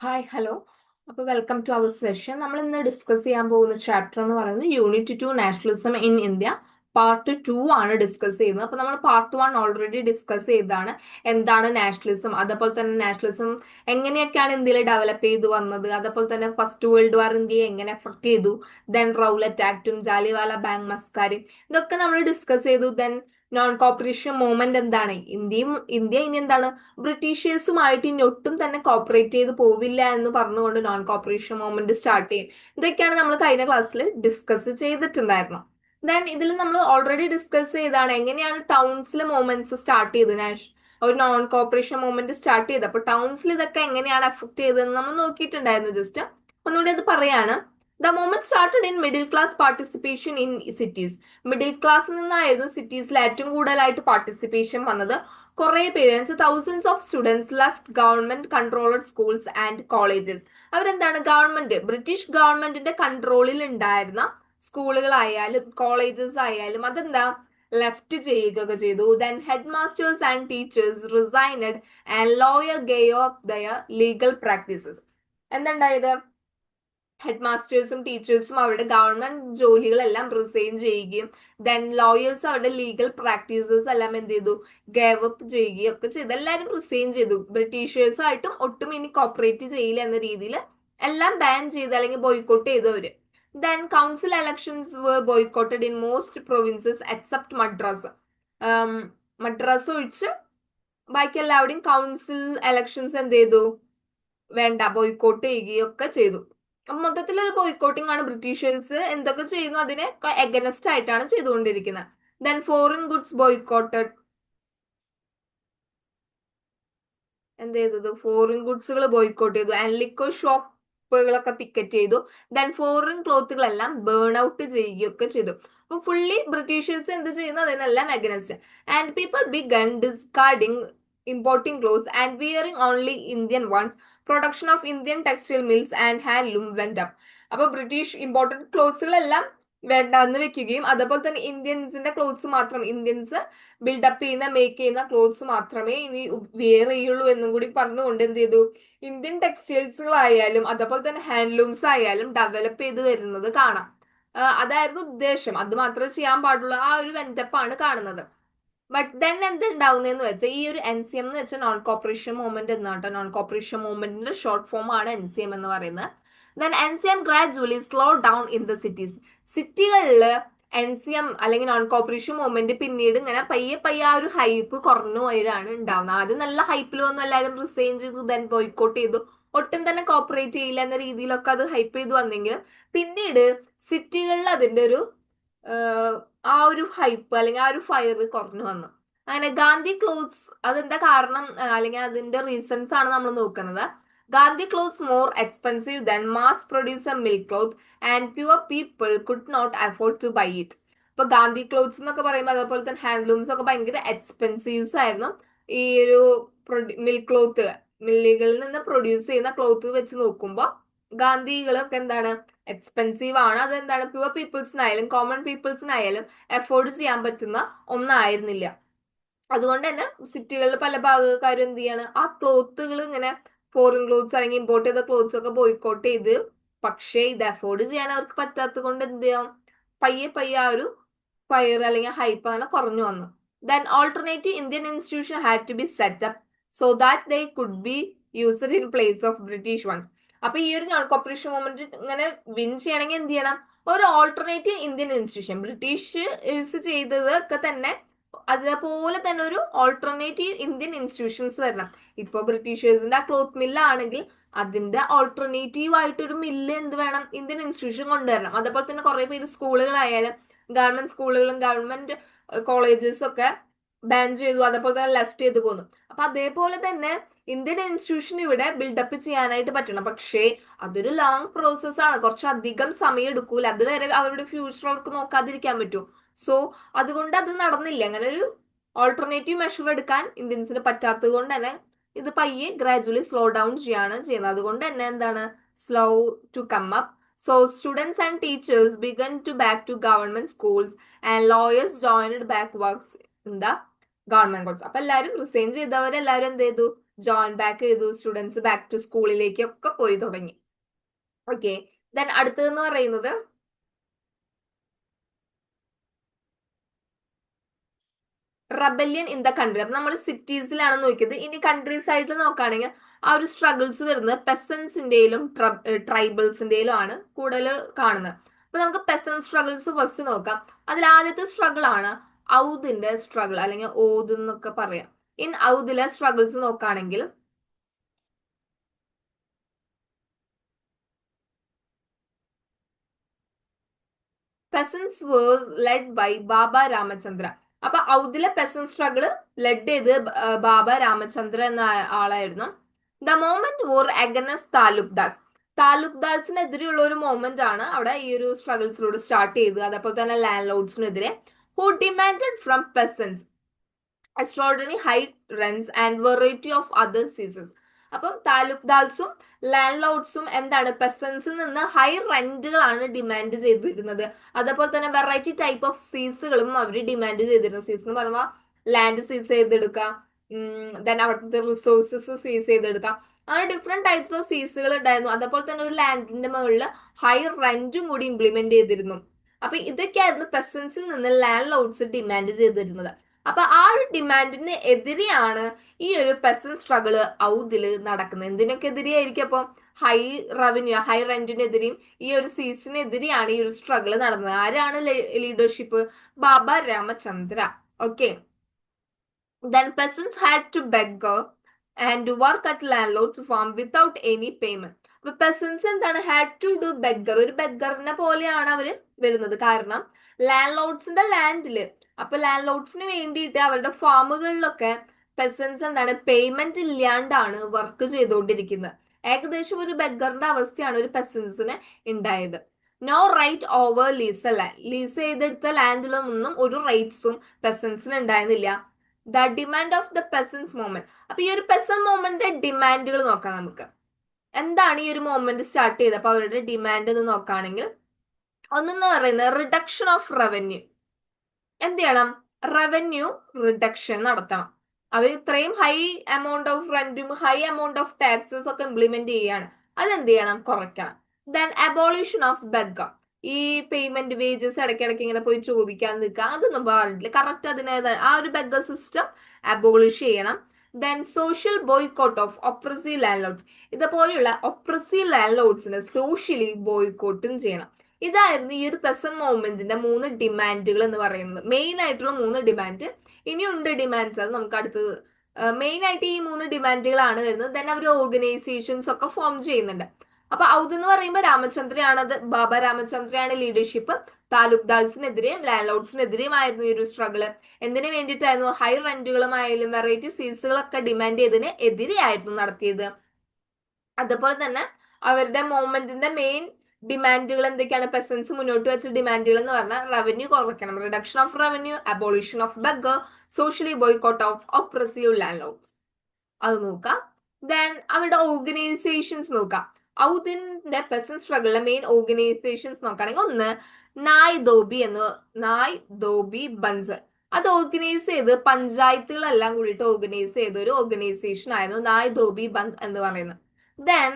Hi hello. അപ്പോൾ welcome to our session. നമ്മൾ ഇന്ന് ഡിസ്കസ് ചെയ്യാൻ പോകുന്ന ചാപ്റ്റർ എന്ന് പറയുന്നത് unit 2 nationalism in India part 2 ആണ് ഡിസ്കസ് ചെയ്യുന്നത്. അപ്പോൾ നമ്മൾ പാർട്ട് 1 ഓൾറെഡി ഡിസ്കസ് ചെയ്തതാണ്. എന്താണ് നാഷണലിസം, അതേപോലെ തന്നെ നാഷണലിസം എങ്ങനെയൊക്കെയാണ് ഇന്ത്യയിൽ ഡെവലപ്പ് ചെയ്തു വന്നത്, അതേപോലെ തന്നെ ഫസ്റ്റ് വേൾഡ് വാർ ഇന്ത്യയെ എങ്ങനെ എഫക്ട് ചെയ്തു, ദെൻ റൗലറ്റ് ആക്ടും ജാലിവാല ബാഗ് മസ്കാരും ഇതൊക്കെ നമ്മൾ ഡിസ്കസ് ചെയ്തു. ദെൻ നോൺ കോപ്പറേഷൻ മൂവ്മെന്റ് എന്താണ്, ഇന്ത്യ ഇനി എന്താണ് ബ്രിട്ടീഷേഴ്സുമായിട്ട് ഇനി ഒട്ടും തന്നെ കോപ്പറേറ്റ് ചെയ്ത് പോവില്ല എന്ന് പറഞ്ഞുകൊണ്ട് നോൺ കോപ്പറേഷൻ മൂവ്മെന്റ് സ്റ്റാർട്ട് ചെയ്യും. ഇതൊക്കെയാണ് നമ്മൾ കഴിഞ്ഞ ക്ലാസ്സിൽ ഡിസ്കസ് ചെയ്തിട്ടുണ്ടായിരുന്നു. ദെൻ ഇതിൽ നമ്മൾ ഓൾറെഡി ഡിസ്കസ് ചെയ്താണ് എങ്ങനെയാണ് ടൗൺസിലെ മൂവ്മെന്റ്സ് സ്റ്റാർട്ട് ചെയ്തത്. ഒരു നോൺ കോപ്പറേഷൻ മൂവ്മെന്റ് സ്റ്റാർട്ട് ചെയ്ത് അപ്പോൾ ടൗൺസിൽ ഇതൊക്കെ എങ്ങനെയാണ് എഫക്ട് ചെയ്തതെന്ന് നമ്മൾ നോക്കിയിട്ടുണ്ടായിരുന്നു. ജസ്റ്റ് ഒന്നുകൂടി അത് പറയാണ്. The movement started in middle class participation in cities. Middle ക്ലാസ്സിൽ നിന്നായിരുന്നു സിറ്റീസിൽ ഏറ്റവും കൂടുതലായിട്ട് പാർട്ടിസിപ്പേഷൻ വന്നത്. കുറെ പേര് thousands of students left government controlled schools and colleges. അവരെന്താണ്, ബ്രിട്ടീഷ് ഗവൺമെന്റിന്റെ കൺട്രോളിൽ ഉണ്ടായിരുന്ന സ്കൂളുകളായാലും കോളേജസ് ആയാലും അതെന്താ ലെഫ്റ്റ് ചെയ്യുകയൊക്കെ ചെയ്തു. Then head masters and teachers resigned and lawyer gave of their legal practices. എന്തുണ്ടായത്, ഹെഡ് മാസ്റ്റേഴ്സും ടീച്ചേഴ്സും അവരുടെ ഗവൺമെന്റ് ജോലികളെല്ലാം റിസൈൻ ചെയ്യുകയും ദെൻ ലോയേഴ്സ് അവരുടെ ലീഗൽ പ്രാക്ടീസസ് എല്ലാം എന്ത് ചെയ്തു, ഗേവ് അപ്പ് ചെയ്യുകയും ഒക്കെ ചെയ്തു. എല്ലാവരും റിസൈൻ ചെയ്തു. ബ്രിട്ടീഷേഴ്സായിട്ടും ഒട്ടും ഇനി കോപ്പറേറ്റ് ചെയ്യില്ല എന്ന രീതിയിൽ എല്ലാം ബാൻ ചെയ്തു അല്ലെങ്കിൽ ബോയ്ക്കോട്ട് ചെയ്തു അവര്. Then council elections were boycotted in most provinces except Madras. Madras ഒഴിച്ച് ബാക്കി എല്ലാവരുടെയും കൗൺസിൽ എലക്ഷൻസ് എന്ത് ചെയ്തു, വേണ്ട, ബോയ്ക്കോട്ട് ചെയ്യുകയൊക്കെ ചെയ്തു. മൊത്തത്തിലൊരു ബോയ്ക്കോട്ടിംഗ് ആണ്. ബ്രിട്ടീഷേഴ്സ് എന്തൊക്കെ ചെയ്യുന്നു അതിനെ എഗനസ്റ്റ് ആയിട്ടാണ് ചെയ്തുകൊണ്ടിരിക്കുന്നത്. Then foreign goods boycotted. എന്ത് ചെയ്തത്, ഫോറിൻ ഗുഡ്സുകൾ ബോയ്ക്കോട്ട് ചെയ്തു. ആൻഡ് ലിക്കർ ഷോപ്പുകളൊക്കെ പിക്കറ്റ് ചെയ്തു. ദെൻ ഫോറിൻ ക്ലോത്തുകളെല്ലാം ബേൺ ഔട്ട് ചെയ്യുകയൊക്കെ ചെയ്തു. അപ്പൊ ഫുള്ളി ബ്രിട്ടീഷേഴ്സ് എന്ത് ചെയ്യുന്നു അതിനെല്ലാം against. And people begun discarding importing clothes and wearing only Indian ones. Production of Indian textile mills and handloom went up. അപ്പൊ British imported ക്ലോത്ത്സുകളെല്ലാം വേണ്ടാന്ന് വെക്കുകയും അതേപോലെ തന്നെ ഇന്ത്യൻസിന്റെ ക്ലോത്ത്സ് മാത്രം, ഇന്ത്യൻസ് ബിൽഡപ്പ് ചെയ്യുന്ന മേക്ക് ചെയ്യുന്ന ക്ലോത്ത്സ് മാത്രമേ ഇനി വെയർ ചെയ്യുള്ളൂ എന്നും കൂടി പറഞ്ഞുകൊണ്ട് എന്ത് ചെയ്തു, ഇന്ത്യൻ ടെക്സ്റ്റൈൽസുകളായാലും അതേപോലെ തന്നെ ഹാൻഡ്ലൂംസ് ആയാലും ഡെവലപ്പ് ചെയ്ത് വരുന്നത് കാണാം. അതായിരുന്നു ഉദ്ദേശം. അത് മാത്രമേ ചെയ്യാൻ പാടുള്ളൂ. ആ ഒരു വെന്റപ്പാണ് കാണുന്നത്. ബട്ട് ദെൻ എന്തുണ്ടാവുന്നതെന്ന് വെച്ചാൽ ഈ ഒരു NCM എന്ന് വെച്ചാൽ നോൺ കോപ്പറേഷൻ മൂവ്മെന്റ് എന്നാട്ടോ. നോൺ കോപ്പറേഷൻ മൂവ്മെന്റിന്റെ ഷോർട്ട് ഫോം ആണ് NCM എന്ന് പറയുന്നത്. Then NCM gradually slow down in the cities. സിറ്റികളിൽ NCM അല്ലെങ്കിൽ നോൺ കോപ്പറേഷൻ മൂവ്മെന്റ് പിന്നീട് ഇങ്ങനെ പയ്യെ പയ്യെ ആ ഒരു ഹൈപ്പ് കുറഞ്ഞു വരികയാണ് ഉണ്ടാവുന്നത്. ആദ്യം നല്ല ഹൈപ്പിൽ വന്നു, എല്ലാവരും റിസൈൻ ചെയ്തു, ദെൻ ബോയ്ക്കോട്ട് ചെയ്തു, ഒട്ടും തന്നെ കോപ്പറേറ്റ് ചെയ്യില്ല എന്ന രീതിയിലൊക്കെ അത് ഹൈപ്പ് ചെയ്ത് വന്നെങ്കിലും പിന്നീട് സിറ്റികളിൽ അതിന്റെ ഒരു ആ ഒരു ഹൈപ്പ് അല്ലെങ്കിൽ ആ ഒരു ഫയർ കുറഞ്ഞു വന്നു. അങ്ങനെ ഗാന്ധി ക്ലോത്ത്സ്, അതെന്താ കാരണം അല്ലെങ്കിൽ അതിന്റെ റീസൺസ് ആണ് നമ്മൾ നോക്കുന്നത്. Gandhi clothes more expensive than mass producer mill cloth and poor people could not afford to buy it. ഇപ്പൊ ഗാന്ധി ക്ലോത്ത്സ് എന്നൊക്കെ പറയുമ്പോൾ അതേപോലെ തന്നെ ഹാൻഡ്ലൂംസ് ഒക്കെ ഭയങ്കര എക്സ്പെൻസീവ്സ് ആയിരുന്നു. ഈ ഒരു മിൽക്ക് ക്ലോത്ത്, മില്ലുകളിൽ നിന്ന് പ്രൊഡ്യൂസ് ചെയ്യുന്ന ക്ലോത്ത് വെച്ച് നോക്കുമ്പോൾ ഗാന്ധികളൊക്കെ എന്താണ് എക്സ്പെൻസീവ് ആണ്. അതെന്താണ് പ്യുവർ പീപ്പിൾസിനായാലും കോമൺ പീപ്പിൾസിനായാലും എഫോർഡ് ചെയ്യാൻ പറ്റുന്ന ഒന്നായിരുന്നില്ല. അതുകൊണ്ട് തന്നെ സിറ്റികളിൽ പല ഭാഗക്കാരും എന്ത് ചെയ്യാണ്, ആ ക്ലോത്തുകൾ ഇങ്ങനെ ഫോറിൻ ക്ലോത്ത്സ് അല്ലെങ്കിൽ ഇമ്പോർട്ട് ചെയ്ത ക്ലോത്ത്സ് ഒക്കെ ബോയ്ക്കോട്ട് ചെയ്ത്, പക്ഷേ ഇത് അഫോർഡ് ചെയ്യാൻ അവർക്ക് പറ്റാത്തത് കൊണ്ട് എന്ത് ചെയ്യാം, പയ്യെ പയ്യെ ആ ഒരു ഫയർ അല്ലെങ്കിൽ ഹൈപ്പ് അങ്ങനെ കുറഞ്ഞു വന്നു. Then alternative Indian institution had to be set up so that they could be used in place of British ones. അപ്പൊ ഈ ഒരു നോൺ കോപ്പറേഷൻ മൂവ്മെന്റ് ഇങ്ങനെ വിൻ ചെയ്യണമെങ്കിൽ എന്ത് ചെയ്യണം, ഒരു ഓൾട്ടർനേറ്റീവ് ഇന്ത്യൻ ഇൻസ്റ്റിറ്റ്യൂഷൻ, ബ്രിട്ടീഷ് ചെയ്തത് ഒക്കെ തന്നെ അതേപോലെ തന്നെ ഒരു ഓൾട്ടർനേറ്റീവ് ഇന്ത്യൻ ഇൻസ്റ്റിറ്റ്യൂഷൻസ് വരണം. ഇപ്പൊ ബ്രിട്ടീഷേഴ്സിന്റെ ആ ക്ലോത്ത് മില്ല് ആണെങ്കിൽ അതിന്റെ ഓൾട്ടർനേറ്റീവ് ആയിട്ടൊരു മില്ല് എന്ത് വേണം, ഇന്ത്യൻ ഇൻസ്റ്റിറ്റ്യൂഷൻ കൊണ്ടുവരണം. അതേപോലെ തന്നെ കുറെ പേര് സ്കൂളുകളായാലും ഗവൺമെന്റ് സ്കൂളുകളും ഗവൺമെന്റ് കോളേജസും ഒക്കെ ബാൻ ചെയ്തു, അതേപോലെ തന്നെ ലെഫ്റ്റ് ചെയ്തു പോന്നു. അപ്പൊ അതേപോലെ തന്നെ ഇന്ത്യൻ ഇൻസ്റ്റിറ്റ്യൂഷൻ ഇവിടെ ബിൽഡപ്പ് ചെയ്യാനായിട്ട് പറ്റണം. പക്ഷേ അതൊരു ലോങ് പ്രോസസ് ആണ്, കുറച്ചധികം സമയം എടുക്കൂല. അതുവരെ അവരുടെ ഫ്യൂച്ചർ അവർക്ക് നോക്കാതിരിക്കാൻ പറ്റൂ. സോ അതുകൊണ്ട് അത് നടന്നില്ല. അങ്ങനെ ഒരു ഓൾട്ടർനേറ്റീവ് മെഷർ എടുക്കാൻ ഇന്ത്യൻസിന് പറ്റാത്തത് കൊണ്ട് തന്നെ ഇത് പയ്യെ ഗ്രാജുവലി സ്ലോ ഡൗൺ ചെയ്യാണ് ചെയ്യുന്നത്. അതുകൊണ്ട് തന്നെ എന്താണ്, slow to come up. So students and teachers began to back to government schools and lawyers joined back works in the government college. അപ്പൊ എല്ലാവരും റിസൈൻ ചെയ്തവരെല്ലാവരും എന്ത് ചെയ്തു, ജോയിൻ ബാക്ക് ചെയ്തു, സ്റ്റുഡൻസ് ബാക്ക് ടു സ്കൂളിലേക്കൊക്കെ പോയി തുടങ്ങി. ഓക്കെ, ദെൻ അടുത്തതെന്ന് പറയുന്നത് റബല്യൻ ഇൻ ദ കൺട്രി. അപ്പൊ നമ്മൾ സിറ്റീസിലാണ് നോക്കിയത്. ഇനി കൺട്രി സൈഡിൽ നോക്കുകയാണെങ്കിൽ ആ ഒരു സ്ട്രഗിൾസ് വരുന്നത് പെസൻസിന്റെയിലും ട്രൈബൽസിന്റെയിലും ആണ് കൂടുതൽ കാണുന്നത്. അപ്പൊ നമുക്ക് പെസൻ സ്ട്രഗിൾസ് ഫസ്റ്റ് നോക്കാം. അതിൽ ആദ്യത്തെ സ്ട്രഗിൾ ആണ് ഔദിന്റെ സ്ട്രഗിൾ, അല്ലെങ്കിൽ ഓത് എന്നൊക്കെ പറയാം. ഇൻ ഔദിലെ സ്ട്രഗിൾസ് നോക്കുകയാണെങ്കിൽ പെസൻസ് വേഴ്സ് ലെഡ് ബൈ ബാബ രാമചന്ദ്ര. അപ്പൊ ഔദിലെ പെസൻ സ്ട്രഗിള് ലെഡ് ചെയ്ത് ബാബ രാമചന്ദ്ര എന്ന ആളായിരുന്നു. The movement was against talukdars. താലൂക്ക്ദാസിനെതിരെയുള്ള ഒരു മൂവ്മെന്റ് ആണ് അവിടെ ഈ ഒരു സ്ട്രഗിൾസിലൂടെ സ്റ്റാർട്ട് ചെയ്തത്. അതേപോലെ തന്നെ ലാൻഡ് ലോഡ്സിനെതിരെ, who demanded from peasants extraordinary high rents and variety of other cesses. അപ്പം താലൂക്ക്ദാസും ലാൻഡ് ലോഡ്സും എന്താണ്, പെസൻസിൽ നിന്ന് ഹൈ റെന്റുകളാണ് ഡിമാൻഡ് ചെയ്തിരുന്നത്. അതേപോലെ തന്നെ വെറൈറ്റി ടൈപ്പ് ഓഫ് സീസുകളും അവർ ഡിമാൻഡ് ചെയ്തിരുന്നു. സീസ് എന്ന് പറയുമ്പോൾ ലാൻഡ് സീസ് ചെയ്തെടുക്കാം, ദെൻ അവിടുത്തെ റിസോഴ്സസ് സീസ് ചെയ്തെടുക്കാം, അങ്ങനെ ഡിഫറെന്റ് ടൈപ്സ് ഓഫ് സീസുകൾ ഉണ്ടായിരുന്നു. അതേപോലെ തന്നെ ഒരു ലാൻഡിന്റെ മുകളിൽ ഹൈ റെന്റും കൂടി ഇംപ്ലിമെന്റ് ചെയ്തിരുന്നു. അപ്പൊ ഇതൊക്കെയായിരുന്നു പെസൻസിൽ നിന്ന് ലാൻഡ് ലോഡ്സ് ഡിമാൻഡ് ചെയ്തിരുന്നത്. അപ്പൊ ആ ഒരു ഡിമാൻഡിന് എതിരെയാണ് ഈ ഒരു പെസൻ സ്ട്രഗിള് ഔദില് നടക്കുന്നത്. എന്തിനൊക്കെ എതിരെയായിരിക്കും? അപ്പൊ ഹൈ റവന്യൂ, ഹൈ റെന്റിനെതിരെയും ഈ ഒരു സീസിനെതിരെയാണ് ഈ ഒരു സ്ട്രഗിള് നടന്നത്. ആരാണ് leadership? Baba Ramachandra. Okay, then peasants had to beg and work at landlord's farm without any payment. അപ്പൊ പെസൻസ് എന്താണ്, ഹാഡ് ടു ഡു ബെഗർ, ഒരു ബെഗറിനെ പോലെയാണ് അവര് വരുന്നത്. കാരണം ലാൻഡ് ലോഡ്സിന്റെ ലാൻഡില്, അപ്പൊ ലാൻഡ് ലോഡ്സിന് വേണ്ടിയിട്ട് അവരുടെ ഫാമുകളിലൊക്കെ പെസൻസ് എന്താണ്, പേയ്മെന്റ് ഇല്ലാണ്ടാണ് വർക്ക് ചെയ്തുകൊണ്ടിരിക്കുന്നത്. ഏകദേശം ഒരു ബെഗറിന്റെ അവസ്ഥയാണ് ഒരു പെസൻസിന് ഉണ്ടായത്. No right over lease land, lease ചെയ്തെടുത്ത ലാൻഡിലൊന്നും ഒരു റൈറ്റ്സും പെസൻസിന് ഉണ്ടായിരുന്നില്ല. The demand of the peasants movement. അപ്പൊ ഈ ഒരു പെസൻ മൂവ്മെന്റിന്റെ ഡിമാൻഡുകൾ നോക്കാം നമുക്ക്. എന്താണ് ഈ ഒരു മൂവ്മെന്റ് സ്റ്റാർട്ട് ചെയ്തത്? അപ്പൊ അവരുടെ ഡിമാൻഡ് എന്ന് നോക്കുകയാണെങ്കിൽ ഒന്നെന്ന് പറയുന്നത് റിഡക്ഷൻ ഓഫ് റവന്യൂ. എന്ത് ചെയ്യണം? റവന്യൂ റിഡക്ഷൻ നടത്തണം. അവർ ഇത്രയും ഹൈ എമൗണ്ട് ഓഫ് റെന്റും ഹൈ എമൗണ്ട് ഓഫ് ടാക്സസ് ഒക്കെ ഇംപ്ലിമെന്റ് ചെയ്യാണ്. അതെന്ത് ചെയ്യണം? കുറയ്ക്കണം. Then abolition of begar. ഈ പേയ്മെന്റ് വേജസ് ഇടയ്ക്കിടയ്ക്ക് ഇങ്ങനെ പോയി ചോദിക്കാൻ നിൽക്കുക, അതൊന്നും പാടില്ല. കറക്റ്റ് അതിനേതായ ആ ഒരു ബെഗ സിസ്റ്റം അബോളിഷ് ചെയ്യണം. Then social boycott of oppressive landlords. ഇതുപോലെയുള്ള ഒപ്രസീവ് ലാൻഡ് ലോഡ്സിനെ സോഷ്യലി ബോയ്കോട്ടും ചെയ്യണം. ഇതായിരുന്നു ഈ ഒരു പെസൻ മൂവ്മെന്റിന്റെ 3 ഡിമാൻഡുകൾ എന്ന് പറയുന്നത്. മെയിൻ ആയിട്ടുള്ള 3 ഡിമാൻഡ്. ഇനിയുണ്ട് ഡിമാൻഡ്സ്, അത് നമുക്ക് അടുത്തത്. മെയിൻ ആയിട്ട് ഈ 3 ഡിമാൻഡുകളാണ് വരുന്നത്. ദെൻ അവർ ഓർഗനൈസേഷൻസ് ഒക്കെ ഫോം ചെയ്യുന്നുണ്ട്. അപ്പൊ ഔദ് എന്ന് പറയുമ്പോൾ രാമചന്ദ്രയാണ്, അത് ബാബ രാമചന്ദ്രയാണ് ലീഡർഷിപ്പ്. താലൂക്ക്ദാസിനെതിരെയും ലാൻഡ് ലോഡ്സിനെതിരെയും ആയിരുന്നു ഈ ഒരു സ്ട്രഗിള്. എന്തിനു വേണ്ടിയിട്ടായിരുന്നു? ഹൈ റെന്റുകളുമായാലും വെറൈറ്റി സീസുകളൊക്കെ ഡിമാൻഡ് ചെയ്തതിന് എതിരെയായിരുന്നു നടത്തിയത്. അതുപോലെ തന്നെ അവരുടെ മൂവ്മെന്റിന്റെ മെയിൻ ഡിമാൻഡുകൾ എന്തൊക്കെയാണ്? പെസൻസ് മുന്നോട്ട് വെച്ച ഡിമാൻഡുകൾ എന്ന് പറഞ്ഞാൽ റവന്യൂ കുറയ്ക്കണം, reduction of revenue, abolition of begar, socially boycott of oppressive landlords. അത് നോക്കാം. ദെൻ അവരുടെ ഓർഗനൈസേഷൻസ് നോക്കാം. ഔദിന്റെ പെസൻ സ്ട്രഗിളിലെ മെയിൻ ഓർഗനൈസേഷൻസ് നോക്കുകയാണെങ്കിൽ ഒന്ന് നായ് ധോബി ബൻസ്. അത് ഓർഗനൈസ് ചെയ്ത് പഞ്ചായത്തുകളെല്ലാം കൂടിയിട്ട് ഓർഗനൈസ് ചെയ്ത ഒരു ഓർഗനൈസേഷൻ ആയിരുന്നു നായ് ധോബി ബന്ദ് എന്ന് പറയുന്നത്. Then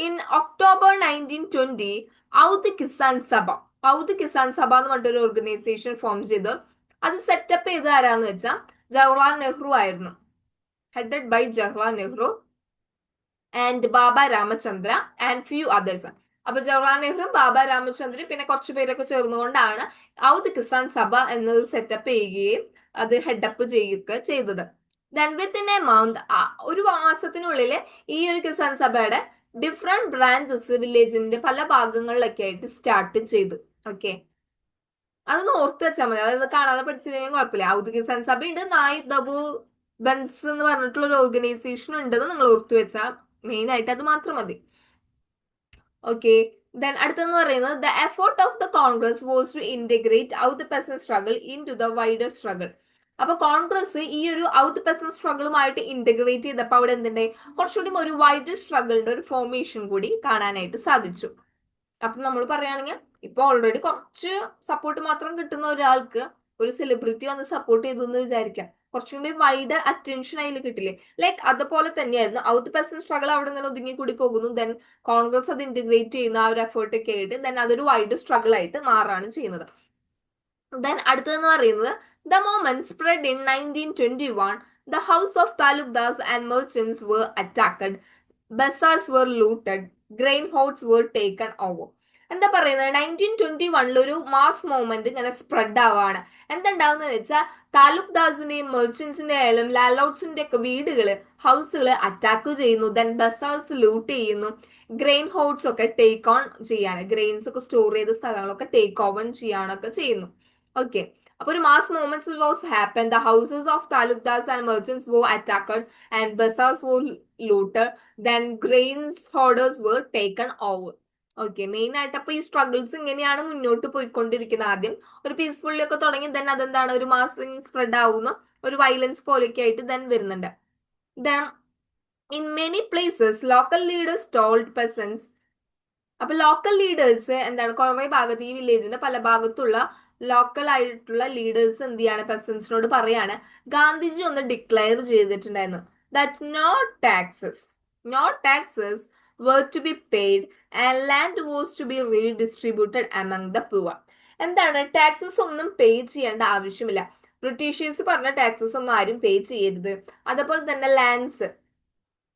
in October 1920 ഔദ് Kisan Sabha, ഔദ് Kisan Sabha എന്ന് പറഞ്ഞിട്ടൊരു ഓർഗനൈസേഷൻ ഫോം ചെയ്തു. അത് സെറ്റപ്പ് ചെയ്ത് ആരാന്ന് വെച്ചാൽ ജവഹർലാൽ നെഹ്റു ആയിരുന്നു. Headed by Jawaharlal Nehru and Baba Ramachandra and few others. അപ്പൊ ജവഹർലാൽ നെഹ്റു, ബാബ രാമചന്ദ്രൻ, പിന്നെ കുറച്ചു പേരൊക്കെ ചേർന്നുകൊണ്ടാണ് ഔദ് കിസാൻ സഭ എന്നത് സെറ്റപ്പ് ചെയ്യുകയും അത് ഹെഡപ്പ് ചെയ്യുകയൊക്കെ ചെയ്തത്. ദെൻ വിത്തിൻ എ മന്ത്, ഒരു മാസത്തിനുള്ളിൽ ഈ ഒരു കിസാൻ സഭയുടെ ഡിഫറെന്റ് ബ്രാഞ്ചസ് വില്ലേജിന്റെ പല ഭാഗങ്ങളിലൊക്കെ ആയിട്ട് സ്റ്റാർട്ട് ചെയ്തു. ഓക്കെ, അതൊന്ന് ഓർത്ത് വെച്ചാൽ മതി. അതായത് കാണാതെ പഠിച്ചില്ലെങ്കിൽ കുഴപ്പമില്ല. ഔദ് കിസാൻ സഭയുണ്ട്, നായ് ദബു ബൻസ് എന്ന് പറഞ്ഞിട്ടുള്ള ഒരു ഓർഗനൈസേഷൻ ഉണ്ടെന്ന് നിങ്ങൾ ഓർത്തു വെച്ചാൽ മെയിൻ ആയിട്ട് അത് മാത്രം മതി. ഓക്കെ, ദെൻ അടുത്തെന്ന് പറയുന്നത് the effort of the Congress was to integrate Awadh peasant struggle into the wider struggle. അപ്പൊ കോൺഗ്രസ് ഈ ഒരു ഔദ് പെസൻ സ്ട്രഗിളുമായിട്ട് ഇന്റഗ്രേറ്റ് ചെയ്തപ്പോൾ അവിടെ എന്തുണ്ടായി? കുറച്ചുകൂടി ഒരു വൈഡർ സ്ട്രഗിളിന്റെ ഒരു ഫോർമേഷൻ കൂടി കാണാനായിട്ട് സാധിച്ചു. അപ്പൊ നമ്മൾ പറയുകയാണെങ്കിൽ ഇപ്പൊ ഓൾറെഡി കുറച്ച് സപ്പോർട്ട് മാത്രം കിട്ടുന്ന ഒരാൾക്ക് ഒരു സെലിബ്രിറ്റി വന്ന് സപ്പോർട്ട് ചെയ്തു എന്ന് വിചാരിക്കാം. കുറച്ചും കൂടി വൈഡ് അറ്റൻഷൻ അതിൽ കിട്ടില്ലേ. ലൈക്ക് അതുപോലെ തന്നെയായിരുന്നു ഔത്ത് പെസൻ സ്ട്രഗിൾ അവിടെ ഇങ്ങനെ ഒതുങ്ങി കൂടി പോകുന്നു. ദെൻ കോൺഗ്രസ് അത് ഇന്റഗ്രേറ്റ് ചെയ്യുന്ന ആ ഒരു എഫേർട്ട് ഒക്കെ ആയിട്ട് ദെൻ അതൊരു വൈഡ് സ്ട്രഗിൾ ആയിട്ട് മാറാണ് ചെയ്യുന്നത്. ദെൻ അടുത്തതെന്ന് പറയുന്നത് the movement spread in 1921. The house of talukdars and merchants were attacked. Bazaars were looted. Grain hoards were taken over. എന്താ പറയുന്നത് 1921 ഒരു മാസ് മൂവ്മെന്റ് ഇങ്ങനെ സ്പ്രെഡ് ആവാണ്. എന്തുണ്ടാവുന്നത് വെച്ചാൽ താലൂക്ക്ദാസിന്റെയും മെർച്ചന്റ്സിന്റെ ആയാലും ലാൻഡ്ലോഡ്സിന്റെ ഒക്കെ വീടുകള് ഹൗസുകള് അറ്റാക്ക് ചെയ്യുന്നു. ദെൻ ബസാർസ് ലൂട്ട് ചെയ്യുന്നു. ഗ്രെയിൻ ഹോർഡ്സ് ഒക്കെ ടേക്ക് ഓൺ ചെയ്യാണ്. ഗ്രെയിൻസ് ഒക്കെ സ്റ്റോർ ചെയ്ത സ്ഥലങ്ങളൊക്കെ ടേക്ക് ഓവൺ ചെയ്യാനൊക്കെ ചെയ്യുന്നു. ഓക്കെ, അപ്പൊ ഒരു mass movements was happen. The houses of talukdars and merchants were attacked and bazaars were looted. Then grains hoarders were taken over. Okay, main ആയിട്ട് അപ്പൊ ഈ സ്ട്രഗിൾസ് ഇങ്ങനെയാണ് മുന്നോട്ട് പോയിക്കൊണ്ടിരിക്കുന്നത്. ആദ്യം ഒരു പീസ്ഫുള്ളി ഒക്കെ തുടങ്ങി ദെൻ അതെന്താണ് ഒരു മാസിങ് സ്പ്രെഡ് ആവുന്ന ഒരു വയലൻസ് പോലെയൊക്കെ ആയിട്ട് ദെൻ വരുന്നുണ്ട്. Then in many places local leaders told പെസൻസ്. അപ്പൊ ലോക്കൽ ലീഡേഴ്സ് എന്താണ് കുറെ ഭാഗത്ത് ഈ വില്ലേജിന്റെ പല ഭാഗത്തുള്ള ലോക്കൽ ആയിട്ടുള്ള ലീഡേഴ്സ് എന്ത് ചെയ്യാണ് പെസൻസിനോട് പറയാണ് ഗാന്ധിജി ഒന്ന് ഡിക്ലെയർ ചെയ്തിട്ടുണ്ടായിരുന്നു that no taxes were to be paid and land was to be redistributed among the poor. എന്താണ് ടാക്സസ് ഒന്നും പേ ചെയ്യേണ്ട ആവശ്യമില്ല. ബ്രിട്ടീഷേഴ്സ് പറഞ്ഞ ടാക്സസ് ഒന്നും ആരും പേ ചെയ്യരുത്. അതുപോലെ തന്നെ ലാൻഡ്സ്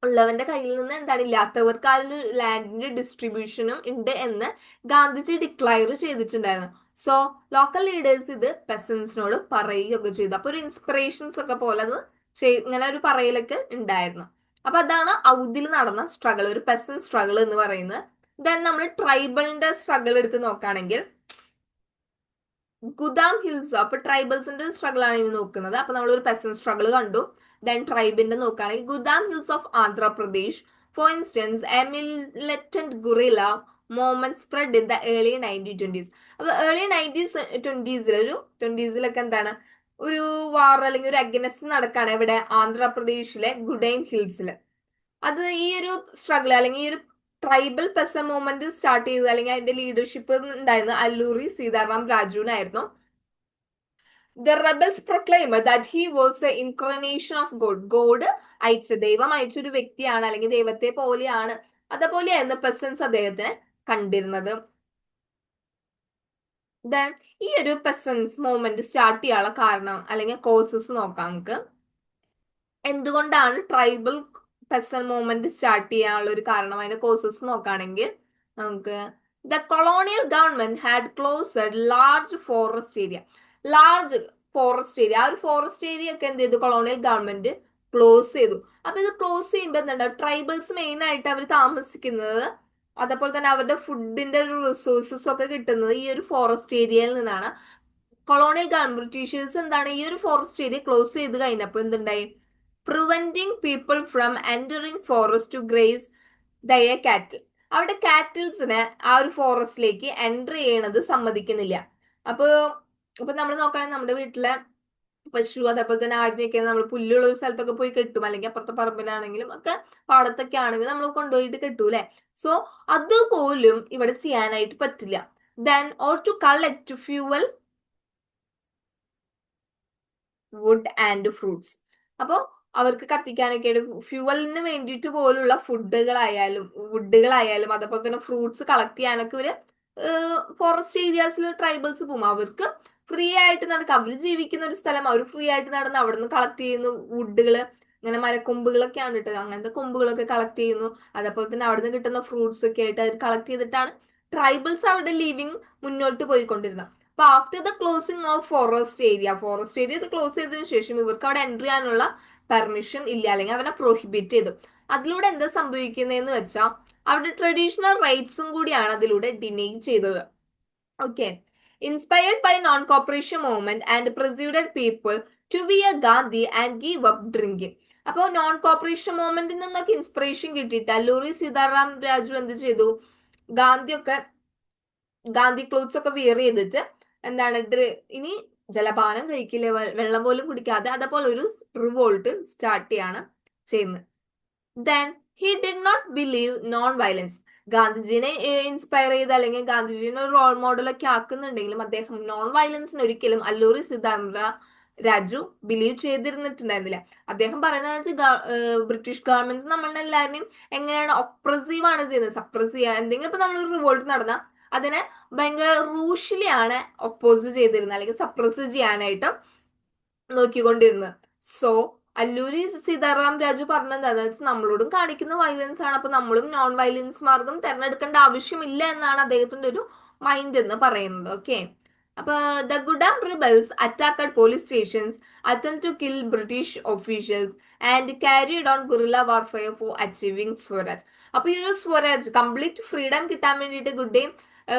ഉള്ളവന്റെ കയ്യിൽ നിന്ന് എന്താണ് ഇല്ലാത്തവർക്ക് ആ ഒരു ലാൻഡിന്റെ ഡിസ്ട്രിബ്യൂഷനും ഉണ്ട് എന്ന് ഗാന്ധിജി ഡിക്ലയർ ചെയ്തിട്ടുണ്ടായിരുന്നു. സോ ലോക്കൽ ലീഡേഴ്സ് ഇത് പെസൻസിനോട് പറയുകയൊക്കെ ചെയ്തു. അപ്പൊ ഒരു ഇൻസ്പിറേഷൻസ് ഒക്കെ പോലെ അത് ഇങ്ങനെ ഒരു പറയലൊക്കെ ഉണ്ടായിരുന്നു. അപ്പൊ അതാണ് ഔദിൽ നടന്ന സ്ട്രഗിൾ, ഒരു പെസൻ സ്ട്രഗിൾ എന്ന് പറയുന്നത്. ദെൻ നമ്മൾ ട്രൈബലിന്റെ സ്ട്രഗിൾ എടുത്ത് നോക്കുകയാണെങ്കിൽ ഗുദാം ഹിൽസ്, അപ്പൊ ട്രൈബൽസിന്റെ സ്ട്രഗിൾ ആണ് ഇനി നോക്കുന്നത്. അപ്പൊ നമ്മൾ ഒരു പെസൻ സ്ട്രഗിൾ കണ്ടു. ദെൻ ട്രൈബിന്റെ നോക്കുകയാണെങ്കിൽ Gudem hills of Andhra Pradesh for instance a militant guerrilla movement spread in the early 1920s. അപ്പൊ ഏർലി 1920സിലൊക്കെ എന്താണ് ഒരു വാർ അല്ലെങ്കിൽ ഒരു അഗനസ്റ്റ് നടക്കാണ് ഇവിടെ ആന്ധ്രാപ്രദേശിലെ ഗുഡൈം ഹിൽസിൽ. അത് ഈ ഒരു സ്ട്രഗിൾ അല്ലെങ്കിൽ ഈ ഒരു ട്രൈബൽ പെസൻ മൂവ്മെന്റ് സ്റ്റാർട്ട് ചെയ്തത് അല്ലെങ്കിൽ അതിന്റെ ലീഡർഷിപ്പ് ഉണ്ടായിരുന്ന അല്ലൂരി സീതാറാം രാജുവിനായിരുന്നു. The rebels proclaimed that he was the incarnation of God. God അയച്ച ദൈവം അയച്ച ഒരു വ്യക്തിയാണ് അല്ലെങ്കിൽ ദൈവത്തെ പോലെയാണ്. അതുപോലെയായിരുന്നു പെസൻസ് അദ്ദേഹത്തിനെ കണ്ടിരുന്നത്. ദെൻ ഈ ഒരു പെസൻസ് മൂവ്മെന്റ് സ്റ്റാർട്ട് ചെയ്യാനുള്ള കാരണം അല്ലെങ്കിൽ കോസസ് നോക്കാം നമുക്ക്. എന്തുകൊണ്ടാണ് ട്രൈബൽ പെസൻ മൂവ്മെന്റ് സ്റ്റാർട്ട് ചെയ്യാനുള്ള ഒരു കാരണം, അതിന്റെ കോസസ് നോക്കുകയാണെങ്കിൽ നമുക്ക് the colonial government had closed large forest area. ആ ഒരു ഫോറസ്റ്റ് ഏരിയ ഒക്കെ എന്ത് ചെയ്തു കൊളോണിയൽ ഗവൺമെന്റ് ക്ലോസ് ചെയ്തു. അപ്പൊ ഇത് ക്ലോസ് ചെയ്യുമ്പോൾ എന്തുണ്ടാവും ട്രൈബൽസ് മെയിൻ ആയിട്ട് അവർ താമസിക്കുന്നത് അതേപോലെ തന്നെ അവരുടെ ഫുഡിന്റെ ഒരു റിസോഴ്സസ് ഒക്കെ കിട്ടുന്നത് ഈ ഒരു ഫോറസ്റ്റ് ഏരിയയിൽ നിന്നാണ്. കൊളോണിയൽ ഗവൺമെന്റ് ബ്രിട്ടീഷേഴ്സ് എന്താണ് ഈ ഒരു ഫോറസ്റ്റ് ഏരിയ ക്ലോസ് ചെയ്ത് കഴിഞ്ഞപ്പോൾ എന്തുണ്ടായി preventing people from entering forest to graze their cattle. അവിടെ കാറ്റിൽസിനെ ആ ഒരു ഫോറസ്റ്റിലേക്ക് എൻറ്റർ ചെയ്യണത് സമ്മതിക്കുന്നില്ല. അപ്പൊ നമ്മൾ നോക്കുകയാണെങ്കിൽ നമ്മുടെ വീട്ടിലെ പശു അതേപോലെ തന്നെ ആടിനെയൊക്കെ നമ്മൾ പുല്ലുള്ള ഒരു സ്ഥലത്തൊക്കെ പോയി കെട്ടും, അല്ലെങ്കിൽ അപ്പുറത്തെ പറമ്പിലാണെങ്കിലും ഒക്കെ പാടത്തൊക്കെ ആണെങ്കിലും നമ്മൾ കൊണ്ടുപോയിട്ട് കെട്ടൂലേ. സോ അതുപോലും ഇവിടെ ചെയ്യാനായിട്ട് പറ്റില്ല. Then or to collect fuel wood and fruits. അപ്പോൾ അവർക്ക് കത്തിക്കാനൊക്കെ ഫ്യൂവലിന് വേണ്ടിയിട്ട് പോലുള്ള വുഡുകളായാലും അതേപോലെ തന്നെ ഫ്രൂട്ട്സ് കളക്ട് ചെയ്യാനൊക്കെ ഇവര് ഫോറസ്റ്റ് ഏരിയാസിൽ ട്രൈബൽസ് പോകും. അവർക്ക് ഫ്രീ ആയിട്ട് നടക്കാം, അവർ ജീവിക്കുന്ന ഒരു സ്ഥലം, അവർ ഫ്രീ ആയിട്ട് നടന്ന് അവിടെ നിന്ന് കളക്ട് ചെയ്യുന്നു വുഡുകള്, ഇങ്ങനെ മരക്കൊമ്പുകളൊക്കെയാണ് കിട്ടുക, അങ്ങനത്തെ കൊമ്പുകളൊക്കെ കളക്ട് ചെയ്യുന്നു. അതേപോലെ തന്നെ അവിടെ നിന്ന് കിട്ടുന്ന ഫ്രൂട്ട്സ് ഒക്കെ ആയിട്ട് അവർ കളക്ട് ചെയ്തിട്ടാണ് ട്രൈബൽസ് അവിടെ ലിവിങ് മുന്നോട്ട് പോയിക്കൊണ്ടിരുന്നത്. അപ്പൊ after the closing of forest area ഇത് ക്ലോസ് ചെയ്തതിനു ശേഷം ഇവർക്ക് അവിടെ എൻട്രി ചെയ്യാനുള്ള പെർമിഷൻ ഇല്ല, അല്ലെങ്കിൽ അവനെ പ്രൊഹിബിറ്റ് ചെയ്തു. അതിലൂടെ എന്താ സംഭവിക്കുന്നതെന്ന് വെച്ചാൽ അവരുടെ ട്രഡീഷണൽ റൈറ്റ്സും കൂടിയാണ് അതിലൂടെ ഡിനൈ ചെയ്തത്. Okay, inspired by non cooperation movement and persuaded people to be a Gandhi and give up drinking. അപ്പോൾ നോൺ കോപ്പറേഷൻ മൂവ്മെന്റിൽ നിന്നൊക്കെ ഇൻസ്പിറേഷൻ കിട്ടിയിട്ട് അല്ലൂരി സീതാറാം രാജു എന്ത് ചെയ്തു, ഗാന്ധി ക്ലോത്ത്സ് ഒക്കെ വിയർ ചെയ്തിട്ട് എന്താണ് ഇനി ജലപാനം കഴിക്കില്ലേ, വെള്ളം പോലും കുടിക്കാതെ അതേപോലെ ഒരു റിവോൾട്ട് സ്റ്റാർട്ട് ചെയ്യാണ് ചെയ്യുന്നത്. Then he did not believe non violence. ഗാന്ധിജിനെ ഇൻസ്പയർ ചെയ്ത് അല്ലെങ്കിൽ ഗാന്ധിജിനെ ഒരു റോൾ മോഡൽ ഒക്കെ ആക്കുന്നുണ്ടെങ്കിലും അദ്ദേഹം നോൺ വയലൻസിന് ഒരിക്കലും അല്ലൂരി സീതാറാം രാജു ബിലീവ് ചെയ്തിരുന്നിട്ടുണ്ടായിരുന്നില്ല. അദ്ദേഹം പറയുന്നത് ബ്രിട്ടീഷ് ഗവൺമെന്റ് നമ്മളെ എല്ലാവരെയും എങ്ങനെയാണ് ഒപ്രസീവ് ആണ് ചെയ്യുന്നത്, സപ്രസ് ചെയ്യുക. എന്തെങ്കിലും ഇപ്പൊ നമ്മളൊരു റിവോൾട്ട് നടന്നാൽ അതിനെ ഭയങ്കര റൂഷ്യലി ആണ് ഒപ്പോസ് ചെയ്തിരുന്നത്, അല്ലെങ്കിൽ സപ്രസ് ചെയ്യാനായിട്ട് നോക്കിക്കൊണ്ടിരുന്നത്. സോ അല്ലൂരി സീതാറാം രാജു പറഞ്ഞത് അതായത് നമ്മളോടും കാണിക്കുന്ന വയലൻസ് ആണ്, അപ്പൊ നമ്മളും നോൺ വയലൻസ് മാർഗം തെരഞ്ഞെടുക്കേണ്ട ആവശ്യമില്ല എന്നാണ് അദ്ദേഹത്തിന്റെ ഒരു മൈൻഡ് എന്ന് പറയുന്നത്. ഓക്കെ, അപ്പൊ the Gudem rebels attacked police stations, attempt to kill British officials and carried on guerrilla warfare for achieving swaraj. അപ്പൊ ഈ ഒരു സ്വരാജ് കംപ്ലീറ്റ് ഫ്രീഡം കിട്ടാൻ വേണ്ടിയിട്ട്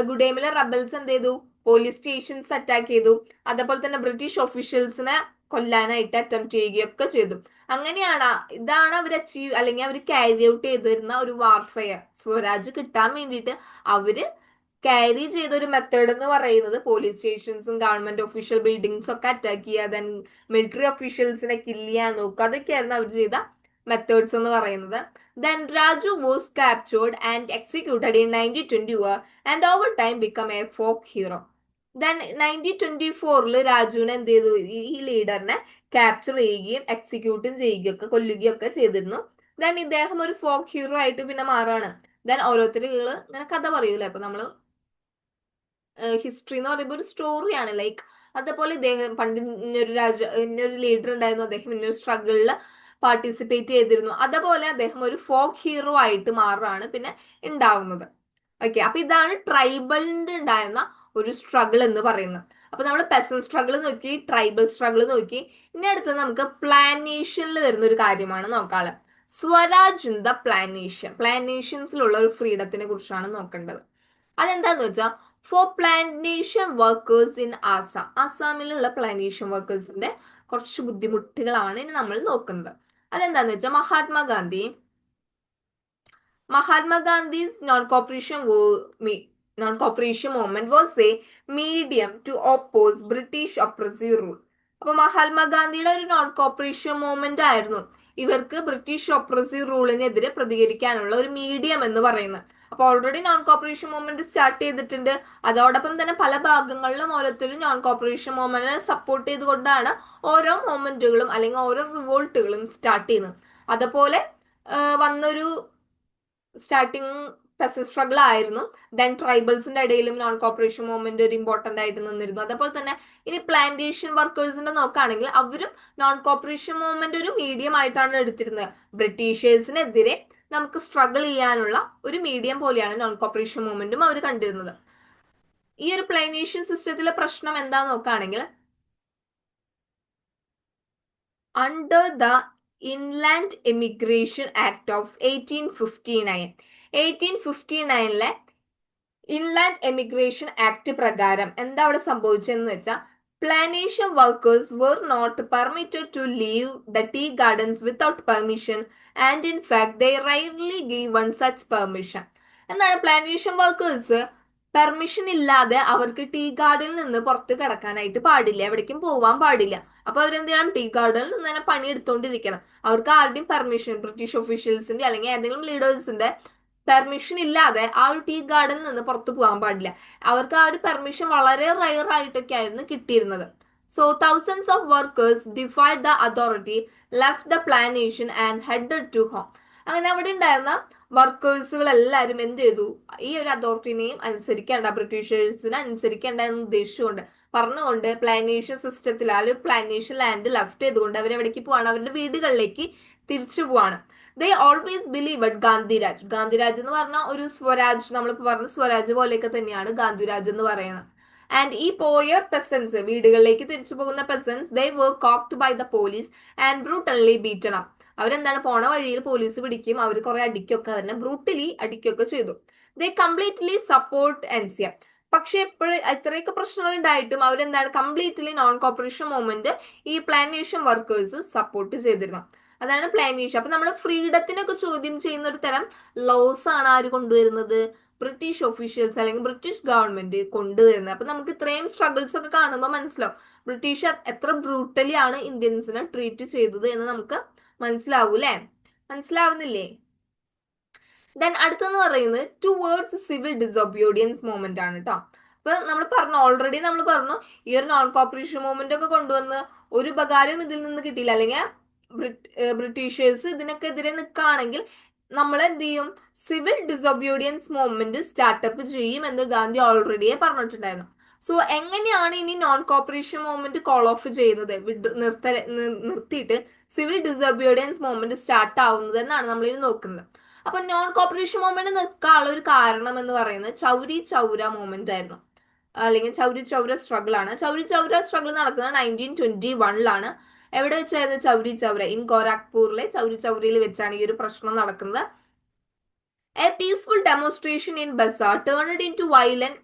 ഗുഡേമിലെ റബൽസ് എന്ത് ചെയ്തു, പോലീസ് സ്റ്റേഷൻസ് അറ്റാക്ക് ചെയ്തു, അതേപോലെ തന്നെ ബ്രിട്ടീഷ് ഒഫീഷ്യൽസിനെ കൊല്ലാനായിട്ട് അറ്റംപ്റ്റ് ചെയ്യുകയൊക്കെ ചെയ്തു. അങ്ങനെയാണ് ഇതാണ് അവർ അച്ചീവ് അല്ലെങ്കിൽ അവർ ക്യാരി ഔട്ട് ചെയ്തിരുന്ന ഒരു വാർഫെയർ. സ്വരാജ് കിട്ടാൻ വേണ്ടിയിട്ട് അവര് ക്യാരി ചെയ്ത ഒരു മെത്തേഡ് എന്ന് പറയുന്നത് പോലീസ് സ്റ്റേഷൻസും ഗവൺമെന്റ് ഒഫീഷ്യൽ ബിൽഡിങ്സും ഒക്കെ അറ്റാക്ക് ചെയ്യുക, ദെൻ മിലിറ്ററി ഒഫീഷ്യൽസിനെ കില്ല് ചെയ്യാൻ നോക്കുക, അതൊക്കെയായിരുന്നു അവർ ചെയ്ത മെത്തേഡ്സ് എന്ന് പറയുന്നത്. Then Raju was captured and executed in 1921 and over time become A folk hero. Then 1924 രാജുവിനെ എന്ത് ചെയ്തു, ഈ ലീഡറിനെ ക്യാപ്ചർ ചെയ്യുകയും എക്സിക്യൂട്ടും ചെയ്യുകയൊക്കെ കൊല്ലുകയൊക്കെ ചെയ്തിരുന്നു. ദെൻ ഇദ്ദേഹം ഒരു ഫോക്ക് ഹീറോ ആയിട്ട് പിന്നെ മാറാണ്. ദെൻ ഓരോരുത്തരുകൾ ഇങ്ങനെ കഥ പറയൂലേ, അപ്പൊ നമ്മള് ഹിസ്റ്ററി എന്ന് പറയുമ്പോൾ ഒരു സ്റ്റോറിയാണ്. ലൈക്ക് അതേപോലെ ഇദ്ദേഹം പണ്ട് ഇന്നൊരു ലീഡർ ഉണ്ടായിരുന്നു, അദ്ദേഹം ഇന്നൊരു സ്ട്രഗിളിൽ പാർട്ടിസിപ്പേറ്റ് ചെയ്തിരുന്നു, അതേപോലെ അദ്ദേഹം ഒരു ഫോക്ക് ഹീറോ ആയിട്ട് മാറുകയാണ് പിന്നെ ഉണ്ടാവുന്നത്. ഓക്കെ, അപ്പൊ ഇതാണ് ട്രൈബലിന്റെ ഉണ്ടായിരുന്ന ഒരു സ്ട്രഗിൾ എന്ന് പറയുന്നത്. അപ്പൊ നമ്മൾ പെസൻ സ്ട്രഗിൾ നോക്കി, ട്രൈബൽ സ്ട്രഗിൾ നോക്കി. ഇനി അടുത്ത് നമുക്ക് പ്ലാനേഷനിൽ വരുന്ന ഒരു കാര്യമാണ് നോക്കാള്. സ്വരാജ് ഇൻ ദ പ്ലാനേഷൻസിലുള്ള ഒരു ഫ്രീഡത്തിനെ കുറിച്ചാണ് നോക്കേണ്ടത്. അതെന്താന്ന് വെച്ചാൽ ഫോർ പ്ലാന്റേഷൻ വർക്കേഴ്സ് ഇൻ ആസാമിലുള്ള പ്ലാന്റേഷൻ വർക്കേഴ്സിന്റെ കുറച്ച് ബുദ്ധിമുട്ടുകളാണ് ഇനി നമ്മൾ നോക്കുന്നത്. അതെന്താന്ന് വെച്ചാൽ Mahatma Gandhi's non-cooperation movement was a medium to oppose British oppressive rule. അപ്പൊ മഹാത്മാഗാന്ധിയുടെ ഒരു നോൺ കോപ്പറേഷൻ മൂവ്മെന്റ് ആയിരുന്നു ഇവർക്ക് ബ്രിട്ടീഷ് ഒപ്രസീവ് റൂളിനെതിരെ പ്രതികരിക്കാനുള്ള ഒരു മീഡിയം എന്ന് പറയുന്നത്. അപ്പൊ already non cooperation movement start ചെയ്തിട്ടുണ്ട്. അതോടൊപ്പം തന്നെ പല ഭാഗങ്ങളിലും ഓരോരുത്തരും നോൺ കോപ്പറേഷൻ മൂവ്മെന്റിനെ സപ്പോർട്ട് ചെയ്തുകൊണ്ടാണ് ഓരോ മൂവ്മെന്റുകളും അല്ലെങ്കിൽ ഓരോ റിവോൾട്ടുകളും സ്റ്റാർട്ട് ചെയ്യുന്നത്. അതുപോലെ വന്നൊരു സ്റ്റാർട്ടിങ് പെസൽ സ്ട്രഗിൾ ആയിരുന്നു. ദെൻ ട്രൈബൽസിന്റെ ഇടയിലും നോൺ കോപ്പറേഷൻ മൂവ്മെന്റ് ഒരു ഇമ്പോർട്ടന്റ് ആയിട്ട് നിന്നിരുന്നു. അതേപോലെ തന്നെ ഇനി പ്ലാന്റേഷൻ വർക്കേഴ്സിന്റെ നോക്കുകയാണെങ്കിൽ അവരും നോൺ കോപ്പറേഷൻ മൂവ്മെന്റ് ഒരു മീഡിയം ആയിട്ടാണ് എടുത്തിരുന്നത്. ബ്രിട്ടീഷേഴ്സിനെതിരെ നമുക്ക് സ്ട്രഗിൾ ചെയ്യാനുള്ള ഒരു മീഡിയം പോലെയാണ് നോൺ കോപ്പറേഷൻ മൂവ്മെന്റും അവർ കണ്ടിരുന്നത്. ഈ ഒരു പ്ലാന്റേഷൻ സിസ്റ്റത്തിലെ പ്രശ്നം എന്താന്ന് നോക്കുകയാണെങ്കിൽ under the Inland Immigration Act of 1859. 1859 inland emigration act പ്രകാരം എന്താ അവിടെ സംഭവിച്ചതെന്ന് വെച്ചാൽ plantation workers were not permitted to leave the tea gardens without permission and in fact they rarely gave one such permission. എന്താണ് പ്ലാന്റേഷൻ വർക്കേഴ്സ് പെർമിഷൻ ഇല്ലാതെ അവർക്ക് tea ഗാർഡനിൽ നിന്ന് പുറത്ത് കിടക്കാനായിട്ട് പാടില്ല, എവിടേക്കും പോവാൻ പാടില്ല. അപ്പൊ അവരെന്ത് ചെയ്യണം, ടീ ഗാർഡനിൽ നിന്ന് തന്നെ പണി എടുത്തോണ്ടിരിക്കണം. അവർക്ക് ആരുടെയും പെർമിഷൻ, ബ്രിട്ടീഷ് ഒഫീഷ്യൽസിന്റെ അല്ലെങ്കിൽ ഏതെങ്കിലും ലീഡേഴ്സിന്റെ പെർമിഷൻ ഇല്ലാതെ ആ ഒരു ടീ ഗാർഡനിൽ നിന്ന് പുറത്തു പോകാൻ പാടില്ല. അവർക്ക് ആ ഒരു പെർമിഷൻ വളരെ റയർ ആയിട്ടൊക്കെ ആയിരുന്നു കിട്ടിയിരുന്നത്. So thousands of workers defied the authority, left the plantation and headed to home. അങ്ങനെ അവിടെ ഉണ്ടായിരുന്ന വർക്കേഴ്സുകൾ എല്ലാവരും എന്ത് ചെയ്തു, ഈ ഒരു അതോറിറ്റിനെയും അനുസരിക്കേണ്ട, ബ്രിട്ടീഷേഴ്സിനെ അനുസരിക്കേണ്ട എന്ന് ഉദ്ദേശിച്ചുകൊണ്ട് പറഞ്ഞുകൊണ്ട് പ്ലാന്റേഷൻ സിസ്റ്റത്തിൽ ആ ഒരു പ്ലാന്റേഷൻ ലാൻഡ് ലെഫ്റ്റ് ചെയ്തുകൊണ്ട് അവരെവിടേക്ക് പോവാണ്, അവരുടെ വീടുകളിലേക്ക് തിരിച്ചു പോവാണ്. They always ബിലീവഡ് ഗാന്ധിരാജ്. ഗാന്ധിരാജ് എന്ന് പറഞ്ഞ ഒരു സ്വരാജ്, നമ്മളിപ്പോ പറഞ്ഞ സ്വരാജ് പോലെയൊക്കെ തന്നെയാണ് ഗാന്ധിരാജ് എന്ന് പറയുന്നത്. ആൻഡ് ഈ പോയ പെസൻസ്, വീടുകളിലേക്ക് തിരിച്ചു പോകുന്ന peasants, they were caught by the police and brutally beaten up. അവരെന്താണ്, പോണ വഴിയിൽ പോലീസ് പിടിക്കും, അവർ കുറെ അടിക്കൊക്കെ അവരെ ബ്രൂട്ടലി അടിക്കൊക്കെ ചെയ്തു. ദേ കംപ്ലീറ്റ്ലി സപ്പോർട്ട് എൻസിയ. പക്ഷെ എപ്പോഴും ഇത്രയൊക്കെ പ്രശ്നങ്ങൾ ഉണ്ടായിട്ടും അവരെന്താണ് കംപ്ലീറ്റ്ലി നോൺ കോപ്പറേഷൻ മൂവ്മെന്റ് ഈ പ്ലാന്റേഷൻ വർക്കേഴ്സ് സപ്പോർട്ട് ചെയ്തിരുന്നു. അതാണ് പ്ലാന്റേഷൻ. അപ്പൊ നമ്മുടെ ഫ്രീഡത്തിനൊക്കെ ചോദ്യം ചെയ്യുന്ന ഒരു തരം ലോസ് ആണ് ആര് കൊണ്ടുവരുന്നത്, ബ്രിട്ടീഷ് ഒഫീഷ്യൽസ് അല്ലെങ്കിൽ ബ്രിട്ടീഷ് ഗവൺമെന്റ് കൊണ്ടുവരുന്നത്. അപ്പൊ നമുക്ക് ഇത്രയും സ്ട്രഗിൾസ് ഒക്കെ കാണുമ്പോൾ മനസ്സിലാവും ബ്രിട്ടീഷ് എത്ര ബ്രൂട്ടലി ആണ് ഇന്ത്യൻസിനെ ട്രീറ്റ് ചെയ്തത് എന്ന് നമുക്ക് മനസ്സിലാവൂ അല്ലെ? മനസ്സിലാവുന്നില്ലേ? ദെൻ അടുത്തെന്ന് പറയുന്നത് ടുവേർഡ്സ് സിവിൽ ഡിസൊബീഡിയൻസ് മൂവ്മെന്റ് ആണ് കേട്ടോ. ഇപ്പൊ നമ്മൾ പറഞ്ഞു, ഓൾറെഡി നമ്മൾ പറഞ്ഞു ഈ ഒരു നോൺ കോപ്പറേഷൻ മൂവ്മെന്റ് ഒക്കെ കൊണ്ടുവന്ന് ഒരു ഉപകാരവും ഇതിൽ നിന്ന് കിട്ടിയില്ല, അല്ലെങ്കിൽ ബ്രിട്ടീഷേഴ്സ് ഇതിനൊക്കെതിരെ നിൽക്കുകയാണെങ്കിൽ നമ്മൾ എന്ത് ചെയ്യും, സിവിൽ ഡിസൊബീഡിയൻസ് മൂവ്മെന്റ് സ്റ്റാർട്ടപ്പ് ചെയ്യും എന്ന് ഗാന്ധി ഓൾറെഡിയെ പറഞ്ഞിട്ടുണ്ടായിരുന്നു. സോ എങ്ങനെയാണ് ഇനി non cooperation movement call of ചെയ്യുന്നത്, നിർത്തിയിട്ട് സിവിൽ ഡിസൊബീഡിയൻസ് മൂവ്മെന്റ് സ്റ്റാർട്ട് ആവുന്നത് എന്നാണ് നമ്മൾ ഇനി നോക്കുന്നത്. അപ്പൊ നോൺ കോപ്പറേഷൻ മൂവ്മെന്റ് നിൽക്കാനുള്ള ഒരു കാരണം എന്ന് പറയുന്നത് ചൗരി ചൗര മൂവ്മെന്റ് ആയിരുന്നു, അല്ലെങ്കിൽ ചൗരി ചൗര സ്ട്രഗിൾ ആണ്. ചൗരി ചൗര സ്ട്രഗിൾ നടക്കുന്നത് 1921 എവിടെ വെച്ചായിരുന്നു ചൗരി ചൗര? ഇൻ ഗോരഖ്പൂരിലെ ചൗരി ചൗരയിൽ വെച്ചാണ് ഈ ഒരു പ്രശ്നം നടക്കുന്നത്. A peaceful demonstration in bazaar turned into violent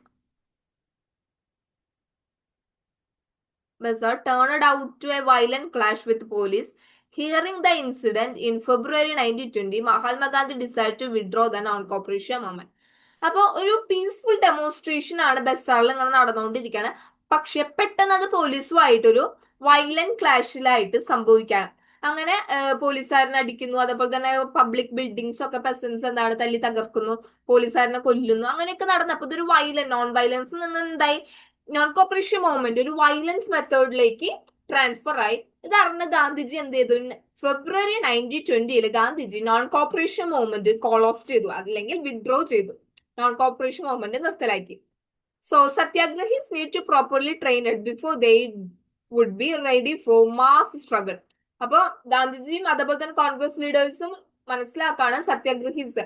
turned out to a violent clash with police. Hearing the incident in February 1920, Mahatma Gandhi decided to withdraw the non-cooperation movement. അപ്പോൾ ഒരു peaceful demonstration ആണ് ബസാറിൽ ഇങ്ങനെ നടന്നുകൊണ്ടിരിക്കുകയാണ്. പക്ഷെ പെട്ടെന്ന് അത് പോലീസുമായിട്ടൊരു violent ക്ലാഷിലായിട്ട് സംഭവിക്കുകയാണ്. അങ്ങനെ പോലീസുകാരനെ അടിക്കുന്നു, അതേപോലെ തന്നെ പബ്ലിക് ബിൽഡിങ്സ് ഒക്കെ പെസൻസ് എന്താണ് തല്ലി തകർക്കുന്നു, പോലീസുകാരനെ കൊല്ലുന്നു, അങ്ങനെയൊക്കെ നടന്നപ്പോൾ ഇതൊരു നോൺ വയലൻസ് നിന്ന് എന്തായി, നോൺ കോപ്പറേഷൻ മൂവ്മെന്റ് ഒരു വയലൻസ് മെത്തേഡിലേക്ക് ട്രാൻസ്ഫർ ആയി. ഇതറിഞ്ഞ ഗാന്ധിജി എന്ത് ചെയ്തു, February 1920 Gandhiji non cooperation movement call off ചെയ്തു, അല്ലെങ്കിൽ വിഡ്രോ ചെയ്തു, നോൺ കോപ്പറേഷൻ മൂവ്മെന്റ് നിർത്തലാക്കി. So satyagrahis need to properly trained before they would be ready for mass struggle. അപ്പൊ ഗാന്ധിജിയും അതേപോലെ തന്നെ കോൺഗ്രസ് ലീഡേഴ്സും മനസ്സിലാക്കാണ് സത്യാഗ്രഹീസ്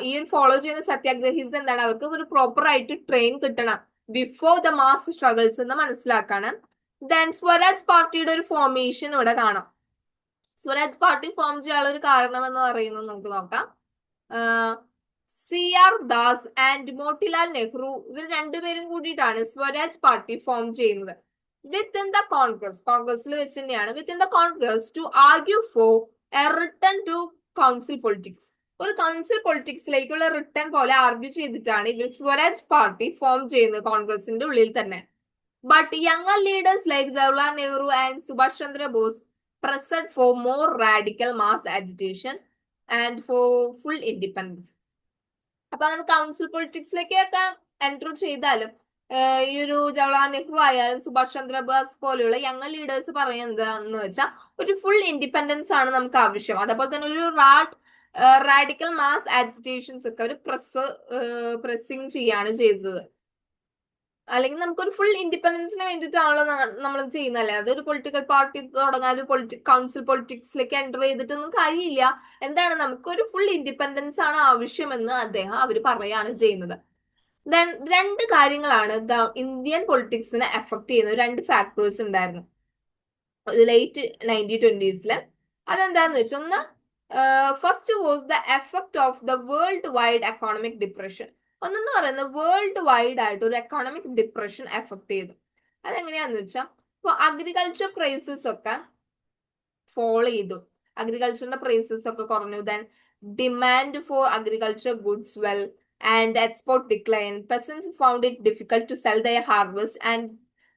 ഈ ഒരു ഫോളോ ചെയ്യുന്ന സത്യാഗ്രഹീസ് എന്താണ്, അവർക്ക് ഒരു പ്രോപ്പർ ആയിട്ട് ട്രെയിൻ കിട്ടണം ബിഫോർ ദ മാസ് സ്ട്രഗിൾസ് എന്ന് മനസ്സിലാക്കാണ്. ദെൻ സ്വരാജ് പാർട്ടിയുടെ ഒരു ഫോർമേഷൻ ഇവിടെ കാണാം. സ്വരാജ് പാർട്ടി ഫോം ചെയ്യാനുള്ള ഒരു കാരണം എന്ന് പറയുന്നത് നമുക്ക് നോക്കാം. CR ദാസ് ആൻഡ് മോട്ടിലാൽ നെഹ്റു ഇവർ രണ്ടുപേരും കൂടിയിട്ടാണ് സ്വരാജ് പാർട്ടി ഫോം ചെയ്യുന്നത്. വിത്ത് ഇൻ ദ കോൺഗ്രസിൽ വെച്ച് തന്നെയാണ്, within the Congress to argue for a return to council politics. ഒരു കൗൺസിൽ പൊളിറ്റിക്സിലേക്കുള്ള റിട്ടേൺ പോലെ ആർഗ്യൂ ചെയ്തിട്ടാണ് ഇവർ സ്വരാജ് പാർട്ടി ഫോം ചെയ്യുന്നത് കോൺഗ്രസിന്റെ ഉള്ളിൽ തന്നെ. But younger leaders like Jawaharlal Nehru and Subhash Chandra Bose pressed for more radical mass agitation and for full independence. അപ്പൊ അങ്ങനെ കൗൺസിൽ പൊളിറ്റിക്സിലേക്കൊക്കെ എൻറ്റർ ചെയ്താലും ഈ ഒരു ജവഹർലാൽ നെഹ്റു ആയാലും സുഭാഷ് ചന്ദ്രബോസ് പോലെയുള്ള യങ്ങർ ലീഡേഴ്സ് പറയുന്നത് എന്ന് വെച്ചാൽ ഒരു ഫുൾ ഇൻഡിപെൻഡൻസ് ആണ് നമുക്ക് ആവശ്യം. അതേപോലെ തന്നെ ഒരു റാഡിക്കൽ മാസ് ആജിറ്റേഷൻസ് ഒക്കെ ഒരു പ്രസിങ് ചെയ്യാണ് ചെയ്തത്. അല്ലെങ്കിൽ നമുക്കൊരു ഫുൾ ഇൻഡിപെൻഡൻസിന് വേണ്ടിയിട്ടാണല്ലോ നമ്മൾ ചെയ്യുന്നല്ലേ, അതൊരു പൊളിറ്റിക്കൽ പാർട്ടി തുടങ്ങാൻ ഒരു കൗൺസിൽ പൊളിറ്റിക്സിലേക്ക് എൻ്റർ ചെയ്തിട്ടൊന്നും കാര്യമില്ല. എന്താണ്, നമുക്കൊരു ഫുൾ ഇൻഡിപെൻഡൻസ് ആണ് ആവശ്യമെന്ന് അവർ പറയാണ് ചെയ്യുന്നത്. ദെൻ രണ്ട് കാര്യങ്ങളാണ് ഇന്ത്യൻ പൊളിറ്റിക്സിനെ എഫക്ട് ചെയ്യുന്ന രണ്ട് ഫാക്ടേഴ്സ് ഉണ്ടായിരുന്നു ഒരു ലേറ്റ് 1920s. അതെന്താന്ന് വെച്ചാൽ ഒന്ന്, first was the effect of the world wide economic depression. ഒന്നെന്ന് പറയുന്നത് വേൾഡ് വൈഡ് ആയിട്ട് ഒരു എക്കോണമിക് ഡിപ്രഷൻ എഫക്ട് ചെയ്തു. അതെങ്ങനെയാന്ന് വെച്ചാൽ ഇപ്പൊ അഗ്രികൾച്ചർ പ്രൈസസ് ഒക്കെ ഫോൾ ചെയ്തു, അഗ്രികൾച്ചറിന്റെ പ്രൈസസ് ഒക്കെ കുറഞ്ഞു. Then demand for agriculture goods well and export decline. Peasants found it difficult to sell their harvest and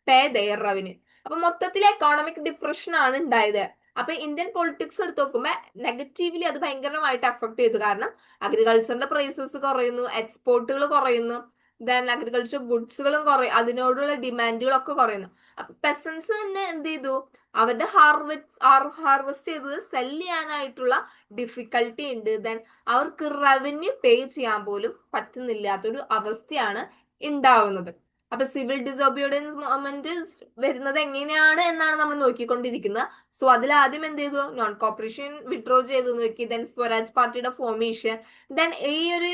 pay their revenue. അപ്പൊ മൊത്തത്തിൽ എക്കോണമിക് ഡിപ്രഷൻ ആണ് ഉണ്ടായത്. അപ്പൊ ഇന്ത്യൻ പൊളിറ്റിക്സ് എടുത്ത് നോക്കുമ്പോൾ നെഗറ്റീവ്ലി അത് ഭയങ്കരമായിട്ട് അഫക്ട് ചെയ്തു. കാരണം അഗ്രികൾച്ചറിന്റെ പ്രൈസസ് കുറയുന്നു, എക്സ്പോർട്ടുകൾ കുറയുന്നു, ദെൻ അഗ്രികൾച്ചർ ഗുഡ്സുകളും കുറയും, അതിനോടുള്ള ഡിമാൻഡുകളൊക്കെ കുറയുന്നു. അപ്പൊ പെസൻസ് തന്നെ എന്ത് ചെയ്തു, അവരുടെ ഹാർവെസ്റ്റ് ചെയ്തത് സെല് ചെയ്യാനായിട്ടുള്ള ഡിഫിക്കൽട്ടി ഉണ്ട്. ദെൻ അവർക്ക് റവന്യൂ പേ ചെയ്യാൻ പോലും പറ്റുന്നില്ലാത്തൊരു അവസ്ഥയാണ് ഉണ്ടാവുന്നത്. അപ്പൊ സിവിൽ ഡിസോബീഡിയൻസ് മൂവ്മെന്റ് വരുന്നത് എങ്ങനെയാണ് എന്നാണ് നമ്മൾ നോക്കിക്കൊണ്ടിരിക്കുന്നത്. സോ അതിൽ ആദ്യം എന്ത് ചെയ്തു, നോൺ കോപ്പറേഷൻ വിഡ്രോ ചെയ്തു നോക്കി, ദെൻ സ്വരാജ് പാർട്ടിയുടെ ഫോർമേഷൻ. ദെൻ ഈ ഒരു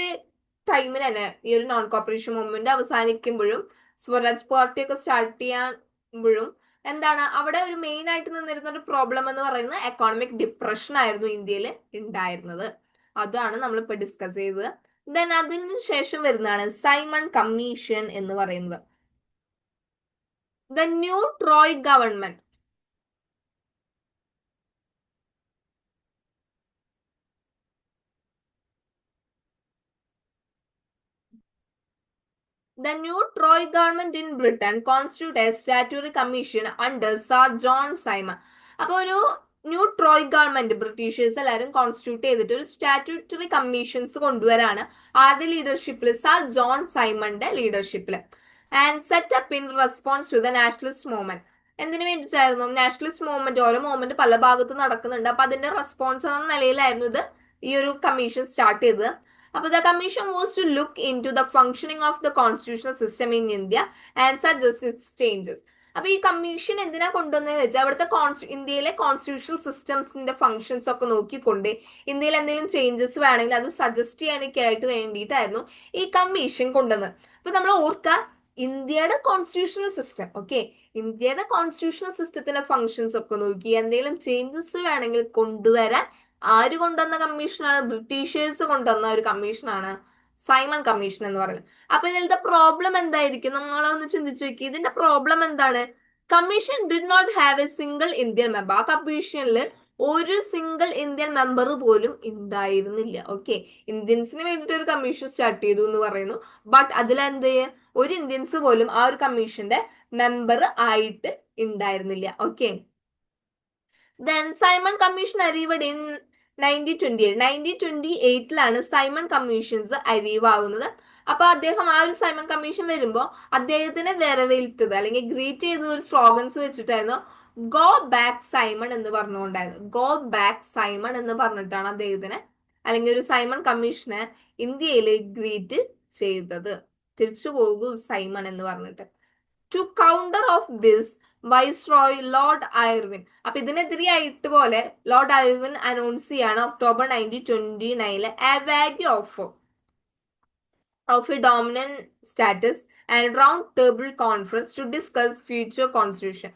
ടൈമിൽ തന്നെ ഈ ഒരു നോൺ കോപ്പറേഷൻ മൂവ്മെന്റ് അവസാനിക്കുമ്പോഴും സ്വരാജ് പാർട്ടി ഒക്കെ സ്റ്റാർട്ട് ചെയ്യുമ്പോഴും എന്താണ് അവിടെ ഒരു മെയിൻ ആയിട്ട് നിന്നിരുന്ന ഒരു പ്രോബ്ലം എന്ന് പറയുന്നത് എക്കോണമിക് ഡിപ്രഷൻ ആയിരുന്നു ഇന്ത്യയിൽ ഉണ്ടായിരുന്നത്. അതാണ് നമ്മൾ ഇപ്പൊ ഡിസ്കസ് ചെയ്തത്. ദെൻ അതിന് ശേഷം വരുന്നതാണ് സൈമൺ കമ്മീഷൻ എന്ന് പറയുന്നത്. The new Tory government. The new Troy government in Britain constituted a statutory commission under Sir John Simon. അപ്പൊ ഒരു ന്യൂ ട്രോയ് ഗവൺമെന്റ് ബ്രിട്ടീഷേഴ്സ് എല്ലാവരും കോൺസ്റ്റിറ്റ്യൂട്ട് ചെയ്തിട്ട് ഒരു സ്റ്റാറ്റ്യൂട്ടറി കമ്മീഷൻസ് കൊണ്ടുവരാണ്. ആദ്യ ലീഡർഷിപ്പിൽ സർ ജോൺ സൈമന്റെ ലീഡർഷിപ്പിൽ. And set up in response to the nationalist movement. എന്തിനു വേണ്ടിയിട്ടായിരുന്നു? നാഷണലിസ്റ്റ് മൂവ്മെന്റ്, ഓരോ മൂവ്മെന്റ് പല ഭാഗത്തും നടക്കുന്നുണ്ട്. അപ്പൊ അതിന്റെ റെസ്പോൺസ് എന്ന നിലയിലായിരുന്നു ഇത് ഈ ഒരു കമ്മീഷൻ സ്റ്റാർട്ട് ചെയ്തത്. അപ്പൊ the commission was to look into the functioning of the constitutional system in India and suggest its changes. അപ്പൊ ഈ കമ്മീഷൻ എന്തിനാ കൊണ്ടുവന്നതെന്ന് വെച്ചാൽ അവിടുത്തെ ഇന്ത്യയിലെ കോൺസ്റ്റിറ്റ്യൂഷണൽ സിസ്റ്റംസിന്റെ ഫംഗ്ഷൻസ് ഒക്കെ നോക്കിക്കൊണ്ട് ഇന്ത്യയിൽ എന്തെങ്കിലും ചേഞ്ചസ് വേണമെങ്കിൽ അത് സജസ്റ്റ് ചെയ്യാനൊക്കെ ആയിട്ട് വേണ്ടിയിട്ടായിരുന്നു ഈ കമ്മീഷൻ കൊണ്ടുവന്നത്. അപ്പൊ നമ്മൾ ഓർക്കുക, ഇന്ത്യയുടെ കോൺസ്റ്റിറ്റ്യൂഷണൽ സിസ്റ്റം, ഓക്കെ, ഇന്ത്യയുടെ കോൺസ്റ്റിറ്റ്യൂഷണൽ സിസ്റ്റത്തിന്റെ ഫംഗ്ഷൻസ് ഒക്കെ നോക്കി എന്തെങ്കിലും ചേഞ്ചസ് വേണമെങ്കിൽ കൊണ്ടുവരാൻ ആര് കൊണ്ടുവന്ന കമ്മീഷനാണ്? ബ്രിട്ടീഷേഴ്സ് കൊണ്ടുവന്ന ഒരു കമ്മീഷനാണ് സൈമൺ കമ്മീഷൻ എന്ന് പറയുന്നത്. അപ്പൊ ഇതിലത്തെ പ്രോബ്ലം എന്തായിരിക്കും? നമ്മളൊന്ന് ചിന്തിച്ചു നോക്കി, ഇതിന്റെ പ്രോബ്ലം എന്താണ്? Commission did not have a single Indian member. ആ കമ്മീഷനിൽ ഒരു സിംഗിൾ ഇന്ത്യൻ മെമ്പർ പോലും ഉണ്ടായിരുന്നില്ല. ഓക്കെ, ഇന്ത്യൻസിന് വേണ്ടിയിട്ട് ഒരു കമ്മീഷൻ സ്റ്റാർട്ട് ചെയ്തു എന്ന് പറയുന്നു, ബട്ട് അതിലെന്ത്, ഒരു ഇന്ത്യൻസ് പോലും ആ ഒരു കമ്മീഷന്റെ മെമ്പർ ആയിട്ട് ഉണ്ടായിരുന്നില്ല. Okay, then Simon commission arrived in 1928 Simon commissions arrive ആവുന്നത്. അപ്പൊ അദ്ദേഹം ആ ഒരു സൈമൺ കമ്മീഷൻ വരുമ്പോ അദ്ദേഹത്തിനെ വരവേൽറ്റത് അല്ലെങ്കിൽ ഗ്രീറ്റ് ചെയ്ത ഒരു സ്ലോഗൻസ് വെച്ചിട്ടായിരുന്നു ഗോ ബാക്ക് സൈമൺ എന്ന് പറഞ്ഞുകൊണ്ടായിരുന്നു. ഗോ ബാക്ക് സൈമൺ എന്ന് പറഞ്ഞിട്ടാണ് അദ്ദേഹത്തിന് അല്ലെങ്കിൽ ഒരു സൈമൺ കമ്മീഷനെ ഇന്ത്യയിൽ ഗ്രീറ്റ് ചെയ്തത്. തിരിച്ചു പോകൂ സൈമൺ എന്ന് പറഞ്ഞിട്ട്. To counter of this viceroy lord Irwin. അപ്പൊ ഇതിനെതിരെയായിട്ട് പോലെ ലോർഡ് ഐർവിൻ അനൗൺസ് ചെയ്യാണ് October 1929 a vague of a dominant status and round table conference to discuss future constitution.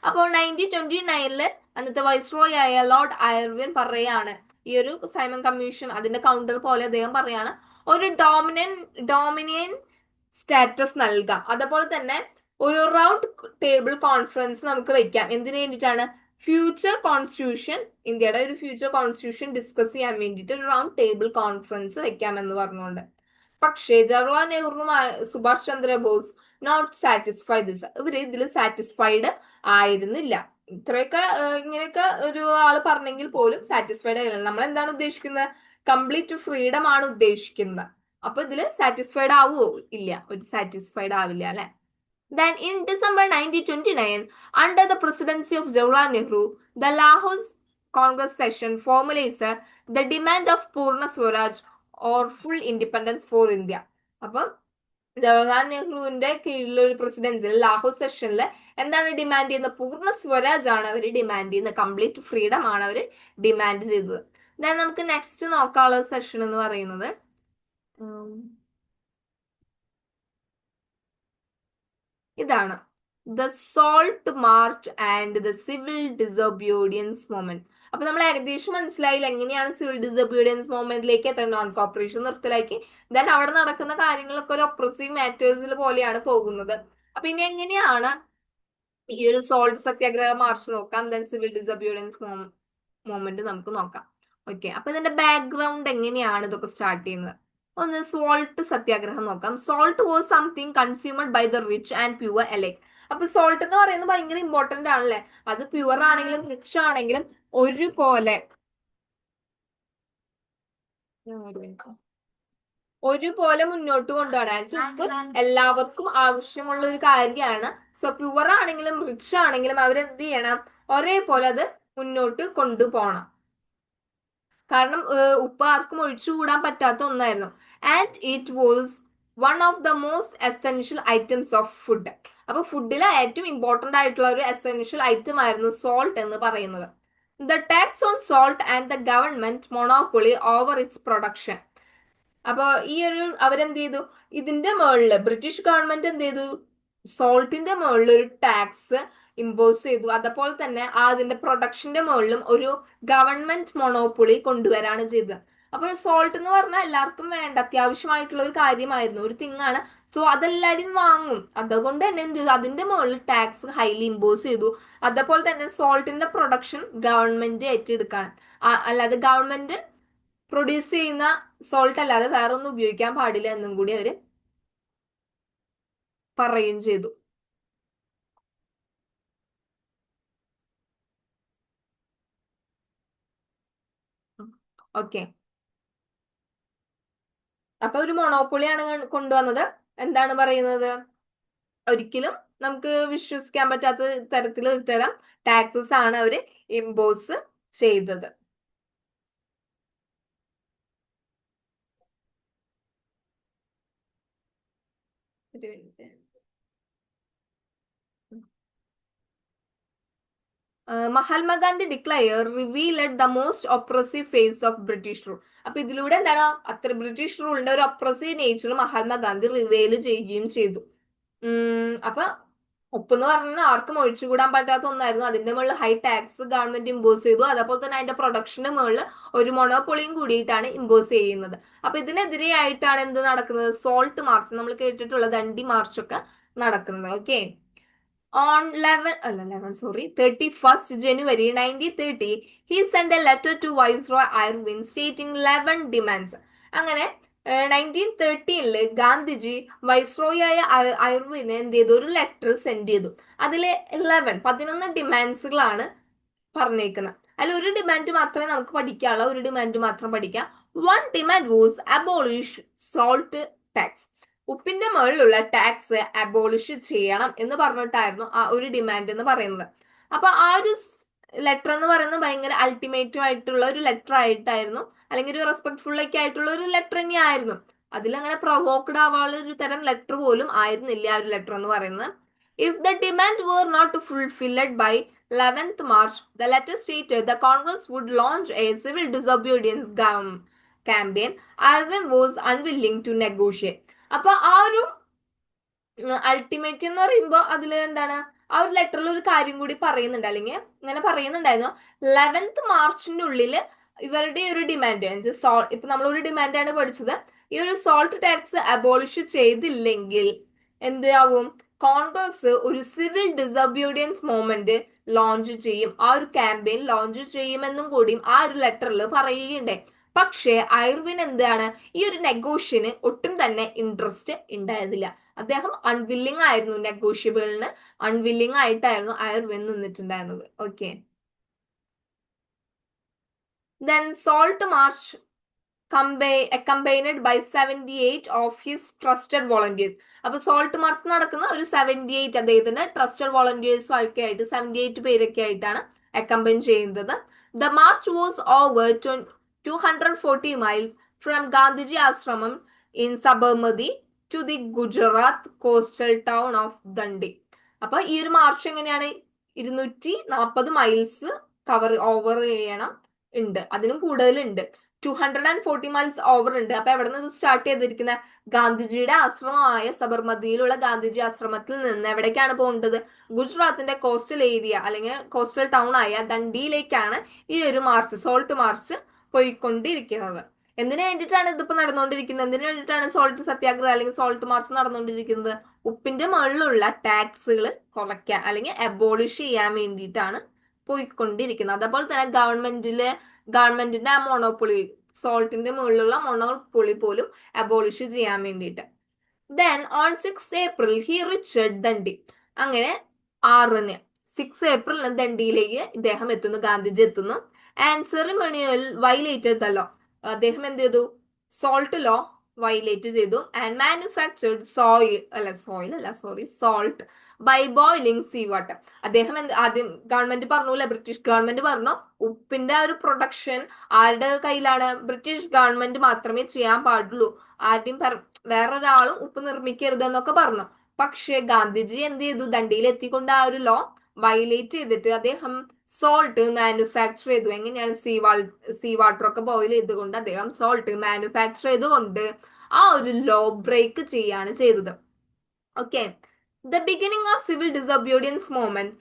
അപ്പോൾ 1929 അന്നത്തെ വൈസ്രോയ് ആയ ലോർഡ് ഐർവിൻ പറയാണ് ഈ ഒരു സൈമൺ കമ്മീഷൻ അതിന്റെ കൗണ്ടർ പോലെ അദ്ദേഹം പറയാണ് ഒരു ഡോമിനിയൻ സ്റ്റാറ്റസ് നൽകാം, അതുപോലെ തന്നെ ഒരു റൗണ്ട് ടേബിൾ കോൺഫറൻസ് നമുക്ക് വെക്കാം. എന്തിനു വേണ്ടിയിട്ടാണ്? ഫ്യൂച്ചർ കോൺസ്റ്റിറ്റ്യൂഷൻ, ഇന്ത്യയുടെ ഒരു ഫ്യൂച്ചർ കോൺസ്റ്റിറ്റ്യൂഷൻ ഡിസ്കസ് ചെയ്യാൻ വേണ്ടിയിട്ട് ഒരു റൗണ്ട് ടേബിൾ കോൺഫറൻസ് വെക്കാമെന്ന് പറഞ്ഞുകൊണ്ട്. പക്ഷേ ജവഹർലാൽ നെഹ്റുവും Subhash Chandra Bose not satisfied this. ഇവര് ഇതിൽ സാറ്റിസ്ഫൈഡ് ആയിരുന്നില്ല. ഇത്രയൊക്കെ ഇങ്ങനെയൊക്കെ ഒരു ആള് പറഞ്ഞെങ്കിൽ പോലും സാറ്റിസ്ഫൈഡ് ആയില്ല. നമ്മൾ എന്താണ് ഉദ്ദേശിക്കുന്നത്? കംപ്ലീറ്റ് ഫ്രീഡം ആണ് ഉദ്ദേശിക്കുന്നത്. അപ്പൊ ഇതില് സാറ്റിസ്ഫൈഡ് ആവുമോ? ഇല്ല, ഒരു സാറ്റിസ്ഫൈഡ് ആവില്ല അല്ലെ. Then in December 1929, under the presidency of Jawaharlal Nehru, the Lahore Congress session formalized the demand of Purna Swaraj or full independence for India. അപ്പം ജവഹർലാൽ നെഹ്റുവിന്റെ കീഴിലുള്ള ഒരു പ്രസിഡൻസിൽ ലാഹോർ സെഷനിൽ എന്താണ് ഡിമാൻഡ് ചെയ്യുന്നത്? പൂർണ്ണ സ്വരാജ് ആണ് അവർ ഡിമാൻഡ് ചെയ്യുന്നത്. കംപ്ലീറ്റ് ഫ്രീഡം ആണ് അവർ ഡിമാൻഡ് ചെയ്തത്. ദെൻ നമുക്ക് നെക്സ്റ്റ് നോക്കാനുള്ള സെഷൻ എന്ന് പറയുന്നത് ഇതാണ്, the salt March and the civil disobedience movement. അപ്പൊ നമ്മൾ ഏകദേശം മനസ്സിലായില്ല എങ്ങനെയാണ് സിവിൽ ഡിസൊബീഡിയൻസ് മൂവ്മെന്റിലേക്ക് എത്താൻ, നോൺ കോപ്പറേഷൻ നിർത്തലാക്കി. ദെൻ അവിടെ നടക്കുന്ന കാര്യങ്ങളൊക്കെ ഒരു ഒപ്രസീവ് മാറ്റേഴ്സിൽ പോലെയാണ് പോകുന്നത്. അപ്പൊ ഇനി എങ്ങനെയാണ് ഈ ഒരു സോൾട്ട് സത്യാഗ്രഹ മാർച്ച് നോക്കാം, ദെൻ സിവിൽ ഡിസൊബീഡിയൻസ് മൂവ്മെന്റ് നമുക്ക് നോക്കാം. ഓക്കെ, അപ്പൊ ഇതിന്റെ ബാക്ക്ഗ്രൗണ്ട് എങ്ങനെയാണ് ഇതൊക്കെ സ്റ്റാർട്ട് ചെയ്യുന്നത്? ഒന്ന് സോൾട്ട് സത്യാഗ്രഹം നോക്കാം. Salt was something consumed by the rich and poor alike. അപ്പൊ സോൾട്ട് എന്ന് പറയുന്നത് ഭയങ്കര ഇമ്പോർട്ടന്റ് ആണല്ലേ. അത് പ്യുവർ ആണെങ്കിലും റിച്ച് ആണെങ്കിലും ഒരുപോലെ മുന്നോട്ട് കൊണ്ടുപോകാൻ ഉപ്പ് എല്ലാവർക്കും ആവശ്യമുള്ള ഒരു കാര്യമാണ്. സോ പ്യുവർ ആണെങ്കിലും റിച്ച് ആണെങ്കിലും അവരെന്ത് ചെയ്യണം? ഒരേപോലെ അത് മുന്നോട്ട് കൊണ്ടുപോകണം. കാരണം ഉപ്പ് ആർക്കും ഒഴിച്ചുകൂടാൻ പറ്റാത്ത ഒന്നായിരുന്നു. And it was one of the most essential items of food. അപ്പൊ ഫുഡിലെ ഏറ്റവും ഇമ്പോർട്ടന്റ് ആയിട്ടുള്ള ഒരു എസെൻഷ്യൽ ഐറ്റം ആയിരുന്നു സോൾട്ട് എന്ന് പറയുന്നത്. The tax on salt and the government monopoly over it's production. അപ്പൊ ഈ ഒരു അവരെന്ത് ചെയ്തു? ഇതിന്റെ മുകളില് ബ്രിട്ടീഷ് ഗവൺമെന്റ് എന്ത് ചെയ്തു? സോൾട്ടിന്റെ മുകളിൽ ഒരു ടാക്സ് ഇമ്പോസ് ചെയ്തു. അതുപോലെ തന്നെ അതിന്റെ പ്രൊഡക്ഷന്റെ മുകളിലും ഒരു ഗവൺമെന്റ് മൊണോപ്പൊളി കൊണ്ടുവരാണ് ചെയ്തത്. അപ്പോൾ സോൾട്ട് എന്ന് പറഞ്ഞാൽ എല്ലാവർക്കും വേണ്ട അത്യാവശ്യമായിട്ടുള്ള ഒരു കാര്യമായിരുന്നു, ഒരു തിങ്ങാണ്. സോ അതെല്ലാരും വാങ്ങും. അതുകൊണ്ട് തന്നെ എന്ത് ചെയ്തു? അതിന്റെ മുകളിൽ ടാക്സ് ഹൈലി ഇമ്പോസ് ചെയ്തു. അതേപോലെ തന്നെ സോൾട്ടിന്റെ പ്രൊഡക്ഷൻ ഗവൺമെന്റ് ഏറ്റെടുക്കാണ്. അല്ലാതെ ഗവൺമെന്റ് പ്രൊഡ്യൂസ് ചെയ്യുന്ന സോൾട്ട് അല്ലാതെ വേറെ ഒന്നും ഉപയോഗിക്കാൻ പാടില്ല എന്നും കൂടി അവര് പറയുകയും ചെയ്തു. ഓക്കെ, അപ്പൊ ഒരു മൊണോപ്പൊളിയാണ് കൊണ്ടുവന്നത്. എന്താണ് പറയുന്നത്? ഒരിക്കലും നമുക്ക് വിശ്വസിക്കാൻ പറ്റാത്ത തരത്തിൽ ഇത്തരം ടാക്സസ് ആണ് അവര് ഇമ്പോസ് ചെയ്തത്. ഒരു minute. Mahatma Gandhi declare revealed the most oppressive phase of British rule. അപ്പൊ ഇതിലൂടെ എന്താണ് അത്ര ബ്രിട്ടീഷ് റൂളിന്റെ ഒരു ഒപ്രസീവ് നേച്ചർ മഹാത്മാഗാന്ധി റിവീൽ ചെയ്യുകയും ചെയ്തു. അപ്പൊ ഉപ്പെന്ന് പറഞ്ഞാൽ ആർക്കും ഒഴിച്ചുകൂടാൻ പറ്റാത്ത ഒന്നായിരുന്നു. അതിന്റെ മുകളിൽ ഹൈ ടാക്സ് ഗവൺമെന്റ് ഇമ്പോസ് ചെയ്തു. അതേപോലെ തന്നെ അതിന്റെ പ്രൊഡക്ഷന് മുകളിൽ ഒരു മൊണോപ്പൊളിയും കൂടിയിട്ടാണ് ഇമ്പോസ് ചെയ്യുന്നത്. അപ്പൊ ഇതിനെതിരെയായിട്ടാണ് എന്ത് നടക്കുന്നത്? സോൾട്ട് മാർച്ച്, നമ്മൾ കേട്ടിട്ടുള്ള ദണ്ഡി മാർച്ച് ഒക്കെ നടക്കുന്നത്. Okay, on 31st January 1930, he sent a letter to Viceroy Irwin stating 11 demands. അങ്ങനെ 1913 ഗാന്ധിജി വൈസ്രോയി ആയ ഐർവിന് എന്ത് ചെയ്തു? ഒരു ലെറ്റർ സെൻഡ് ചെയ്തു. അതിലെ 11 ഡിമാൻഡ്സുകളാണ് പറഞ്ഞേക്കുന്നത്. അതിൽ ഒരു ഡിമാൻഡ് മാത്രമേ നമുക്ക് പഠിക്കാനുള്ള, ഒരു ഡിമാൻഡ് മാത്രം പഠിക്കാം. One demand was abolish salt tax. ഉപ്പിന്റെ മുകളിലുള്ള ടാക്സ് അബോളിഷ് ചെയ്യണം എന്ന് പറഞ്ഞിട്ടായിരുന്നു ആ ഒരു ഡിമാൻഡ് എന്ന് പറയുന്നത്. അപ്പൊ ആ ഒരു ലെറ്റർ എന്ന് പറയുന്നത് ഭയങ്കര അൾട്ടിമേറ്റീവ് ആയിട്ടുള്ള ഒരു ലെറ്റർ ആയിട്ടായിരുന്നു, അല്ലെങ്കിൽ ഒരു റെസ്പെക്ട്ഫുൾ ഒക്കെ ആയിട്ടുള്ള ഒരു ലെറ്റർ തന്നെയായിരുന്നു. അതിലങ്ങനെ പ്രൊവോക്ഡ് ആവാനുള്ള ഒരു തരം ലെറ്റർ പോലും ആയിരുന്നില്ല ആ ഒരു ലെറ്റർ എന്ന് പറയുന്നത്. If the demand were not fulfilled by 11th March, the letter stated the Congress would launch a civil disobedience campaign. Irwin was unwilling to negotiate. അപ്പൊ ആ ഒരു അൾട്ടിമേറ്റ് എന്ന് പറയുമ്പോൾ അതിൽ എന്താണ്, ആ ഒരു ലെറ്ററിൽ ഒരു കാര്യം കൂടി പറയുന്നുണ്ട്, അല്ലെങ്കിൽ ഇങ്ങനെ പറയുന്നുണ്ടായിരുന്നു, 11th മാർച്ചിന്റെ ഉള്ളിൽ ഇവരുടെ ഒരു ഡിമാൻഡ്, ഇപ്പൊ നമ്മൾ ഒരു ഡിമാൻഡാണ് പഠിച്ചത്, ഈ ഒരു സോൾട്ട് ടാക്സ് അബോളിഷ് ചെയ്തില്ലെങ്കിൽ എന്താവും? കോൺഗ്രസ് ഒരു സിവിൽ ഡിസൊബീഡിയൻസ് മൂവ്മെന്റ് ലോഞ്ച് ചെയ്യും, ആ ഒരു ക്യാമ്പയിൻ ലോഞ്ച് ചെയ്യുമെന്നും കൂടിയും ആ ഒരു ലെറ്ററിൽ പറയുകയുണ്ടായി. പക്ഷേ ഐർവിൻ എന്താണ്, ഈ ഒരു നെഗോഷ്യന് ഒട്ടും തന്നെ ഇൻട്രസ്റ്റ് ഉണ്ടായിരുന്നില്ല. അദ്ദേഹം അൺവില്ലിങ് ആയിരുന്നു, നെഗോഷ്യബിളിന് അൺവില്ലിങ് ആയിട്ടായിരുന്നു ഐർവിൻ നിന്നിട്ടുണ്ടായിരുന്നത്. Okay, then salt march accompanied by 78 of his trusted volunteers. അപ്പൊ സോൾട്ട് മാർച്ച് നടക്കുന്ന ഒരു 78 അദ്ദേഹത്തിന്റെ ട്രസ്റ്റഡ് വോളണ്ടിയേഴ്സും ഒക്കെ ആയിട്ട് 78 പേരൊക്കെ ആയിട്ടാണ് അക്കമ്പൈൻ ചെയ്യുന്നത്. The march was over 240 miles from Gandhiji ആശ്രമം in Sabarmati to the Gujarat coastal town of Dandi. അപ്പൊ ഈ ഒരു മാർച്ച് എങ്ങനെയാണ്? 240 മൈൽസ് ഓവർ ചെയ്യണം ഉണ്ട്, അതിനും കൂടുതലുണ്ട്. 240 മൈൽസ് ഓവർ ഉണ്ട്. അപ്പൊ എവിടെ നിന്ന് സ്റ്റാർട്ട് ചെയ്തിരിക്കുന്ന? ഗാന്ധിജിയുടെ ആശ്രമമായ സബർമതിയിലുള്ള ഗാന്ധിജി ആശ്രമത്തിൽ നിന്ന് എവിടേക്കാണ് പോകേണ്ടത്? ഗുജറാത്തിന്റെ കോസ്റ്റൽ ഏരിയ അല്ലെങ്കിൽ കോസ്റ്റൽ ടൗൺ ആയ ദണ്ഡിയിലേക്കാണ് ഈ ഒരു മാർച്ച്, സോൾട്ട് മാർച്ച് പോയിക്കൊണ്ടിരിക്കുന്നത്. എന്തിനു വേണ്ടിയിട്ടാണ് ഇതിപ്പോ നടന്നുകൊണ്ടിരിക്കുന്നത്? എന്തിനു വേണ്ടിയിട്ടാണ് സോൾട്ട് സത്യാഗ്രഹം അല്ലെങ്കിൽ സോൾട്ട് മാർച്ച് നടന്നുകൊണ്ടിരിക്കുന്നത്? ഉപ്പിന്റെ മുകളിലുള്ള ടാക്സുകൾ കുറയ്ക്കാൻ അല്ലെങ്കിൽ അബോളിഷ് ചെയ്യാൻ വേണ്ടിയിട്ടാണ് പോയിക്കൊണ്ടിരിക്കുന്നത്. അതേപോലെ തന്നെ ഗവൺമെന്റിന്റെ ആ മൊണോപ്പൊളി, സോൾട്ടിന്റെ മുകളിലുള്ള മൊണോപ്പൊളി പോലും അബോളിഷ് ചെയ്യാൻ വേണ്ടിയിട്ട്. Then on 6th April he reached Dandi. അങ്ങനെ 6 ഏപ്രിലിന് ദണ്ഡിയിലേക്ക് ഇദ്ദേഹം എത്തുന്നു, ഗാന്ധിജി എത്തുന്നു. And ceremonial violated the law. അദ്ദേഹം എന്ത് ചെയ്തു? സോൾട്ട് ലോ വയലേറ്റ് ചെയ്തു. And manufactured salt by boiling sea water. അദ്ദേഹം ആദ്യം ഗവൺമെന്റ് പറഞ്ഞൂല്ലേ, ബ്രിട്ടീഷ് ഗവൺമെന്റ് പറഞ്ഞു ഉപ്പിന്റെ ആ ഒരു പ്രൊഡക്ഷൻ ആരുടെ കയ്യിലാണ്? ബ്രിട്ടീഷ് ഗവൺമെന്റ് മാത്രമേ ചെയ്യാൻ പാടുള്ളൂ, ആദ്യം വേറൊരാളും ഉപ്പ് നിർമ്മിക്കരുത് എന്നൊക്കെ പറഞ്ഞു. പക്ഷെ ഗാന്ധിജി എന്ത് ചെയ്തു? ദണ്ഡിയിൽ എത്തിക്കൊണ്ട് ആ ഒരു ലോ വയലേറ്റ് ചെയ്തിട്ട് അദ്ദേഹം സോൾട്ട് മാനുഫാക്ചർ ചെയ്തു. എങ്ങനെയാണ്? സീ വാട്ടർ ഒക്കെ ബോയിൽ ചെയ്തുകൊണ്ട് അദ്ദേഹം സോൾട്ട് മാനുഫാക്ചർ ചെയ്തുകൊണ്ട് ആ ഒരു ലോ ബ്രേക്ക് ചെയ്യാണ് ചെയ്തത്. Okay, the beginning of civil disobedience movement.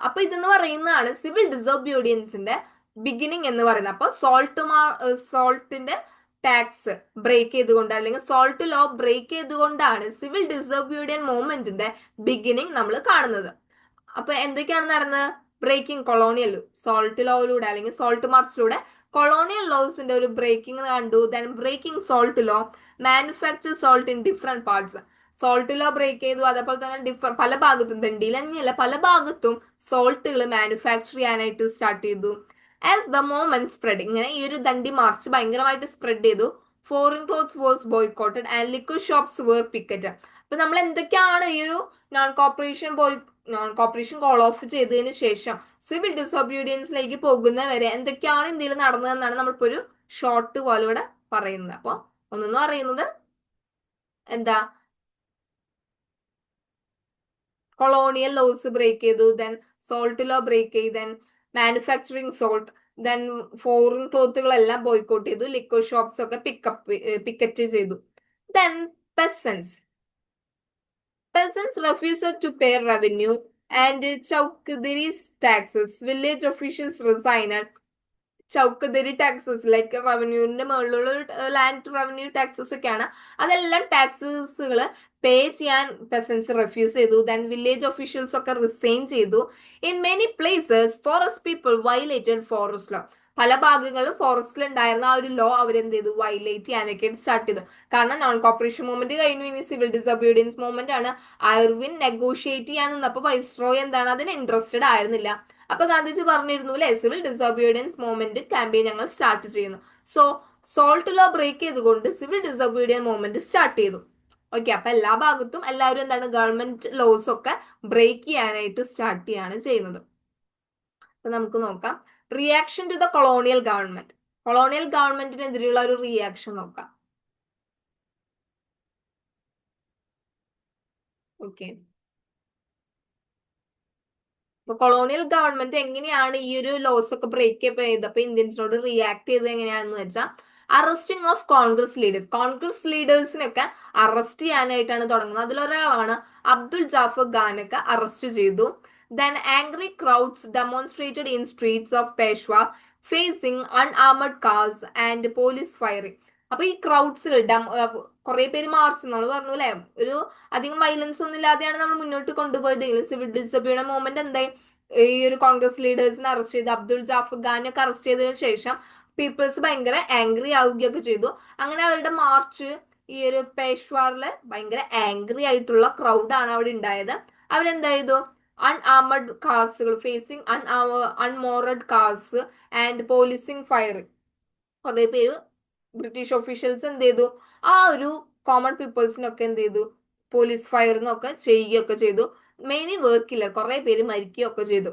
അപ്പൊ ഇതെന്ന് പറയുന്നതാണ് സിവിൽ ഡിസൊബീഡിയൻസിന്റെ ബിഗിനിങ് എന്ന് പറയുന്നത്. അപ്പൊ സോൾട്ടിന്റെ ടാക്സ് ബ്രേക്ക് ചെയ്തുകൊണ്ട് അല്ലെങ്കിൽ സോൾട്ട് ലോ ബ്രേക്ക് ചെയ്തുകൊണ്ടാണ് സിവിൽ ഡിസൊബീഡിയൻ മൂവ്മെന്റിന്റെ ബിഗിനിങ് നമ്മൾ കാണുന്നത്. അപ്പൊ എന്തൊക്കെയാണ് നടന്നത്? ബ്രേക്കിംഗ് കൊളോണിയൽ സോൾട്ട് ലോയിലൂടെ അല്ലെങ്കിൽ സോൾട്ട് മാർച്ചിലൂടെ കൊളോണിയൽ ലോസിന്റെ ഒരു ബ്രേക്കിംഗ് കണ്ടു. Then breaking salt law, manufacture salt in different parts. Salt law break ചെയ്തു. അതേപോലെ തന്നെ പല ഭാഗത്തും, ദണ്ഡിയിൽ തന്നെയല്ല പല ഭാഗത്തും സോൾട്ടുകൾ മാനുഫാക്ചർ ചെയ്യാനായിട്ട് സ്റ്റാർട്ട് ചെയ്തു. ആസ് ദ മൂവ്മെന്റ് സ്പ്രെഡ്, ഇങ്ങനെ ഈ ഒരു ദണ്ഡി മാർച്ച് ഭയങ്കരമായിട്ട് സ്പ്രെഡ് ചെയ്തു. Foreign clothes was boycotted and liquor shops were picketed. അപ്പൊ നമ്മൾ എന്തൊക്കെയാണ് ഈ ഒരു നോൺ കോപ്പറേഷൻ കോൾ ഓഫ് ചെയ്തതിന് ശേഷം സിവിൽ ഡിസൊബീഡിയൻസിലേക്ക് പോകുന്നവരെ എന്തൊക്കെയാണ് ഇന്ത്യയിൽ നടന്നതെന്നാണ് നമ്മളിപ്പോ ഒരു ഷോർട്ട് പോലെ ഇവിടെ പറയുന്നത്. അപ്പൊ ഒന്നെന്ന് പറയുന്നത് എന്താ, കൊളോണിയൽ ലോസ് ബ്രേക്ക് ചെയ്തു, ദെൻ സോൾട്ട് ലോ ബ്രേക്ക് ചെയ്തു, then manufacturing salt, then foreign ക്ലോത്തുകളെല്ലാം ബോയ്ക്കോട്ട് ചെയ്തു, ലിക്വർ ഷോപ്സ് ഒക്കെ പിക്കറ്റ് ചെയ്തു. Then peasants refused to pay revenue and Chowkadiri's taxes. Village officials resigned. Chowkidari taxes like റവന്യൂവിന്റെ മുകളിലുള്ള ലാൻഡ് റവന്യൂ ടാക്സസ് ഒക്കെയാണ്. അതെല്ലാം ടാക്സസുകൾ പേ ചെയ്യാൻ പെസൻസ് റെഫ്യൂസ് ചെയ്തു. ദെൻ വില്ലേജ് ഒഫീഷ്യൽസ് ഒക്കെ റിസൈൻ ചെയ്തു. In many places forest people violated forest law. പല ഭാഗങ്ങളും ഫോറസ്റ്റിൽ ഉണ്ടായിരുന്ന ആ ഒരു ലോ അവരെന്ത് ചെയ്തു, വയലേറ്റ് ചെയ്യാനൊക്കെ സ്റ്റാർട്ട് ചെയ്തു. കാരണം നോൺ കോപ്പറേഷൻ മൂവ്മെന്റ് കഴിഞ്ഞു, ഇനി സിവിൽ ഡിസൊബീഡിയൻസ് മൂവ്മെന്റ് ആണ്. ഐർവിൻ നെഗോഷിയേറ്റ് ചെയ്യാൻ നിന്നപ്പോ വൈസ്രോയ് എന്താണ് അതിന് ഇൻട്രസ്റ്റഡ് ആയിരുന്നില്ല. അപ്പൊ ഗാന്ധിജി പറഞ്ഞിരുന്നു അല്ലെ, സിവിൽ ഡിസൊബീഡിയൻസ് മൂവ്മെന്റ് ക്യാമ്പയിൻ ഞങ്ങൾ സ്റ്റാർട്ട് ചെയ്യുന്നു. സോ സോൾട്ട് ലോ ബ്രേക്ക് ചെയ്തുകൊണ്ട് സിവിൽ ഡിസൊബീഡിയൻ മൂവ്മെന്റ് സ്റ്റാർട്ട് ചെയ്തു. ഓക്കെ, അപ്പൊ എല്ലാ ഭാഗത്തും എല്ലാവരും എന്താണ് ഗവൺമെന്റ് ലോസ് ഒക്കെ ബ്രേക്ക് ചെയ്യാനായിട്ട് സ്റ്റാർട്ട് ചെയ്യാണ് ചെയ്യുന്നത്. അപ്പൊ നമുക്ക് നോക്കാം reaction to the colonial government. Colonial ഗവൺമെന്റിനെതിരെയുള്ള ഒരു റിയാക്ഷൻ നോക്കാം. ഓക്കെ, അപ്പൊ കൊളോണിയൽ ഗവൺമെന്റ് എങ്ങനെയാണ് ഈ ഒരു ലോസ് ഒക്കെ ബ്രേക്ക് ചെയ്തപ്പോ ഇന്ത്യൻസിനോട് റിയാക്ട് ചെയ്തത് എങ്ങനെയാണെന്ന് വെച്ചാൽ അറസ്റ്റിംഗ് ഓഫ് കോൺഗ്രസ് ലീഡേഴ്സിനൊക്കെ അറസ്റ്റ് ചെയ്യാനായിട്ടാണ് തുടങ്ങുന്നത്. അതിലൊരാളാണ് അബ്ദുൾ ജാഫർ ഖാനൊക്കെ അറസ്റ്റ് ചെയ്തു. Then angry crowds demonstrated in streets of Peshawar facing unarmed cars and police firing. അപ്പൊ ഈ ക്രൗഡ്സിൽ കുറെ പേര് മാർച്ച്, നമ്മൾ പറഞ്ഞു അല്ലെ, ഒരു അധികം വയലൻസ് ഒന്നും ഇല്ലാതെയാണ് നമ്മൾ മുന്നോട്ട് കൊണ്ടുപോയതെങ്കിൽ സിവിൽ ഡിസൊബീഡിയൻ മൂവ്മെന്റ് എന്തായി, ഈ ഒരു കോൺഗ്രസ് ലീഡേഴ്സിനെ അറസ്റ്റ് ചെയ്തു. അബ്ദുൾ ജാഫർ ഖാനൊക്കെ അറസ്റ്റ് ചെയ്തതിനു ശേഷം പീപ്പിൾസ് ഭയങ്കര ആംഗ്രി ആവുകയൊക്കെ ചെയ്തു. അങ്ങനെ അവരുടെ മാർച്ച് ഈ ഒരു പേഷ്വാറില് ഭയങ്കര ആംഗ്രി ആയിട്ടുള്ള ക്രൗഡാണ് അവിടെ ഉണ്ടായത്. അവരെന്താ ചെയ്തു, അൺആർമഡ് കാർസുകൾ facing unarmoured cars and policing fire. കുറെ പേര് ബ്രിട്ടീഷ് ഒഫീഷ്യൽസ് എന്ത് ചെയ്തു, ആ ഒരു കോമൺ പീപ്പിൾസിനൊക്കെ എന്ത് ചെയ്തു, പോലീസ് ഫയറിംഗ് ഒക്കെ ചെയ്യുകയൊക്കെ ചെയ്തു. മെയിനി വർക്കില്ല, കുറെ പേര് മരിക്കുകയൊക്കെ ചെയ്തു.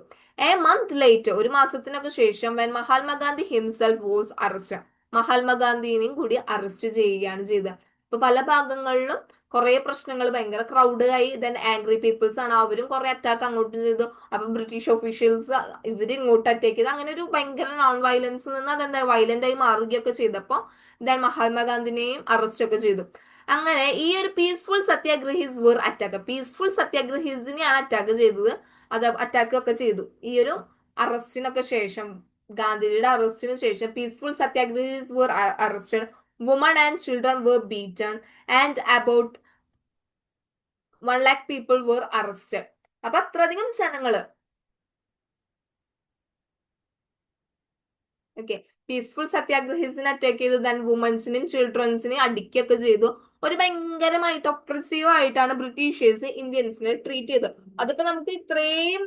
എ മന്ത് ലേറ്റർ, ഒരു മാസത്തിനൊക്കെ ശേഷം when Mahatma Gandhi himself was arrest, മഹാത്മാഗാന്ധിനെയും കൂടി അറസ്റ്റ് ചെയ്യുകയാണ് ചെയ്തത്. ഇപ്പൊ പല ഭാഗങ്ങളിലും കുറെ പ്രശ്നങ്ങൾ, ഭയങ്കര ക്രൗഡ് ആയി. ദെൻ ആംഗ്രി പീപ്പിൾസ് ആണ്, അവരും കുറെ അറ്റാക്ക് അങ്ങോട്ട് ചെയ്തു. അപ്പൊ ബ്രിട്ടീഷ് ഒഫീഷ്യൽസ് ഇവര് ഇങ്ങോട്ട് അറ്റാക്ക് ചെയ്തു. അങ്ങനെ ഒരു ഭയങ്കര നോൺ വയലൻസ് നിന്ന് അതെന്താ വയലന്റ് ആയി മാറുകയൊക്കെ ചെയ്തപ്പോ ദെൻ മഹാത്മാഗാന്ധിനെയും അറസ്റ്റ് ഒക്കെ ചെയ്തു. അങ്ങനെ ഈ ഒരു peaceful satyagrahis were attack, peaceful സത്യാഗ്രഹീസിനെയാണ് അറ്റാക്ക് ചെയ്തത്. അത് അറ്റാക്ക് ഒക്കെ ചെയ്തു. ഈ ഒരു അറസ്റ്റിനൊക്കെ ശേഷം, ഗാന്ധിജിയുടെ അറസ്റ്റിന് ശേഷം peaceful satyagrahis were arrested, woman and children were beaten and about 1 lakh people were arrested. അപ്പൊ അത്രയധികം ജനങ്ങള്, ഓക്കെ, പീസ്ഫുൾ സത്യാഗ്രഹീസിനെ അറ്റാക്ക് ചെയ്തു. ദെൻ വുമൻസിനെയും ചിൽഡ്രൻസിനെയും അടിക്കുകയൊക്കെ ചെയ്തു. ഒരു ഭയങ്കരമായിട്ട് ഒപ്രസീവ് ആയിട്ടാണ് ബ്രിട്ടീഷേഴ്സ് ഇന്ത്യൻസിനെ ട്രീറ്റ് ചെയ്തത്. അതിപ്പോ നമുക്ക് ഇത്രയും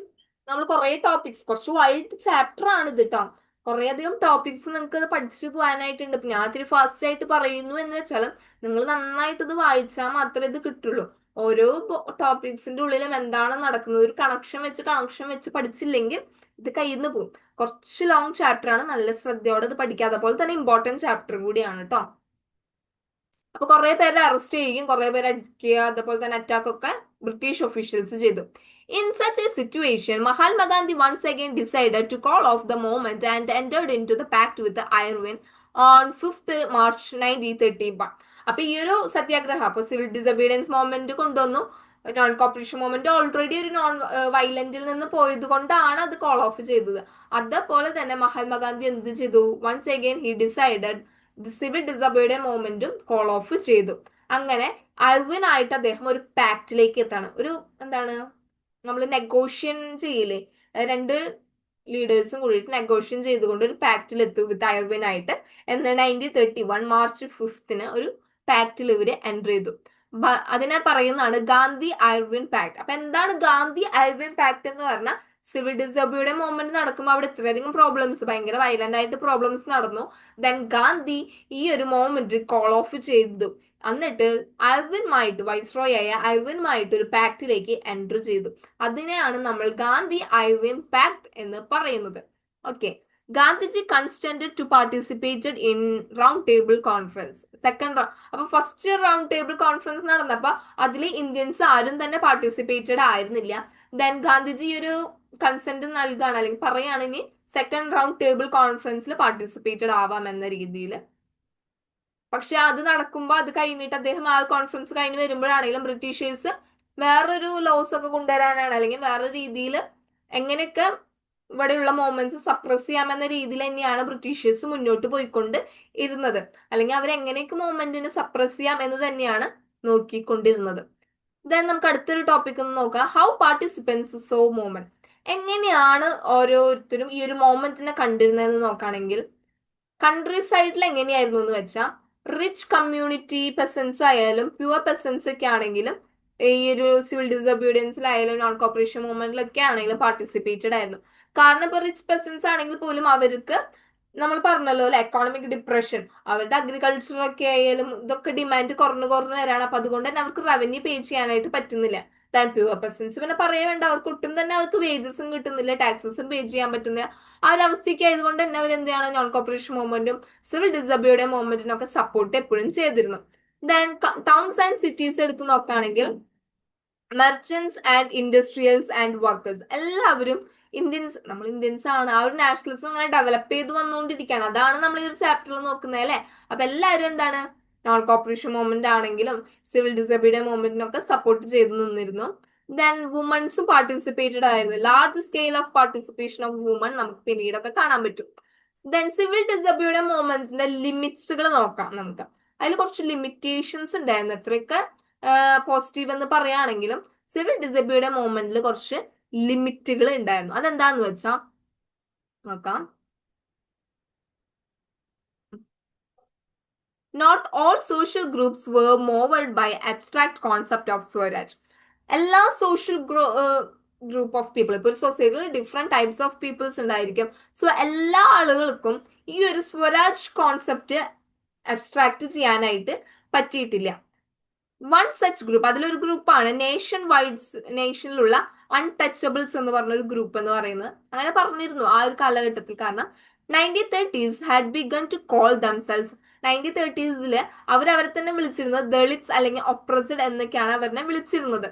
നമ്മൾ കുറെ ടോപ്പിക്സ്, കുറച്ച് വൈഡ് ചാപ്റ്റർ ആണ് ഇത് കേട്ടോ. കുറെ അധികം ടോപ്പിക്സ് നിങ്ങൾക്ക് അത് പഠിച്ചു പോകാനായിട്ടുണ്ട്. ഞാൻ ഇത്തിരി ഫാസ്റ്റ് ആയിട്ട് പറയുന്നു എന്ന് വെച്ചാൽ നിങ്ങൾ നന്നായിട്ട് ഇത് വായിച്ചാൽ മാത്രമേ ഇത് കിട്ടുള്ളൂ. ഓരോ ടോപ്പിക്സിന്റെ ഉള്ളിലും എന്താണ് നടക്കുന്നത്, ഒരു കണക്ഷൻ വെച്ച് പഠിച്ചില്ലെങ്കിൽ ഇത് കയ്യിൽ നിന്ന് പോകും. കുറച്ച് ലോങ് ചാപ്റ്റർ ആണ്, നല്ല ശ്രദ്ധയോടെ ഇത് പഠിക്കുക. അതുപോലെ തന്നെ ഇമ്പോർട്ടന്റ് ചാപ്റ്റർ കൂടിയാണ് കേട്ടോ. അപ്പൊ കുറെ പേരെ അറസ്റ്റ് ചെയ്യുകയും കുറെ പേരെ അടിക്കുക, അതുപോലെ തന്നെ അറ്റാക്ക് ഒക്കെ ബ്രിട്ടീഷ് ഒഫീഷ്യൽസ് ചെയ്തു. In such a situation, Mahatma Gandhi once again decided to call off the movement and entered into the pact with the Irwin on 5th March 1931. അപ്പൊ ഈ ഒരു സത്യാഗ്രഹം, അപ്പൊ സിവിൽ ഡിസൊബീഡിയൻസ് മൂവ്മെന്റ് കൊണ്ടുവന്നു. Non cooperation movement already ഒരു non വയലന്റിൽ നിന്ന് പോയത് കൊണ്ടാണ് അത് കോൾ ഓഫ് ചെയ്തത്. അതേപോലെ തന്നെ മഹാത്മാഗാന്ധി എന്ത് ചെയ്തു, once again he decided civil disobedient മൂവ്മെന്റും കോൾ ഓഫ് ചെയ്തു. അങ്ങനെ അർവിനായിട്ട് അദ്ദേഹം ഒരു പാക്റ്റിലേക്ക് എത്താണ്. ഒരു എന്താണ്, നമ്മൾ നെഗോഷ്യൻ ചെയ്യില്ലേ, രണ്ട് ലീഡേഴ്സും കൂടിയിട്ട് നെഗോഷ്യൻ ചെയ്തുകൊണ്ട് ഒരു പാക്റ്റിൽ എത്തും വിത്ത് അയർവിനായിട്ട്. എന്ന് 1931 മാർച്ച് 5th ഒരു പാക്റ്റിൽ ഇവര് എൻ്റർ ചെയ്തു. അതിനെ പറയുന്നതാണ് ഗാന്ധി അയർവിൻ പാക്ട്. അപ്പൊ എന്താണ് ഗാന്ധി അയർവിൻ പാക്ട് എന്ന് പറഞ്ഞാൽ, സിവിൽ ഡിസോബിയുടെ മൂവ്മെന്റ് നടക്കുമ്പോൾ അവിടെ ഇത്രയധികം പ്രോബ്ലംസ്, ഭയങ്കര വയലന്റ് ആയിട്ട് പ്രോബ്ലംസ് നടന്നു. ദെൻ ഗാന്ധി ഈ ഒരു മൂവ്മെന്റ് കോൾ ഓഫ് ചെയ്തു. എന്നിട്ട് അയർവിനുമായിട്ട്, വൈസ്രോയ് ആയ അയർവിനുമായിട്ട് ഒരു പാക്റ്റിലേക്ക് എൻറ്റർ ചെയ്തു. അതിനെയാണ് നമ്മൾ ഗാന്ധി അയർവിൻ പാക്ട് എന്ന് പറയുന്നത്. Okay. Gandhiji consented to participated in round table conference. അപ്പൊ ഫസ്റ്റ് റൗണ്ട് ടേബിൾ കോൺഫറൻസ് നടന്നപ്പോ അതിൽ ഇന്ത്യൻസ് ആരും തന്നെ പാർട്ടിസിപ്പേറ്റഡ് ആയിരുന്നില്ല. ദെൻ ഗാന്ധിജി ഒരു കൺസെന്റ് നൽകാണ്, അല്ലെങ്കിൽ പറയുകയാണെങ്കിൽ സെക്കൻഡ് റൗണ്ട് ടേബിൾ കോൺഫറൻസിൽ പാർട്ടിസിപ്പേറ്റഡ് ആവാം എന്ന രീതിയിൽ. പക്ഷെ അത് നടക്കുമ്പോ അത് കഴിഞ്ഞിട്ട് അദ്ദേഹം ആ കോൺഫറൻസ് കഴിഞ്ഞ് വരുമ്പോഴാണെങ്കിലും ബ്രിട്ടീഷേഴ്സ് വേറൊരു ലോസ് ഒക്കെ കൊണ്ടുവരാനാണ്, അല്ലെങ്കിൽ വേറൊരു രീതിയിൽ എങ്ങനെയൊക്കെ ഇവിടെയുള്ള മൂവ്മെന്റ്സ് സപ്രസ് ചെയ്യാമെന്ന രീതിയിൽ തന്നെയാണ് ബ്രിട്ടീഷേഴ്സ് മുന്നോട്ട് പോയിക്കൊണ്ട് ഇരുന്നത്. അല്ലെങ്കിൽ അവരെങ്ങനെയൊക്കെ മൂവ്മെന്റിനെ സപ്രസ് ചെയ്യാം എന്ന് തന്നെയാണ് നോക്കിക്കൊണ്ടിരുന്നത്. ദെൻ നമുക്ക് അടുത്തൊരു ടോപ്പിക് ഒന്ന് നോക്കാം. How participants so movement. എങ്ങനെയാണ് ഓരോരുത്തരും ഈ ഒരു മൂവ്മെന്റിനെ കണ്ടിരുന്നതെന്ന് നോക്കുകയാണെങ്കിൽ, കൺട്രി സൈഡിൽ എങ്ങനെയായിരുന്നു എന്ന് വെച്ചാൽ റിച്ച് കമ്മ്യൂണിറ്റി പെസൻസ് ആയാലും പ്യുവർ പെസൻസ് ഒക്കെ ആണെങ്കിലും ഈ ഒരു സിവിൽ ഡിസൊബീഡിയൻസിലായാലും നോൺ കോപ്പറേഷൻ മൂവ്മെന്റിലൊക്കെ ആണെങ്കിലും പാർട്ടിസിപ്പേറ്റഡ് ആയിരുന്നു. കാരണം ഇപ്പൊ റിച്ച് പെസൻസ് ആണെങ്കിൽ പോലും അവർക്ക് നമ്മൾ പറഞ്ഞല്ലോ അല്ലെ, എക്കോണമിക് ഡിപ്രഷൻ, അവരുടെ അഗ്രികൾച്ചർ ഒക്കെ ആയാലും ഇതൊക്കെ ഡിമാൻഡ് കുറഞ്ഞു കുറഞ്ഞു വരാണ്. അപ്പൊ അതുകൊണ്ട് തന്നെ അവർക്ക് റവന്യൂ പേ ചെയ്യാനായിട്ട് പറ്റുന്നില്ല. താൻ പ്യുവർ പെസൻസ് പിന്നെ പറയേ വേണ്ട, അവർക്ക് ഒട്ടും തന്നെ അവർക്ക് വേജസും കിട്ടുന്നില്ല, ടാക്സസും പേ ചെയ്യാൻ പറ്റുന്നില്ല. ആ ഒരു അവസ്ഥയ്ക്ക് ആയതുകൊണ്ട് തന്നെ അവർ എന്ത് ചെയ്യണം, നോൺ കോപ്പറേഷൻ മൂവ്മെന്റും സിവിൽ ഡിസബിയുടെ മൂവ്മെന്റിനും ഒക്കെ സപ്പോർട്ട് എപ്പോഴും ചെയ്തിരുന്നു. ദെൻ ടൗൺസ് ആൻഡ് സിറ്റീസ് എടുത്ത് നോക്കുകയാണെങ്കിൽ merchants and industrials and workers എല്ലാവരും ഇന്ത്യൻസ്, നമ്മൾ ഇന്ത്യൻസ് ആണ്, ആ ഒരു നാഷണലിസം അങ്ങനെ ഡെവലപ്പ് ചെയ്ത് വന്നുകൊണ്ടിരിക്കുകയാണ്. അതാണ് നമ്മൾ ഈ ഒരു ചാപ്റ്ററിൽ നോക്കുന്നത് അല്ലെ. അപ്പൊ എല്ലാവരും എന്താണ്, നോൺ കോപ്പറേഷൻ മൂവ്മെന്റ് ആണെങ്കിലും സിവിൽ ഡിസബിയുടെ മൂവ്മെന്റിനൊക്കെ സപ്പോർട്ട് ചെയ്ത് നിന്നിരുന്നു. ദെൻ വുമൻസും പാർട്ടിസിപ്പേറ്റഡ് ആയിരുന്നു. Large scale of participation of woman നമുക്ക് പിന്നീടൊക്കെ കാണാൻ പറ്റും. ദെൻ സിവിൽ ഡിസബിയുടെ മൂവ്മെന്റ്സിന്റെ ലിമിറ്റ്സുകൾ നോക്കാം നമുക്ക്. അതിൽ കുറച്ച് ലിമിറ്റേഷൻസ് ഉണ്ടായിരുന്നു. എത്രയൊക്കെ പോസിറ്റീവ് എന്ന് പറയുകയാണെങ്കിലും സിവിൽ ഡിസബിയുടെ മൂവ്മെന്റിൽ കുറച്ച് ലിമിറ്റുകൾ ഉണ്ടായിരുന്നു. അതെന്താന്ന് വെച്ചാൽ നോക്കാം. Not all social groups were moved by abstract concept of swaraj. എല്ലാ സോഷ്യൽ ഗ്രൂപ്പ് ഓഫ് പീപ്പിൾ, ഇപ്പൊ ഒരു സൊസൈറ്റിയിൽ ഡിഫറെന്റ് ടൈപ്സ് ഓഫ് പീപ്പിൾസ് ഉണ്ടായിരിക്കും. സോ എല്ലാ ആളുകൾക്കും ഈ ഒരു സ്വരാജ് കോൺസെപ്റ്റ് അബ്സ്ട്രാക്ട് ചെയ്യാനായിട്ട് പറ്റിയിട്ടില്ല. വൺ സച്ച് ഗ്രൂപ്പ്, അതിലൊരു ഗ്രൂപ്പാണ് നേഷനിലുള്ള അൺടച്ചബിൾസ് എന്ന് പറഞ്ഞ ഒരു ഗ്രൂപ്പ് എന്ന് പറയുന്നത്. അങ്ങനെ പറഞ്ഞിരുന്നു ആ ഒരു കാലഘട്ടത്തിൽ. കാരണം 1930s had begun to call themselves. 1930s അവരവരെ തന്നെ വിളിച്ചിരുന്നത് ദളിറ്റ്സ് അല്ലെങ്കിൽ ഒപ്രസ്ഡ് എന്നൊക്കെയാണ് അവരെ വിളിച്ചിരുന്നത്.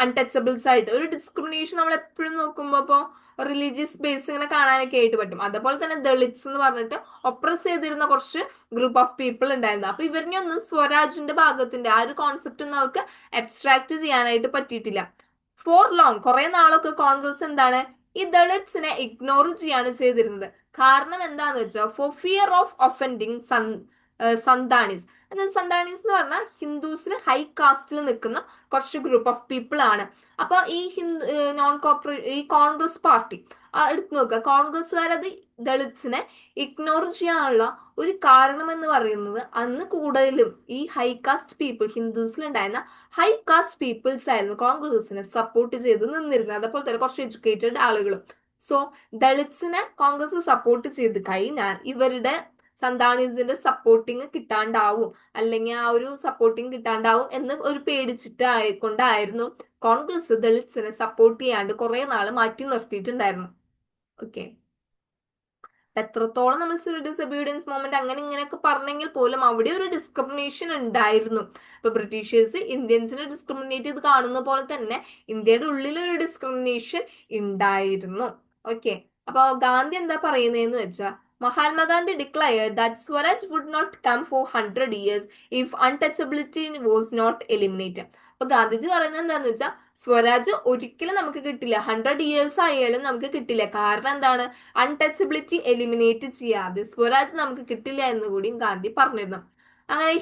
അൺടച്ചബിൾസ് ആയിട്ട് ഒരു ഡിസ്ക്രിമിനേഷൻ നമ്മൾ എപ്പോഴും നോക്കുമ്പോൾ ഇപ്പോൾ റിലീജിയസ് ബേസ് ഇങ്ങനെ കാണാനൊക്കെ ആയിട്ട് പറ്റും. അതുപോലെ തന്നെ ദളിറ്റ്സ് എന്ന് പറഞ്ഞിട്ട് ഒപ്രസ് ചെയ്തിരുന്ന കുറച്ച് ഗ്രൂപ്പ് ഓഫ് പീപ്പിൾ ഉണ്ടായിരുന്നു. അപ്പൊ ഇവരിനൊന്നും സ്വരാജിന്റെ ഭാഗത്തിന്റെ ആ ഒരു കോൺസെപ്റ്റ് ഒന്നും അവർക്ക് അബ്സ്ട്രാക്ട് ചെയ്യാനായിട്ട് പറ്റിയിട്ടില്ല. ഫോർ ലോങ്, കുറെ നാളൊക്കെ കോൺഗ്രസ് എന്താണ്, ഈ ദളിറ്റ്സിനെ ഇഗ്നോർ ചെയ്യാണ് ചെയ്തിരുന്നത്. കാരണം എന്താന്ന് വെച്ചാൽ ഫോർ ഫിയർ ഓഫ് ഒഫൻഡിങ് സന്താനീസ്. എന്നാൽ സന്താനീസ് എന്ന് പറഞ്ഞാൽ ഹിന്ദുസിന് ഹൈ കാസ്റ്റിൽ നിൽക്കുന്ന കുറച്ച് ഗ്രൂപ്പ് ഓഫ് പീപ്പിൾ ആണ്. അപ്പൊ ഈ ഈ കോൺഗ്രസ് പാർട്ടി എടുത്തു നോക്കുക, കോൺഗ്രസ്സുകാരത് ദളിറ്റ്സിനെ ഇഗ്നോർ ചെയ്യാനുള്ള ഒരു കാരണം എന്ന് പറയുന്നത് അന്ന് കൂടുതലും ഈ ഹൈ കാസ്റ്റ് പീപ്പിൾ, ഹിന്ദുസിൽ ഉണ്ടായിരുന്ന ഹൈ കാസ്റ്റ് പീപ്പിൾസ് ആയിരുന്നു കോൺഗ്രസിനെ സപ്പോർട്ട് ചെയ്ത് നിന്നിരുന്നത്. അതുപോലെ തന്നെ കുറച്ച് എഡ്യൂക്കേറ്റഡ് ആളുകളും. സോ ദളിറ്റ്സിനെ കോൺഗ്രസ് സപ്പോർട്ട് ചെയ്ത് കഴിഞ്ഞാൽ ഇവരുടെ സന്താനീസിന്റെ സപ്പോർട്ടിങ് കിട്ടാണ്ടാവും, അല്ലെങ്കിൽ ആ ഒരു സപ്പോർട്ടിങ് കിട്ടാണ്ടാവും എന്ന് ഒരു പേടിച്ചിട്ട് ആയിക്കൊണ്ടായിരുന്നു കോൺഗ്രസ് ദളിറ്റ്സിനെ സപ്പോർട്ട് ചെയ്യാണ്ട് കുറെ നാള് മാറ്റി നിർത്തിയിട്ടുണ്ടായിരുന്നു. ഓക്കെ. എത്രത്തോളം നമ്മൾ സിവിൽ ഡിസൊബീഡിയൻസ് മൂവ്മെന്റ് അങ്ങനെ ഇങ്ങനെയൊക്കെ പറഞ്ഞെങ്കിൽ പോലും അവിടെ ഒരു ഡിസ്ക്രിമിനേഷൻ ഉണ്ടായിരുന്നു. ഇപ്പൊ ബ്രിട്ടീഷേഴ്സ് ഇന്ത്യൻസിനെ ഡിസ്ക്രിമിനേറ്റ് ചെയ്ത് കാണുന്ന പോലെ തന്നെ ഇന്ത്യയുടെ ഉള്ളിൽ ഒരു ഡിസ്ക്രിമിനേഷൻ ഉണ്ടായിരുന്നു. ഓക്കെ. അപ്പൊ ഗാന്ധി എന്താ പറയുന്നതെന്ന് വെച്ചാൽ Mahatma Gandhi declared that swaraj would not come for 100 years if untouchability was not eliminated. അപ്പൊ ഗാന്ധിജി പറയുന്നത് എന്താന്ന് വെച്ചാൽ സ്വരാജ് ഒരിക്കലും നമുക്ക് കിട്ടില്ല, 100 years ആയാലും നമുക്ക് കിട്ടില്ല. കാരണം എന്താണ്, അൺടച്ചബിലിറ്റി എലിമിനേറ്റ് ചെയ്യാതെ സ്വരാജ് നമുക്ക് കിട്ടില്ല എന്ന് കൂടി ഗാന്ധി പറഞ്ഞിരുന്നു. അങ്ങനെ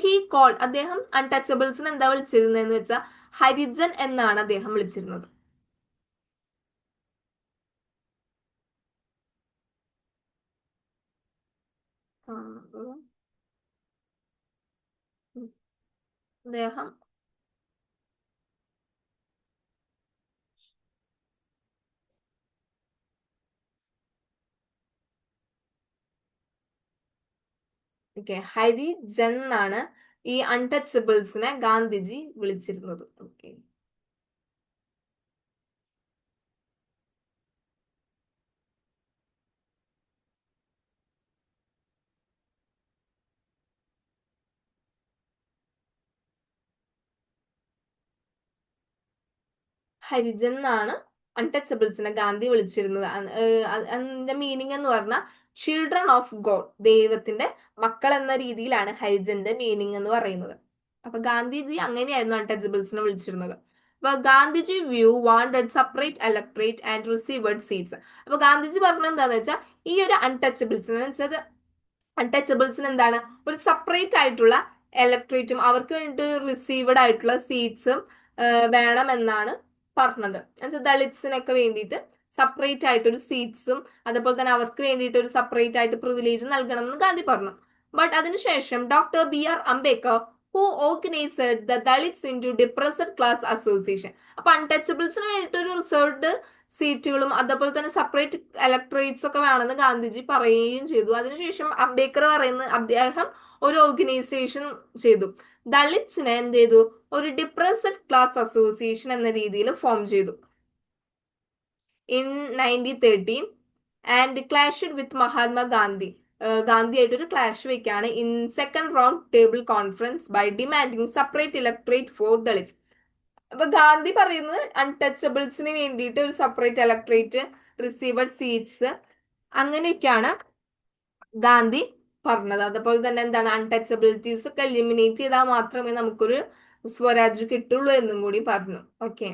അദ്ദേഹം അൺടച്ചബിൾസിന് എന്താ വിളിച്ചിരുന്നതെന്ന് വെച്ചാൽ ഹരിജൻ എന്നാണ് അദ്ദേഹം വിളിച്ചിരുന്നത്. അദ്ദേഹം ഓക്കെ, ഹരിജൻ എന്നാണ് ഈ അൺടച്ചബിൾസിനെ ഗാന്ധിജി വിളിച്ചിരുന്നത്. ഓക്കെ. ഹരിജൻ എന്നാണ് അൺടച്ചബിൾസിനെ ഗാന്ധി വിളിച്ചിരുന്നത്. അതിന്റെ മീനിങ് എന്ന് പറഞ്ഞാൽ ചിൽഡ്രൻ ഓഫ് ഗോഡ്, ദൈവത്തിന്റെ മക്കൾ എന്ന രീതിയിലാണ് ഹരിജന്റെ മീനിങ് എന്ന് പറയുന്നത്. അപ്പൊ ഗാന്ധിജി അങ്ങനെയായിരുന്നു അൺടച്ചബിൾസിനെ വിളിച്ചിരുന്നത്. അപ്പൊ Gandhiji view wanted separate electorate and received seats. അപ്പൊ ഗാന്ധിജി പറഞ്ഞത് എന്താന്ന് വെച്ചാൽ ഈ ഒരു അൺടച്ചബിൾസിന് വെച്ചാൽ അൺടച്ചബിൾസിന് എന്താണ് ഒരു സെപ്പറേറ്റ് ആയിട്ടുള്ള ഇലക്ട്രേറ്റും അവർക്ക് വേണ്ടിയിട്ട് റിസീവഡ് ആയിട്ടുള്ള സീറ്റ്സും വേണമെന്നാണ് പറഞ്ഞത്. എന്നുവെച്ചാൽ ദളിത്സിനൊക്കെ വേണ്ടിയിട്ട് സെപ്പറേറ്റ് ആയിട്ട് ഒരു സീറ്റ്സും അതുപോലെ തന്നെ അവർക്ക് വേണ്ടിയിട്ട് ഒരു സെപ്പറേറ്റ് ആയിട്ട് പ്രിവിലേജ് നൽകണം എന്ന് ഗാന്ധി പറഞ്ഞു. ബട്ട് അതിനുശേഷം doctor BR Ambedkar who organised the Dalits into depressed class association. അപ്പൊ അൺടച്ചബിൾസിന് വേണ്ടിയിട്ട് ഒരു റിസർവ്ഡ് സീറ്റുകളും അതുപോലെ തന്നെ സെപ്പറേറ്റ് ഇലക്ട്രേറ്റ്സ് ഒക്കെ വേണമെന്ന് ഗാന്ധിജി പറയുകയും ചെയ്തു. അതിനുശേഷം അംബേദ്കർ പറയുന്ന അദ്ദേഹം ഒരു ഓർഗനൈസേഷൻ ചെയ്തു. ദളിത്സിനെ എന്ത് ചെയ്തു, ഒരു ഡിപ്രസ്ഡ് ക്ലാസ് അസോസിയേഷൻ എന്ന രീതിയിൽ ഫോം ചെയ്തു in 1913 and clashed with Mahatma Gandhi. ഗാന്ധിയായിട്ട് ഒരു ക്ലാഷ് വെക്കാണ് in second round table conference by demanding separate electorate for Dalits. അപ്പൊ ഗാന്ധി പറയുന്നത് അൺടച്ചബിൾസിന് വേണ്ടിയിട്ട് ഒരു സെപ്പറേറ്റ് ഇലക്ട്രേറ്റ്, റിസീവഡ് സീറ്റ്സ് അങ്ങനെയൊക്കെയാണ് ഗാന്ധി പറഞ്ഞത്. അതുപോലെ തന്നെ എന്താണ് അൺടച്ചബിലിറ്റീസ് ഒക്കെ എലിമിനേറ്റ് ചെയ്താൽ മാത്രമേ നമുക്കൊരു സ്വരാജ് കിട്ടുള്ളൂ എന്നും കൂടി പറഞ്ഞു. ഓക്കെ.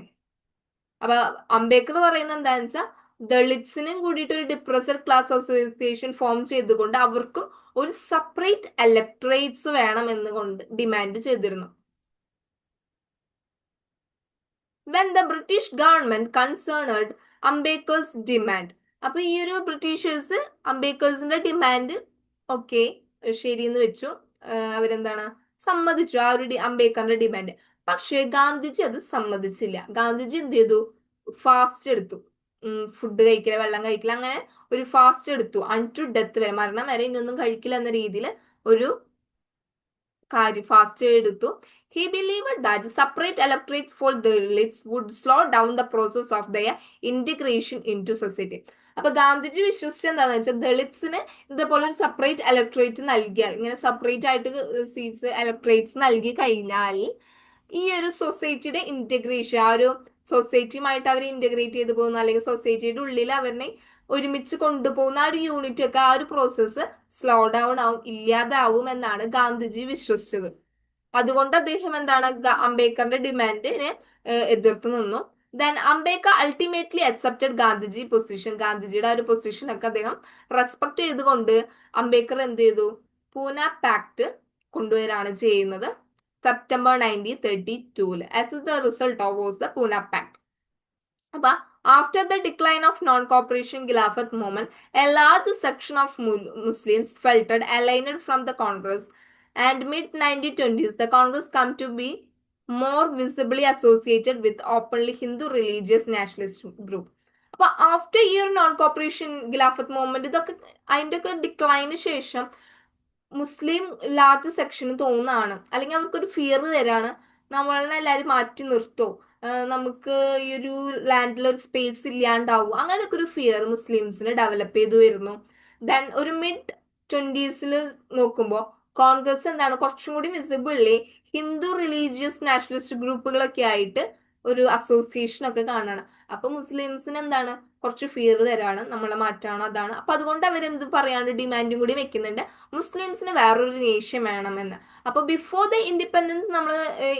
അപ്പൊ അംബേദ്കർ പറയുന്നത് എന്താണെന്ന് വെച്ചാൽ ദളിത്സിനും കൂടിയിട്ട് ഒരു ഡിപ്രസ്ഡ് ക്ലാസ് അസോസിയേഷൻ ഫോം ചെയ്തുകൊണ്ട് അവർക്കും ഒരു സെപ്പറേറ്റ് ഇലക്ട്രേറ്റ്സ് വേണം എന്നുകൊണ്ട് ഡിമാൻഡ് ചെയ്തിരുന്നു. when the British government concerned Ambedkar's demand. അപ്പൊ ഈ ഒരു ബ്രിട്ടീഷേഴ്സ് അംബേദ്കേഴ്സിന്റെ ഡിമാൻഡ് ഓക്കെ ശരിയെന്ന് വെച്ചു. അവരെന്താണ് സമ്മതിച്ചു ആ ഒരു അംബേദ്കറിന്റെ ഡിമാൻഡ്. പക്ഷേ ഗാന്ധിജി അത് സമ്മതിച്ചില്ല. ഗാന്ധിജി എന്ത് ചെയ്തു, ഫാസ്റ്റ് എടുത്തു. ഫുഡ് കഴിക്കില്ല, വെള്ളം കഴിക്കില്ല, അങ്ങനെ ഒരു ഫാസ്റ്റ് എടുത്തു. അൺടു ഡെത്ത് വരെ, മരണം വരെ ഇനിയൊന്നും കഴിക്കില്ല എന്ന രീതിയിൽ ഒരു കാര്യം ഫാസ്റ്റ് എടുത്തു. He believed that separate electorates for Dalits would slow down the process of their integration into society. അപ്പൊ ഗാന്ധിജി വിശ്വസിച്ചത് എന്താണെന്ന് വെച്ചാൽ ദളിത്സിന് ഇതേപോലെ ഒരു സെപ്പറേറ്റ് ഇലക്ട്രേറ്റ് നൽകിയാൽ, ഇങ്ങനെ സെപ്പറേറ്റ് ആയിട്ട് സീറ്റ്സ് ഇലക്ട്രേറ്റ്സ് നൽകി കഴിഞ്ഞാൽ ഈ ഒരു സൊസൈറ്റിയുടെ ഇന്റഗ്രേഷൻ, ആ ഒരു സൊസൈറ്റിയുമായിട്ട് അവർ ഇന്റഗ്രേറ്റ് ചെയ്ത് പോകുന്ന അല്ലെങ്കിൽ സൊസൈറ്റിയുടെ ഉള്ളിൽ അവരെ ഒരുമിച്ച് കൊണ്ടുപോകുന്ന ആ ഒരു യൂണിറ്റ് ഒക്കെ ആ ഒരു പ്രോസസ്സ് സ്ലോ ഡൗൺ ആവും, ഇല്ലാതാവും എന്നാണ് ഗാന്ധിജി വിശ്വസിച്ചത്. അതുകൊണ്ട് അദ്ദേഹം എന്താണ് അംബേദ്കറിന്റെ ഡിമാൻഡിനെ എതിർത്തു നിന്നു. Then Ambedkar ultimately accepted Gandhiji position. ഗാന്ധിജിയുടെ ആ ഒരു പൊസിഷൻ ഒക്കെ അദ്ദേഹം റെസ്പെക്ട് ചെയ്തുകൊണ്ട് അംബേദ്കർ എന്ത് ചെയ്തു, പൂന പാക്ട് കൊണ്ടുവരാണ് ചെയ്യുന്നത് September 1932 as the result of was the Poona pact. അപ്പൊ after the decline of non-cooperation Khilafat movement, a large section of Muslims felt aliened from the Congress, and mid-1920s the Congress come to be more visibly associated with openly Hindu religious nationalist group. അപ്പൊ after ഈ ഒരു non corporation ഖിലാഫത്ത് movement ഇതൊക്കെ അതിന്റെ ഒക്കെ decline ശേഷം മുസ്ലിം large സെക്ഷന് തോന്നുകയാണ്, അല്ലെങ്കിൽ അവർക്കൊരു ഫിയർ തരാണ്, നമ്മളെ എല്ലാവരും മാറ്റി നിർത്തോ, നമുക്ക് ഈ ഒരു ലാൻഡിൽ ഒരു സ്പേസ് ഇല്ലാണ്ടാവും, അങ്ങനെയൊക്കെ ഒരു ഫിയർ മുസ്ലിംസിന് ഡെവലപ്പ് ചെയ്തു വരുന്നു. ദെൻ ഒരു mid-20s നോക്കുമ്പോൾ കോൺഗ്രസ് എന്താണ് കുറച്ചും കൂടി വിസിബിളി ഹിന്ദു റിലീജിയസ് നാഷണലിസ്റ്റ് ഗ്രൂപ്പുകളൊക്കെ ആയിട്ട് ഒരു അസോസിയേഷൻ ഒക്കെ കാണാണ്. അപ്പൊ മുസ്ലിംസിന് എന്താണ് കുറച്ച് ഫിയർ തരാണ്, നമ്മളെ മാറ്റാണ്, അതാണ്. അപ്പൊ അതുകൊണ്ട് അവരെന്ത് പറയാണ്ട് ഡിമാൻഡും കൂടി വെക്കുന്നുണ്ട്, മുസ്ലിംസിന് വേറൊരു നേഷൻ വേണമെന്ന്. അപ്പൊ ബിഫോർ ദ ഇൻഡിപെൻഡൻസ് നമ്മൾ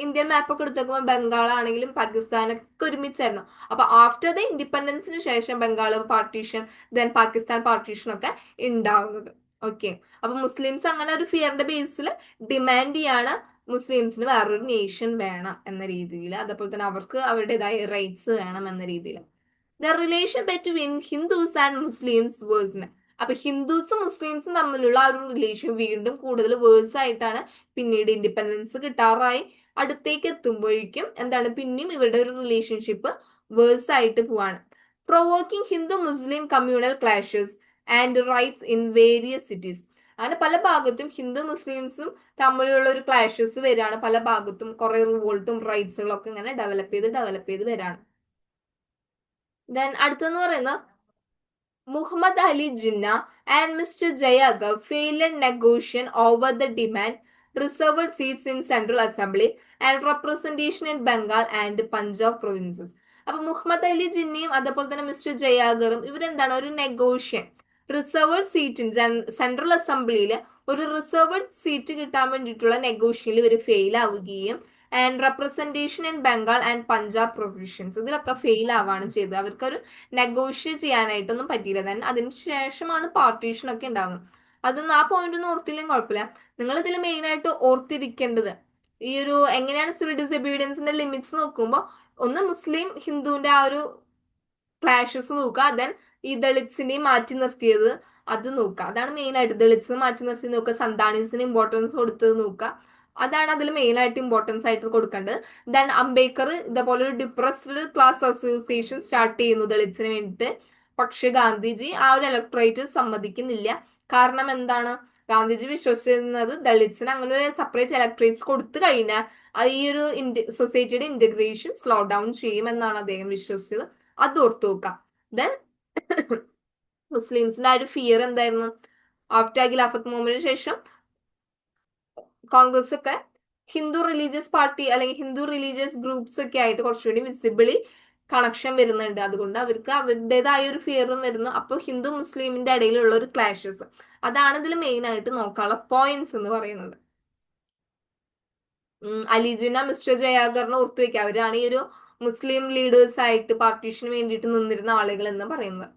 ഇന്ത്യൻ മാപ്പൊക്കെ എടുത്ത് നോക്കുമ്പോൾ ബംഗാൾ ആണെങ്കിലും പാകിസ്ഥാനൊക്കെ ഒരുമിച്ചായിരുന്നു. അപ്പൊ ആഫ്റ്റർ ദ ഇൻഡിപെൻഡൻസിന് ശേഷം Bengal partition, then Pakistan partition ഒക്കെ ഉണ്ടാവുന്നത്. ഓക്കെ. അപ്പൊ മുസ്ലിംസ് അങ്ങനെ ഒരു ഫിയറിന്റെ ബേസിൽ ഡിമാൻഡ് ചെയ്യാണ് മുസ്ലിംസിന് വേറൊരു നേഷൻ വേണം എന്ന രീതിയിൽ, അതേപോലെ തന്നെ അവർക്ക് അവരുടേതായ റൈറ്റ്സ് വേണം എന്ന രീതിയിൽ. The relation between Hindus and Muslims worsen. അപ്പൊ ഹിന്ദുസും മുസ്ലിംസും തമ്മിലുള്ള ആ ഒരു റിലേഷൻ വീണ്ടും കൂടുതൽ വേഴ്സ് ആയിട്ടാണ് പിന്നീട് ഇൻഡിപെൻഡൻസ് കിട്ടാറായി അടുത്തേക്ക് എത്തുമ്പോഴേക്കും എന്താണ് പിന്നെയും ഇവരുടെ ഒരു റിലേഷൻഷിപ്പ് വേഴ്സ് ആയിട്ട് പോവാണ്. Provoking Hindu Muslim communal clashes and rights in various cities. അങ്ങനെ പല ഭാഗത്തും ഹിന്ദു മുസ്ലിംസും തമ്മിലുള്ള ഒരു ക്ലാഷസ് വരികയാണ്. പല ഭാഗത്തും കുറെ റിവോൾട്ടും റൈറ്റ്സുകളും ഒക്കെ ഇങ്ങനെ ഡെവലപ്പ് ചെയ്ത് വരാണ്. ദെൻ അടുത്തെന്ന് പറയുന്നത് Muhammad Ali Jinnah and Mr. Jayagar failed negotiation over the demand reserved seats in Central Assembly and representation in Bengal and Punjab provinces. അപ്പൊ മുഹമ്മദ് അലി ജിന്നയും അതേപോലെ തന്നെ മിസ്റ്റർ ജയാഗറും ഇവരെന്താണ് ഒരു നെഗോഷ്യൻ റിസർവ്ഡ് സീറ്റ് സെൻട്രൽ അസംബ്ലിയിൽ ഒരു റിസർവ്ഡ് സീറ്റ് കിട്ടാൻ വേണ്ടിയിട്ടുള്ള നെഗോഷ്യനിൽ ഇവർ ഫെയിൽ ആവുകയും and representation in Bengal and Punjab provisions ഇതിലൊക്കെ ഫെയിൽ ആവുകയാണ് ചെയ്തത്. അവർക്കൊരു നെഗോഷിയേറ്റ് ചെയ്യാനായിട്ടൊന്നും പറ്റിയില്ല. ദെൻ അതിന് ശേഷമാണ് പാർട്ടീഷൻ ഒക്കെ ഉണ്ടാകുന്നത്. അതൊന്നും ആ പോയിന്റ് ഒന്നും ഓർത്തില്ലെങ്കിൽ കുഴപ്പമില്ല. നിങ്ങൾ ഇതിൽ മെയിൻ ആയിട്ട് ഓർത്തിരിക്കേണ്ടത് ഈ ഒരു എങ്ങനെയാണ് സിവിൽ ഡിസൊബീഡിയൻസിന്റെ ലിമിറ്റ്സ് നോക്കുമ്പോൾ ഒന്ന് മുസ്ലിം ഹിന്ദുവിന്റെ ആ ഒരു ക്ലാഷസ് നോക്കുക. ദെൻ ഈ ദളിത്സിനെയും മാറ്റി നിർത്തിയത് അത് നോക്കുക. അതാണ് മെയിൻ ആയിട്ട്. ദളിത്സിനെ മാറ്റി നിർത്തി നോക്കുക, സന്താനീസിന് ഇമ്പോർട്ടൻസ് കൊടുത്തത് നോക്കുക. അതാണ് അതിൽ മെയിൻ ആയിട്ട് ഇമ്പോർട്ടൻസ് ആയിട്ട് കൊടുക്കേണ്ടത്. ദെൻ അംബേദ്കർ ഇതേപോലെ ഒരു ഡിപ്രസ്ഡ് ക്ലാസ് അസോസിയേഷൻ സ്റ്റാർട്ട് ചെയ്യുന്നു ദളിത്സിന് വേണ്ടിയിട്ട്. പക്ഷെ ഗാന്ധിജി ആ ഒരു ഇലക്ട്രേറ്റ് സമ്മതിക്കുന്നില്ല. കാരണം എന്താണ്? ഗാന്ധിജി വിശ്വസിച്ചിരുന്നത് ദളിത്സിന് അങ്ങനെ ഒരു സെപ്പറേറ്റ് ഇലക്ട്രേറ്റ്സ് കൊടുത്തു കഴിഞ്ഞാൽ ഈ ഒരു സൊസൈറ്റിയുടെ ഇന്റഗ്രേഷൻ സ്ലോ ഡൗൺ ചെയ്യുമെന്നാണ് അദ്ദേഹം വിശ്വസിച്ചത്. അത് ഓർത്തു നോക്കാം. ദെൻ മുസ്ലിംസിന്റെ ആ ഒരു ഫിയർ എന്തായിരുന്നു? ആഫ്റ്റർ ഖിലാഫത്ത് മൂവ്മെന്റിന് ശേഷം കോൺഗ്രസ് ഒക്കെ ഹിന്ദു റിലീജിയസ് പാർട്ടി അല്ലെങ്കിൽ ഹിന്ദു റിലീജിയസ് ഗ്രൂപ്പ്സ് ഒക്കെ ആയിട്ട് കുറച്ചുകൂടി വിസിബിളി കണക്ഷൻ വരുന്നുണ്ട്. അതുകൊണ്ട് അവർക്ക് അവരുടേതായ ഒരു ഫിയറും വരുന്നു. അപ്പോൾ ഹിന്ദു മുസ്ലിമിന്റെ ഇടയിലുള്ള ഒരു ക്ലാഷസ്, അതാണ് ഇതിൽ മെയിൻ ആയിട്ട് നോക്കാനുള്ള പോയിന്റ്സ് എന്ന് പറയുന്നത്. അലിജുന മിസ്റ്റർ ജയാഗറിനെ ഓർത്തു വെക്കുക. അവരാണ് ഈ ഒരു മുസ്ലിം ലീഡേഴ്സ് ആയിട്ട് പാർട്ടീഷന് വേണ്ടിയിട്ട് നിന്നിരുന്ന ആളുകൾ എന്ന് പറയുന്നത്.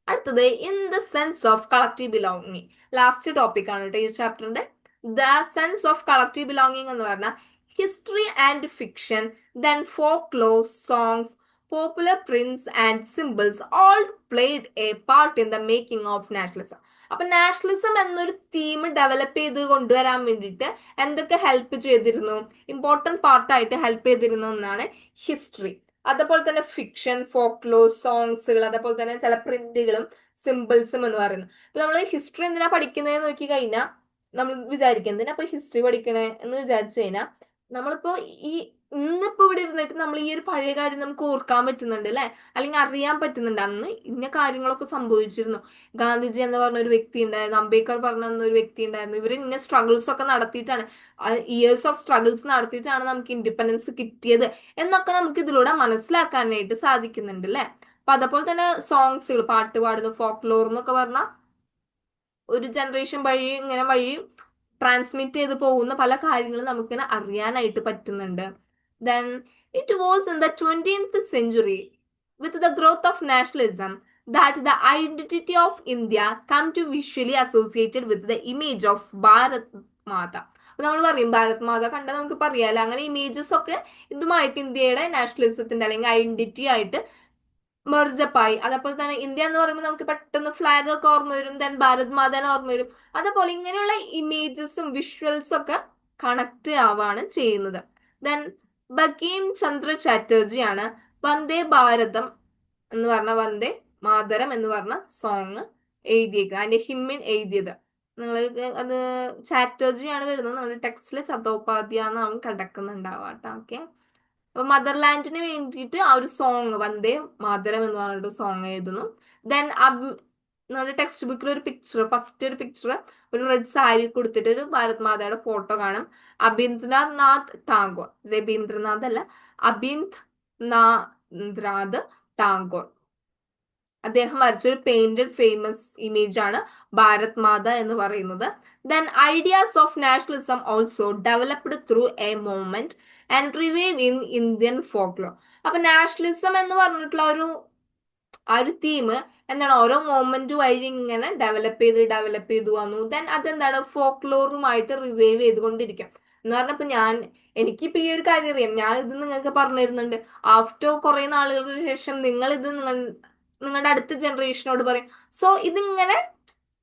അടുത്തത് in the sense of collective belonging. Last topic ആണ് കേട്ടോ ഈ ചാപ്റ്ററിന്റെ. The sense of collective belonging എന്ന് പറഞ്ഞാൽ history and fiction, then folklore, songs, popular prints and symbols all played a part in the making of nationalism. അപ്പൊ nationalism എന്നൊരു theme develop ചെയ്ത് കൊണ്ടുവരാൻ വേണ്ടിയിട്ട് എന്തൊക്കെ ഹെൽപ്പ് ചെയ്തിരുന്നു? ഇമ്പോർട്ടൻറ്റ് പാർട്ടായിട്ട് ഹെൽപ്പ് ചെയ്തിരുന്നു എന്നാണ് ഹിസ്റ്ററി. അതേപോലെ തന്നെ ഫിക്ഷൻ, ഫോക്ലോ, സോങ്സുകൾ, അതേപോലെ തന്നെ ചില പ്രിന്റുകളും സിമ്പിൾസും എന്ന് പറയുന്നത്. ഇപ്പൊ നമ്മൾ ഹിസ്റ്ററി എന്തിനാ പഠിക്കുന്നതെന്ന് നോക്കി കഴിഞ്ഞാൽ നമ്മൾ വിചാരിക്കും എന്തിനാ ഇപ്പൊ ഹിസ്റ്ററി പഠിക്കണേ എന്ന് വിചാരിച്ചു കഴിഞ്ഞാൽ നമ്മളിപ്പോ ഈ ഇന്നിപ്പോ ഇവിടെ ഇരുന്നിട്ട് നമ്മൾ ഈ ഒരു പഴയ കാര്യം നമുക്ക് ഓർക്കാൻ പറ്റുന്നുണ്ട് അല്ലെ, അല്ലെങ്കിൽ അറിയാൻ പറ്റുന്നുണ്ട്. അന്ന് ഇന്ന കാര്യങ്ങളൊക്കെ സംഭവിച്ചിരുന്നു. ഗാന്ധിജി എന്ന് പറഞ്ഞ ഒരു വ്യക്തി ഉണ്ടായിരുന്നു, അംബേദ്കർ പറഞ്ഞ ഒരു വ്യക്തി ഉണ്ടായിരുന്നു. ഇവർ ഇന്ന സ്ട്രഗിൾസ് ഒക്കെ നടത്തിയിട്ടാണ്, ഇയേഴ്സ് ഓഫ് സ്ട്രഗിൾസ് നടത്തിയിട്ടാണ് നമുക്ക് ഇൻഡിപെൻഡൻസ് കിട്ടിയത് എന്നൊക്കെ നമുക്ക് ഇതിലൂടെ മനസ്സിലാക്കാനായിട്ട് സാധിക്കുന്നുണ്ട് അല്ലെ. അപ്പൊ അതേപോലെ തന്നെ സോങ്സുകൾ, പാട്ട് പാടുന്ന ഫോക്ലോർ എന്നൊക്കെ പറഞ്ഞാൽ ഒരു ജനറേഷൻ വഴി ഇങ്ങനെ വഴി ട്രാൻസ്മിറ്റ് ചെയ്ത് പോകുന്ന പല കാര്യങ്ങളും നമുക്കിങ്ങനെ അറിയാനായിട്ട് പറ്റുന്നുണ്ട്. Then it was in the 20th century with the growth of nationalism that the identity of India come to visually associated with the image of Bharat Mata. നമ്മൾ പറയും ഭാരത് മാത കണ്ടാൽ നമുക്ക് പറയാലോ, അങ്ങനെ ഇമേജസ് ഒക്കെ ഇതുമായിട്ട് ഇന്ത്യയുടെ നാഷണലിസത്തിന്റെ അല്ലെങ്കിൽ ഐഡന്റിറ്റി ആയിട്ട് മെർജപ്പായി. അതേപോലെ തന്നെ ഇന്ത്യ എന്ന് പറയുമ്പോൾ നമുക്ക് പെട്ടെന്ന് ഫ്ലാഗ് ഒക്കെ ഓർമ്മ വരും, ദെൻ ഭാരത് മാതാനെ ഓർമ്മ വരും. അതേപോലെ ഇങ്ങനെയുള്ള ഇമേജസും വിഷ്വൽസും ഒക്കെ കണക്ട് ആവാണ് ചെയ്യുന്നത്. ദെൻ ബങ്കീം ചന്ദ്ര ചാറ്റർജിയാണ് വന്ദേ ഭാരതം എന്ന് പറഞ്ഞ വന്ദേ മാതരം എന്ന് പറഞ്ഞ സോങ് എഴുതിയേക്കുന്നത്, അതിന്റെ ഹിമ്മിൻ എഴുതിയത്. നിങ്ങൾ അത് ചാറ്റർജിയാണ് വരുന്നത്. നമ്മുടെ ടെക്സ്റ്റിൽ ചതോപാധ്യായ എന്നാവും കിടക്കുന്നുണ്ടാവാട്ടോ. ഓക്കെ, അപ്പൊ മദർലാൻഡിന് വേണ്ടിയിട്ട് ആ ഒരു സോങ് വന്ദേ മാതരം എന്ന് പറഞ്ഞിട്ട് സോങ് എഴുതുന്നു. ദെൻ നമ്മുടെ ടെക്സ്റ്റ് ബുക്കിൽ ഒരു പിക്ചർ, ഫസ്റ്റ് ഒരു പിക്ചർ ഒരു റെഡ് സാരി കൊടുത്തിട്ട് ഒരു ഭാരത് മാതയുടെ ഫോട്ടോ കാണും. അബീന്ദ്രനാഥ് ടാഗോർ, രവീന്ദ്രനാഥ് അല്ല, അബീന്ദ്രനാഥ് ടാഗോർ അദ്ദേഹം വരച്ചൊരു പെയിന്റഡ് ഫേമസ് ഇമേജ് ആണ് ഭാരത് മാത എന്ന് പറയുന്നത്. Then ideas of nationalism also developed through A movement and revive in Indian folklore. അപ്പൊ നാഷണലിസം എന്ന് പറഞ്ഞിട്ടുള്ള ആ ഒരു തീം എന്താണ് ഓരോ മൂവ്മെന്റ് വഴി ഇങ്ങനെ ഡെവലപ്പ് ചെയ്ത് വന്നു. ദെൻ അതെന്താണ് ഫോക്ലോറുമായിട്ട് റിവൈവ് ചെയ്തുകൊണ്ടിരിക്കും എന്ന് പറഞ്ഞപ്പോ എനിക്കിപ്പോ ഈ ഒരു കാര്യം അറിയാം, ഞാൻ ഇത് നിങ്ങൾക്ക് പറഞ്ഞു തരുന്നുണ്ട്. ആഫ്റ്റർ കുറെ നാളുകൾക്ക് ശേഷം നിങ്ങൾ ഇത് നിങ്ങളുടെ അടുത്ത ജനറേഷനോട് പറയും. സോ ഇതിങ്ങനെ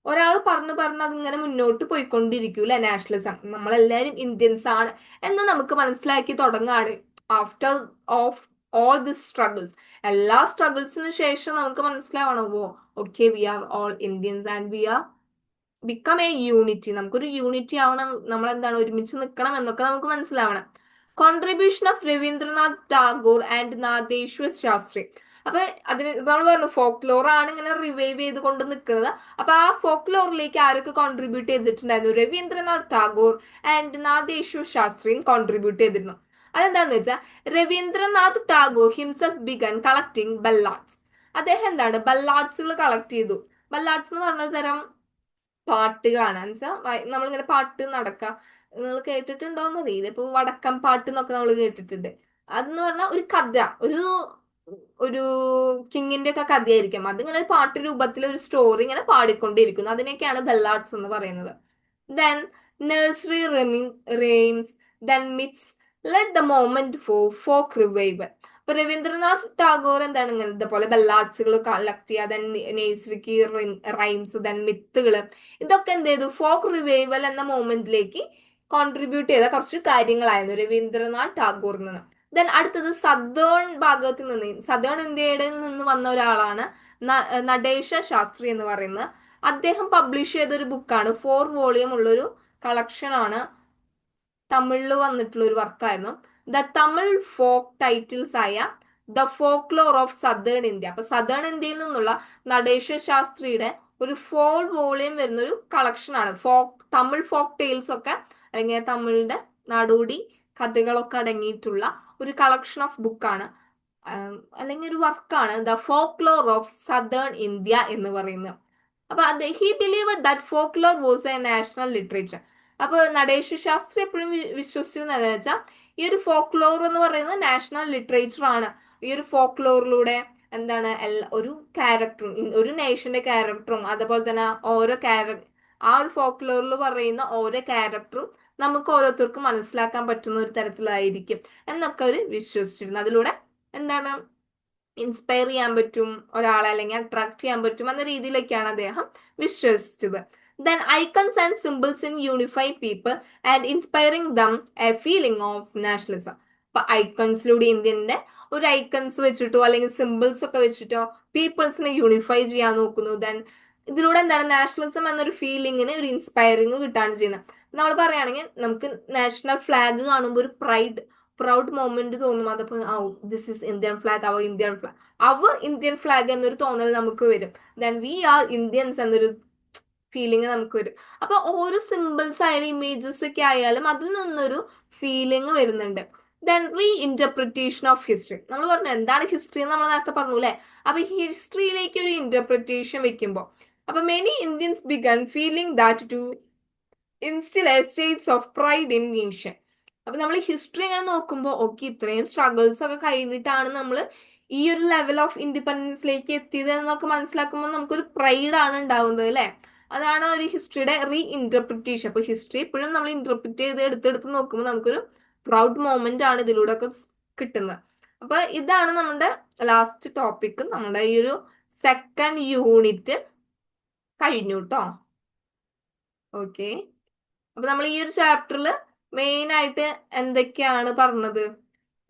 ഒരാൾ പറഞ്ഞു അതിങ്ങനെ മുന്നോട്ട് പോയിക്കൊണ്ടിരിക്കൂല. നാഷണലിസം നമ്മളെല്ലാരും ഇന്ത്യൻസ് ആണ് എന്ന് നമുക്ക് മനസ്സിലാക്കി തുടങ്ങാണ് after of all this struggles. എല്ലാ സ്ട്രഗിൾസിന് ശേഷം നമുക്ക് മനസ്സിലാവണം, okay we are all Indians and we are become a unity, നമുക്കൊരു യൂണിറ്റി ആവണം, നമ്മൾ എന്താണ് ഒരുമിച്ച് നിൽക്കണം എന്നൊക്കെ നമുക്ക് മനസ്സിലാവണം. Contribution of Rabindranath Tagore and Nadeshwar Shastri. അപ്പൊ അതിന് നമ്മൾ പറഞ്ഞു ഫോക്ക് ലോർ ആണ് ഇങ്ങനെ റിവൈവ് ചെയ്തുകൊണ്ട് നിൽക്കുന്നത്. അപ്പൊ ആ ഫോക്ക് ലോറിലേക്ക് ആരൊക്കെ കോൺട്രിബ്യൂട്ട് ചെയ്തിട്ടുണ്ടായിരുന്നു? രവീന്ദ്രനാഥ് ടാഗോർ ആൻഡ് നാദേശ്വർ ശാസ്ത്രിയും കോൺട്രിബ്യൂട്ട് ചെയ്തിരുന്നു. അതെന്താന്ന് വെച്ചാൽ Rabindranath Tagore himself began collecting ballads. അദ്ദേഹം എന്താണ് ബല്ലാഡ്സുകൾ കളക്ട് ചെയ്തു. ബല്ലാഡ്സ് എന്ന് പറഞ്ഞ തരം പാട്ടുകളാണ്. എന്നുവെച്ചാൽ നമ്മളിങ്ങനെ പാട്ട് നടക്കാം, നിങ്ങൾ കേട്ടിട്ടുണ്ടോന്ന് അറിയില്ല. ഇപ്പൊ വടക്കം പാട്ട് എന്നൊക്കെ നമ്മൾ കേട്ടിട്ടുണ്ട്. അതെന്ന് പറഞ്ഞാൽ ഒരു കഥ, ഒരു ഒരു കിങ്ങിന്റെ ഒക്കെ കഥയായിരിക്കും. അതിങ്ങനെ ഒരു പാട്ട് രൂപത്തിൽ ഒരു സ്റ്റോറി ഇങ്ങനെ പാടിക്കൊണ്ടിരിക്കുന്നു. അതിനൊക്കെയാണ് ബല്ലാഡ്സ് എന്ന് പറയുന്നത്. Then nursery rhymes, then myths, led the moment for folk revival. ഇപ്പൊ രവീന്ദ്രനാഥ് ടാഗോർ എന്താണ് ഇങ്ങനെ ഇതുപോലെ ബല്ലാഡ്സുകൾ കളക്ട് ചെയ്യുക, ദെൻ നഴ്സറിക്ക് റൈംസ്, ദെൻ മിത്തുകള്, ഇതൊക്കെ എന്ത് ചെയ്തു? ഫോക്ക് റിവൈവൽ എന്ന മൂവ്മെന്റിലേക്ക് കോൺട്രിബ്യൂട്ട് ചെയ്ത കുറച്ച് കാര്യങ്ങളായിരുന്നു രവീന്ദ്രനാഥ് ടാഗോറിൽ നിന്ന്. ദെൻ അടുത്തത് സദേൺ ഭാഗത്ത് നിന്ന്, സദേൺ ഇന്ത്യയുടെ നിന്ന് വന്ന ഒരാളാണ് നടേശ ശാസ്ത്രി എന്ന് പറയുന്നത്. അദ്ദേഹം പബ്ലിഷ് ചെയ്ത ഒരു ബുക്കാണ്, 4 വോളിയം ഉള്ളൊരു കളക്ഷൻ ആണ്, തമിഴിൽ വന്നിട്ടുള്ള ഒരു വർക്കായിരുന്നു. ദ തമിഴ് ഫോക്ക് ടൈറ്റിൽസ് ആയ the folklore of southern India. അപ്പൊ സദേൺ ഇന്ത്യയിൽ നിന്നുള്ള നടേശ ശാസ്ത്രിയുടെ ഒരു 4 വോളിയം വരുന്ന ഒരു കളക്ഷൻ ആണ്. തമിഴ് ഫോക്ക് ടെയിൽസ് ഒക്കെ അല്ലെങ്കിൽ തമിഴിന്റെ നാടോടി കഥകളൊക്കെ അടങ്ങിയിട്ടുള്ള ഒരു കളക്ഷൻ ഓഫ് ബുക്കാണ്, അല്ലെങ്കിൽ ഒരു വർക്കാണ് the folklore of southern India എന്ന് പറയുന്നത്. അപ്പൊ he believe that folklore was A national literature. അപ്പൊ നടേശ ശാസ്ത്രി എപ്പോഴും വിശ്വസിച്ചിരുന്നത് വെച്ചാൽ ഈ ഒരു ഫോക്ലോർ എന്ന് പറയുന്നത് നാഷണൽ ലിറ്ററേച്ചർ ആണ്. ഈ ഒരു ഫോക്ലോറിലൂടെ എന്താണ് ഒരു ക്യാരക്ടറും ഒരു നേഷന്റെ ക്യാരക്ടറും അതുപോലെ തന്നെ ആ ഒരു ഫോക്ലോറിൽ പറയുന്ന ഓരോ ക്യാരക്ടറും നമുക്ക് ഓരോരുത്തർക്കും മനസ്സിലാക്കാൻ പറ്റുന്ന ഒരു തരത്തിലായിരിക്കും എന്നൊക്കെ അവർ വിശ്വസിച്ചിരുന്നു. അതിലൂടെ എന്താണ് ഇൻസ്പയർ ചെയ്യാൻ പറ്റും ഒരാളെ, അല്ലെങ്കിൽ അട്രാക്ട് ചെയ്യാൻ പറ്റും എന്ന രീതിയിലൊക്കെയാണ് അദ്ദേഹം വിശ്വസിച്ചത്. Then icons and symbols in unify people and inspiring them a feeling of nationalism. അപ്പൊ ഐക്കൺസിലൂടെ ഇന്ത്യന്റെ ഒരു ഐക്കൺസ് വെച്ചിട്ടോ അല്ലെങ്കിൽ സിമ്പിൾസ് ഒക്കെ വെച്ചിട്ടോ പീപ്പിൾസിനെ യൂണിഫൈ ചെയ്യാൻ നോക്കുന്നു. ദെൻ ഇതിലൂടെ എന്താണ് നാഷണലിസം എന്നൊരു ഫീലിങ്ങിന് ഒരു ഇൻസ്പയറിംഗ് കിട്ടാണ് ചെയ്യുന്നത്. നമ്മൾ പറയുകയാണെങ്കിൽ നമുക്ക് നാഷണൽ ഫ്ലാഗ് കാണുമ്പോൾ ഒരു പ്രൗഡ് മൊമെന്റ് തോന്നും. അതപ്പോൾ this is Indian flag, our Indian flag എന്നൊരു തോന്നൽ നമുക്ക് വരും. ദെൻ വി ആർ ഇന്ത്യൻസ് എന്നൊരു ഫീലിംഗ് നമുക്ക് വരും. അപ്പൊ ഓരോ സിമ്പിൾസ് ആയാലും ഇമേജസ് ഒക്കെ ആയാലും അതിൽ നിന്നൊരു ഫീലിംഗ് വരുന്നുണ്ട്. Then re interpretation of history. നമ്മൾ പറഞ്ഞു എന്താണ് ഹിസ്റ്ററി എന്ന് നമ്മൾ നേരത്തെ പറഞ്ഞു അല്ലെ. അപ്പൊ ഹിസ്റ്ററിയിലേക്ക് ഒരു ഇന്റർപ്രിറ്റേഷൻ വെക്കുമ്പോൾ അപ്പൊ many Indians began feeling that to instil a states of pride in nation. അപ്പൊ നമ്മൾ ഹിസ്റ്ററി ഇങ്ങനെ നോക്കുമ്പോൾ ഓക്കെ, ഇത്രയും സ്ട്രഗിൾസ് ഒക്കെ കഴിഞ്ഞിട്ടാണ് നമ്മൾ ഈ ഒരു ലെവൽ ഓഫ് ഇൻഡിപെൻഡൻസിലേക്ക് എത്തിയത് എന്നൊക്കെ മനസ്സിലാക്കുമ്പോൾ നമുക്കൊരു പ്രൈഡ് ആണ് ഉണ്ടാവുന്നത് അല്ലെ. അതാണ് ഒരു ഹിസ്റ്ററിയുടെ റീ ഇന്റർപ്രിറ്റേഷൻ. അപ്പൊ ഹിസ്റ്ററി എപ്പോഴും നമ്മൾ ഇന്റർപ്രിറ്റ് ചെയ്ത് എടുത്തെടുത്ത് നോക്കുമ്പോൾ നമുക്കൊരു പ്രൗഡ് മൊമെന്റ് ആണ് ഇതിലൂടെ ഒക്കെ കിട്ടുന്നത്. അപ്പൊ ഇതാണ് നമ്മുടെ ലാസ്റ്റ് ടോപ്പിക്. നമ്മുടെ ഈ ഒരു സെക്കൻഡ് യൂണിറ്റ് കഴിഞ്ഞു കേട്ടോ. ഓക്കെ, അപ്പൊ നമ്മൾ ഈ ഒരു ചാപ്റ്ററിൽ മെയിൻ ആയിട്ട് എന്തൊക്കെയാണ് പറഞ്ഞത്?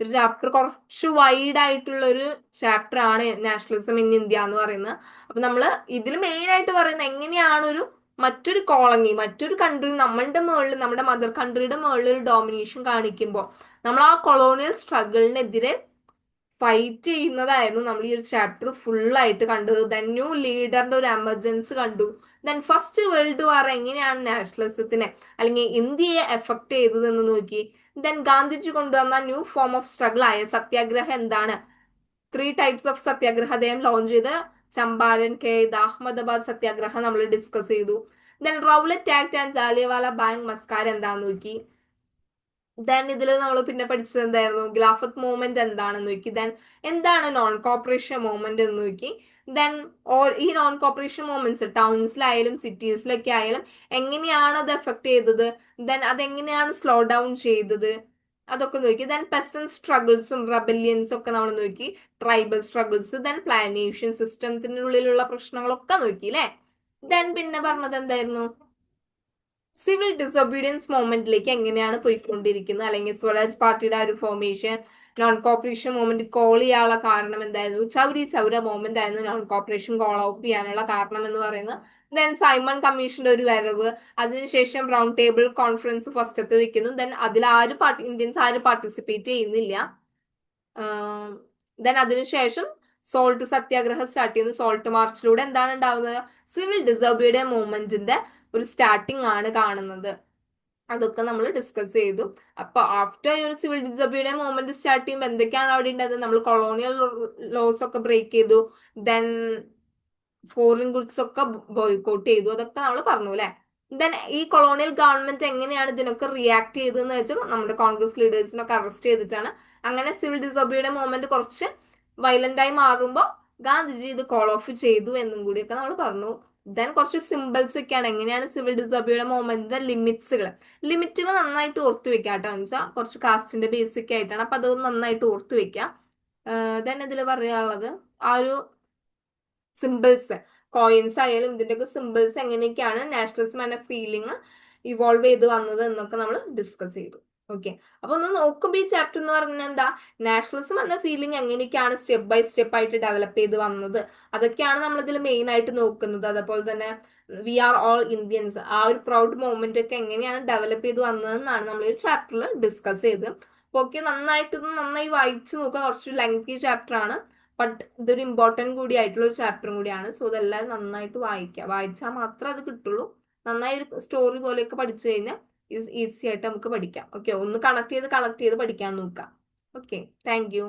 ഒരു ചാപ്റ്റർ കുറച്ച് വൈഡ് ആയിട്ടുള്ള ഒരു ചാപ്റ്റർ ആണ് നാഷണലിസം ഇൻ ഇന്ത്യ എന്ന് പറയുന്നത്. അപ്പൊ നമ്മൾ ഇതിൽ മെയിൻ ആയിട്ട് പറയുന്നത് എങ്ങനെയാണ് ഒരു മറ്റൊരു കോളനി, മറ്റൊരു കൺട്രി നമ്മളുടെ മുകളിൽ, നമ്മുടെ മദർ കൺട്രിയുടെ മുകളിൽ ഒരു ഡോമിനേഷൻ കാണിക്കുമ്പോൾ നമ്മൾ ആ കൊളോണിയൽ സ്ട്രഗിളിനെതിരെ ഫൈറ്റ് ചെയ്യുന്നതായിരുന്നു നമ്മൾ ഈ ഒരു ചാപ്റ്റർ ഫുൾ ആയിട്ട് കണ്ടത്. ദെൻ ന്യൂ ലീഡറിന്റെ ഒരു എമർജൻസി കണ്ടു. ദെൻ ഫസ്റ്റ് വേൾഡ് വാർ എങ്ങനെയാണ് നാഷണലിസത്തിനെ അല്ലെങ്കിൽ ഇന്ത്യയെ എഫക്ട് ചെയ്തതെന്ന് നോക്കി. ദെൻ ഗാന്ധിജി കൊണ്ടുവന്ന ന്യൂ ഫോം ഓഫ് സ്ട്രഗിൾ ആയ സത്യാഗ്രഹം എന്താണ്? 3 ടൈപ്സ് ഓഫ് സത്യാഗ്രഹ അദ്ദേഹം ലോഞ്ച് ചെയ്ത് ചമ്പാരൻ, ഖേദ്, അഹമ്മദാബാദ് സത്യാഗ്രഹം നമ്മൾ ഡിസ്കസ് ചെയ്തു. Then Rowlatt act and Jallianwala bag mascara എന്താന്ന് നോക്കി. ദെൻ ഇതിൽ നമ്മൾ പിന്നെ പഠിച്ചത് എന്തായിരുന്നു? ഖിലാഫത്ത് മൂവ്മെന്റ് എന്താണെന്ന് നോക്കി. ദെൻ എന്താണ് നോൺ കോപ്പറേഷൻ മൂവ്മെന്റ് എന്ന് നോക്കി. ദെൻ ഈ നോൺ കോപ്പറേഷൻ മൂവ്മെന്റ്സ് ടൗൺസിലായാലും സിറ്റീസിലൊക്കെ ആയാലും എങ്ങനെയാണ് അത് എഫക്ട് ചെയ്തത്, ദെൻ അതെങ്ങനെയാണ് സ്ലോ ഡൗൺ ചെയ്തത്, അതൊക്കെ നോക്കി. ദെൻ പെസൻ സ്ട്രഗിൾസും റെബല്യൻസും ഒക്കെ നമ്മൾ നോക്കി. ട്രൈബൽ സ്ട്രഗിൾസ്, ദെൻ പ്ലാനേഷൻ സിസ്റ്റത്തിനുള്ളിലുള്ള പ്രശ്നങ്ങളൊക്കെ നോക്കി അല്ലെ. ദെൻ പിന്നെ പറഞ്ഞത് എന്തായിരുന്നു? സിവിൽ ഡിസൊബീഡിയൻസ് മൂവ്മെന്റിലേക്ക് എങ്ങനെയാണ് പോയിക്കൊണ്ടിരിക്കുന്നത്, അല്ലെങ്കിൽ സ്വരാജ് പാർട്ടിയുടെ ആ ഒരു formation, non cooperation movement call ചെയ്യാനുള്ള കാരണം എന്തായിരുന്നു, ചൗരി ചൗര മൂവ്മെന്റ് ആയിരുന്നു നോൺ കോപ്പറേഷൻ കോൾ ഔട്ട് ചെയ്യാനുള്ള കാരണം എന്ന് പറയുന്നത്. ദെൻ സൈമൺ കമ്മീഷന്റെ ഒരു വരവ്, അതിനുശേഷം റൗണ്ട് ടേബിൾ കോൺഫറൻസ് ഫസ്റ്റത്ത് വെക്കുന്നു. ദെൻ അതിൽ ഇന്ത്യൻസ് ആരും പാർട്ടിസിപ്പേറ്റ് ചെയ്യുന്നില്ല. ദെൻ അതിനുശേഷം സോൾട്ട് സത്യാഗ്രഹം സ്റ്റാർട്ട് ചെയ്യുന്നു. സോൾട്ട് മാർച്ചിലൂടെ എന്താണ് ഉണ്ടാവുന്നത്? സിവിൽ ഡിസോബിഡിയൻ മൂവ്മെന്റിന്റെ ഒരു സ്റ്റാർട്ടിംഗ് ആണ് കാണുന്നത്. അതൊക്കെ നമ്മൾ ഡിസ്കസ് ചെയ്തു. അപ്പൊ ആഫ്റ്റർ ഈ ഒരു സിവിൽ ഡിസോബിഡിയൻ മൂവ്മെന്റ് സ്റ്റാർട്ട് ചെയ്യുമ്പോൾ എന്തൊക്കെയാണ് അവിടെ ഉണ്ടായത്? നമ്മൾ കൊളോണിയൽ ലോസ് ഒക്കെ ബ്രേക്ക് ചെയ്തു. ദെൻ ഫോറിൻ ഗുഡ്സ് ഒക്കെ ബോയ്ക്കോട്ട് ചെയ്തു. അതൊക്കെ നമ്മൾ പറഞ്ഞു അല്ലെ. ദെൻ ഈ കൊളോണിയൽ ഗവൺമെന്റ് എങ്ങനെയാണ് ഇതിനൊക്കെ റിയാക്ട് ചെയ്തതെന്ന് വെച്ചാൽ നമ്മുടെ കോൺഗ്രസ് ലീഡേഴ്സിനൊക്കെ അറസ്റ്റ് ചെയ്തിട്ടാണ്. അങ്ങനെ സിവിൽ ഡിസോബിഡിയൻ മൂവ്മെന്റ് കുറച്ച് വയലന്റ് ആയി മാറുമ്പോൾ ഗാന്ധിജി ഇത് കോൾ ഓഫ് ചെയ്തു എന്നും കൂടിയൊക്കെ നമ്മൾ പറഞ്ഞു. ദെൻ കുറച്ച് സിമ്പിൾസ് ഒക്കെയാണ് എങ്ങനെയാണ് സിവിൽ ഡിസോബിഡിയൻ മൂവ്മെന്റിന്റെ ലിമിറ്റുകൾ നന്നായിട്ട് ഓർത്തു വെക്കാം കേട്ടോ. എന്ന് വെച്ചാൽ കുറച്ച് കാസ്റ്റിന്റെ ബേസിക് ആയിട്ടാണ്. അപ്പൊ അത് നന്നായിട്ട് ഓർത്തു വെക്കാം. ദെൻ ഇതിൽ പറയാനുള്ളത് ആ ഒരു സിമ്പിൾസ്, കോയിൻസ് ആയാലും ഇതിന്റെയൊക്കെ സിമ്പിൾസ് എങ്ങനെയൊക്കെയാണ് നാഷണലിസം എന്ന ഫീലിംഗ് ഇവോൾവ് ചെയ്ത് വന്നത് എന്നൊക്കെ നമ്മൾ ഡിസ്കസ് ചെയ്തു. ഓക്കെ, അപ്പൊ ഒന്ന് നോക്കുമ്പോൾ ഈ ചാപ്റ്റർ എന്ന് പറഞ്ഞാൽ എന്താ, നാഷണലിസം എന്ന ഫീലിംഗ് എങ്ങനെയൊക്കെയാണ് സ്റ്റെപ്പ് ബൈ സ്റ്റെപ്പ് ആയിട്ട് ഡെവലപ്പ് ചെയ്ത് വന്നത്, അതൊക്കെയാണ് നമ്മൾ ഇതിൽ മെയിൻ ആയിട്ട് നോക്കുന്നത്. അതേപോലെ തന്നെ വി ആർ ഓൾ ഇന്ത്യൻസ്, ആ ഒരു പ്രൗഡ് മൂവ്മെന്റ് ഒക്കെ എങ്ങനെയാണ് ഡെവലപ്പ് ചെയ്ത് വന്നതെന്നാണ് നമ്മൾ ഈ ചാപ്റ്ററിൽ ഡിസ്കസ് ചെയ്ത്. ഓക്കെ, നന്നായിട്ട് ഇത് നന്നായി വായിച്ചു നോക്കുക. കുറച്ച് ലെങ്തി ചാപ്റ്റർ ആണ്, ബട്ട് ഇതൊരു ഇമ്പോർട്ടൻറ്റ് കൂടി ആയിട്ടുള്ള ഒരു ചാപ്റ്ററും കൂടിയാണ്. സോ ഇതെല്ലാം നന്നായിട്ട് വായിക്കുക. വായിച്ചാൽ മാത്രമേ അത് കിട്ടുള്ളൂ. നന്നായി ഒരു സ്റ്റോറി പോലെയൊക്കെ പഠിച്ചു കഴിഞ്ഞാൽ ഈസി ആയിട്ട് നമുക്ക് പഠിക്കാം. ഓക്കെ, ഒന്ന് കണക്ട് ചെയ്ത് പഠിക്കാൻ നോക്കാം. Okay, thank you.